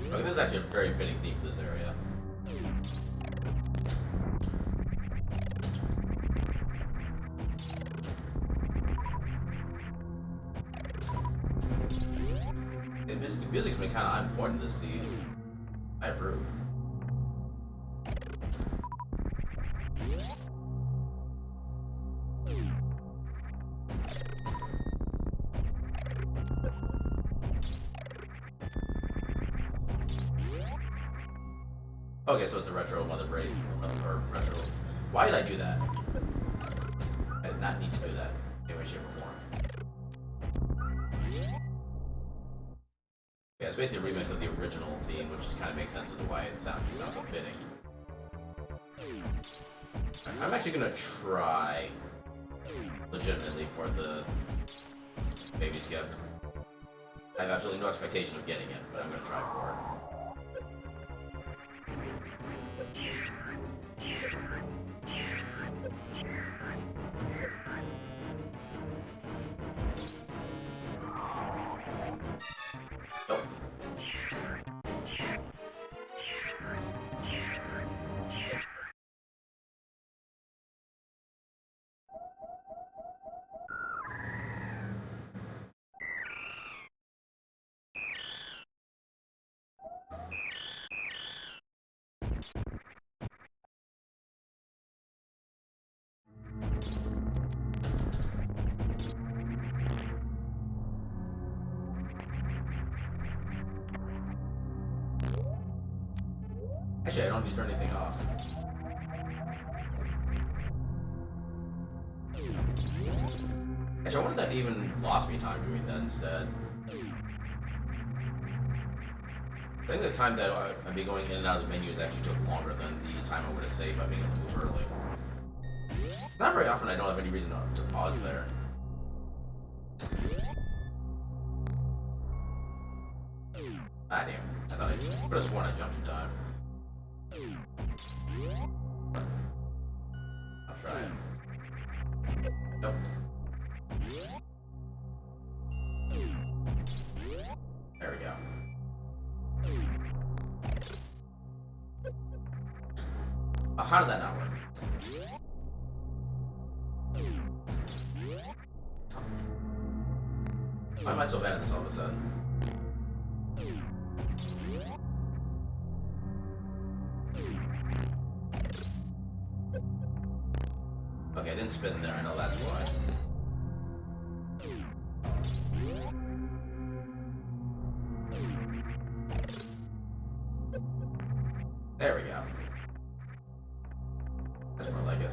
Speaker 1: Okay, this is actually a very fitting theme for this area. The music's been kind of on point in this scene. I approve. Okay, so it's a retro Mother Braid, or retro. Why did I do that? I did not need to do that in any way, shape, or form. Yeah, it's basically a remix of the original theme, which kind of makes sense as to why it sounds so fitting. I'm actually gonna try legitimately for the baby skip. I have absolutely no expectation of getting it, but I'm gonna try for it. Nope. Actually, I don't need to turn anything off. Actually, I wonder if that even lost me time doing that instead. I think the time that I'd be going in and out of the menus actually took longer than the time I would have saved by being able to move early. It's not very often I don't have any reason to pause there. Ah, damn. I thought I could have sworn I jumped in time. I'll try it. Nope. There we go. Oh, how did that not work? Why am I so bad at this all of a sudden? Okay, I didn't spin there, I know that's why. There we go. That's more like it.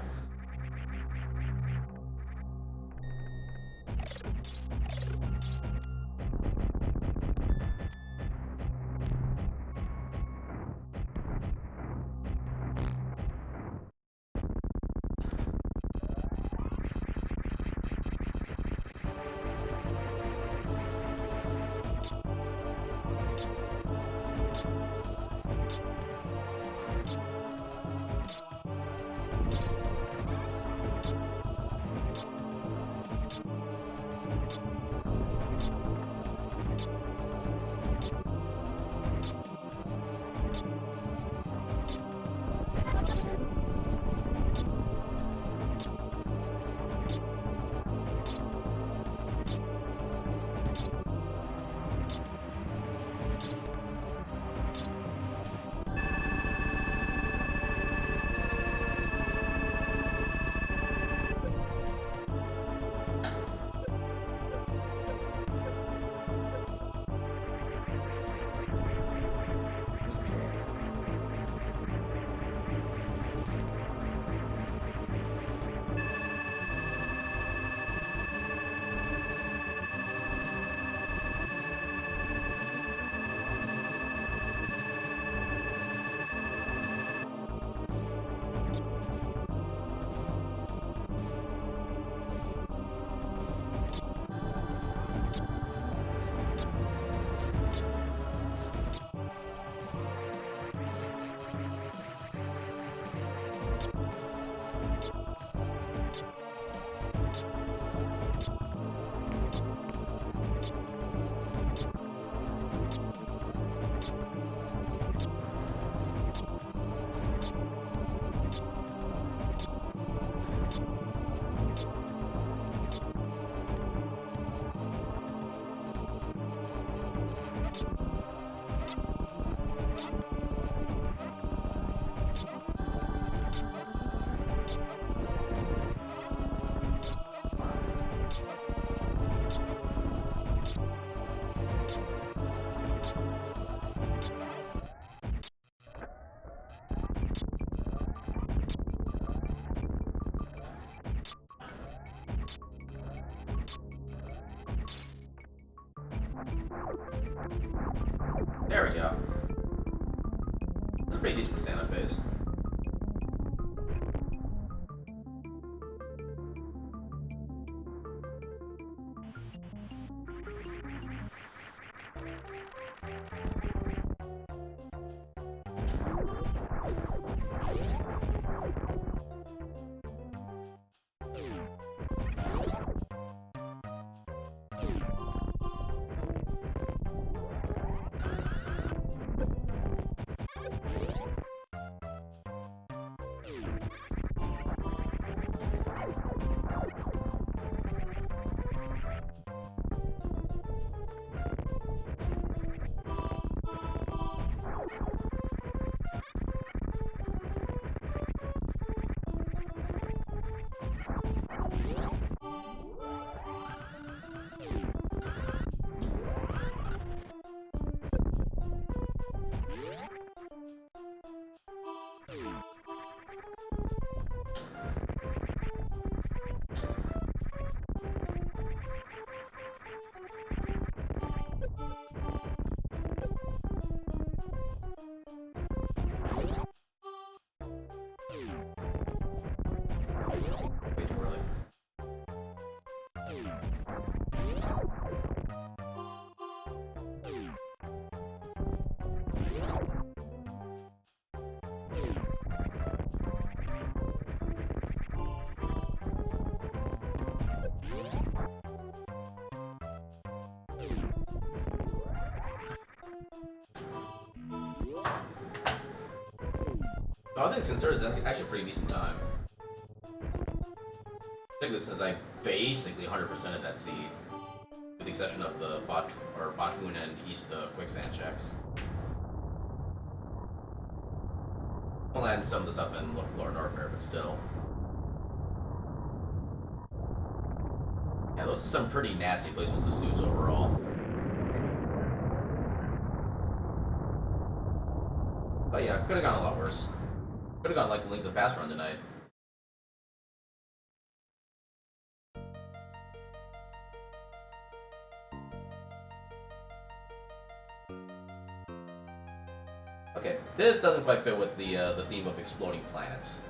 Speaker 1: There we go. That's a pretty decent stand-up phase. Way too early. I think since is actually a pretty decent time. Particularly since I basically 100% of that seed, with the exception of the Botwoon and East quicksand checks. I'll land some of the stuff in Lower Norfair, but still. Yeah, those are some pretty nasty placements of suits overall. But yeah, could have gone a lot worse. Could have gone like the Link to the Past run tonight. Okay, this doesn't quite fit with the theme of exploding planets.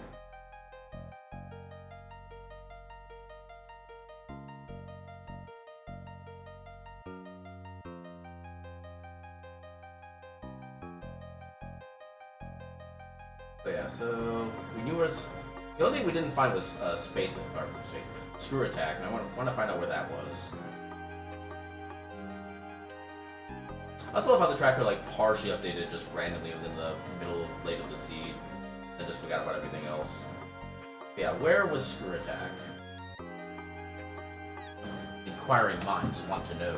Speaker 1: So yeah, so we knew was the only thing we didn't find was space screw attack, and I want to find out where that was. I also love how the tracker like partially updated just randomly within the middle late of the seed, and just forgot about everything else. But yeah, where was screw attack? Inquiring minds want to know.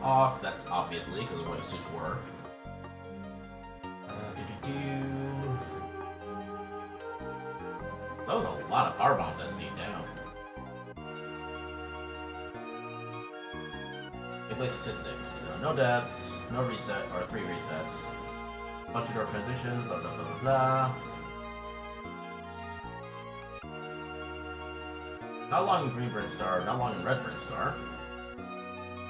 Speaker 1: Off, that obviously, because of where the suits were. That was a lot of power bombs that seed down. Gameplay statistics. So no deaths, no reset, or 3 resets. Bunch of door transition, blah blah blah blah blah. Not long in Green Burn Star, not long in Red Burn Star.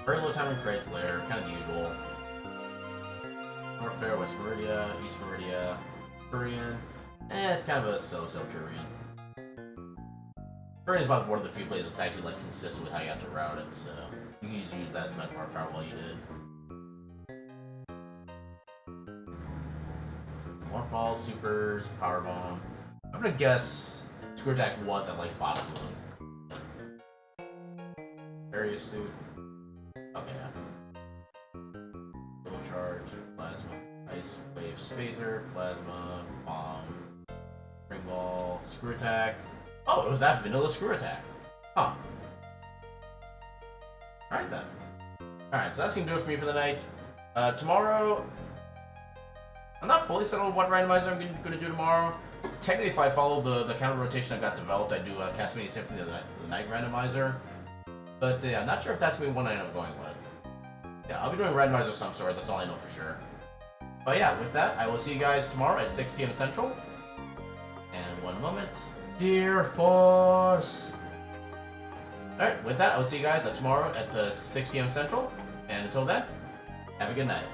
Speaker 1: Very low time in Craig's Lair, kind of the usual. North Fair, West Meridia, East Meridia, Turian. It's kind of a so-so Turian. Turian is about one of the few places that's actually like consistent with how you have to route it, so you can use that as much power while you did. More balls, supers, power bomb. I'm gonna guess Screw Attack was at like bottom moon. Various suit. Okay, yeah. Full charge, plasma, ice wave, spacer, plasma, bomb, ring ball, screw attack. Oh, it was that vanilla screw attack. Huh. Alright then. Alright, so that's gonna do it for me for the night. Tomorrow, I'm not fully settled on what randomizer I'm gonna do tomorrow. Technically, if I follow the counter rotation I've got developed, I do Castlevania Symphony the night randomizer. But I'm not sure if that's going to be one I end up going with. Yeah, I'll be doing randomizer of some sort, that's all I know for sure. But yeah, with that, I will see you guys tomorrow at 6 PM Central. And one moment. Dear Force! Alright, with that, I will see you guys tomorrow at 6 PM Central. And until then, have a good night.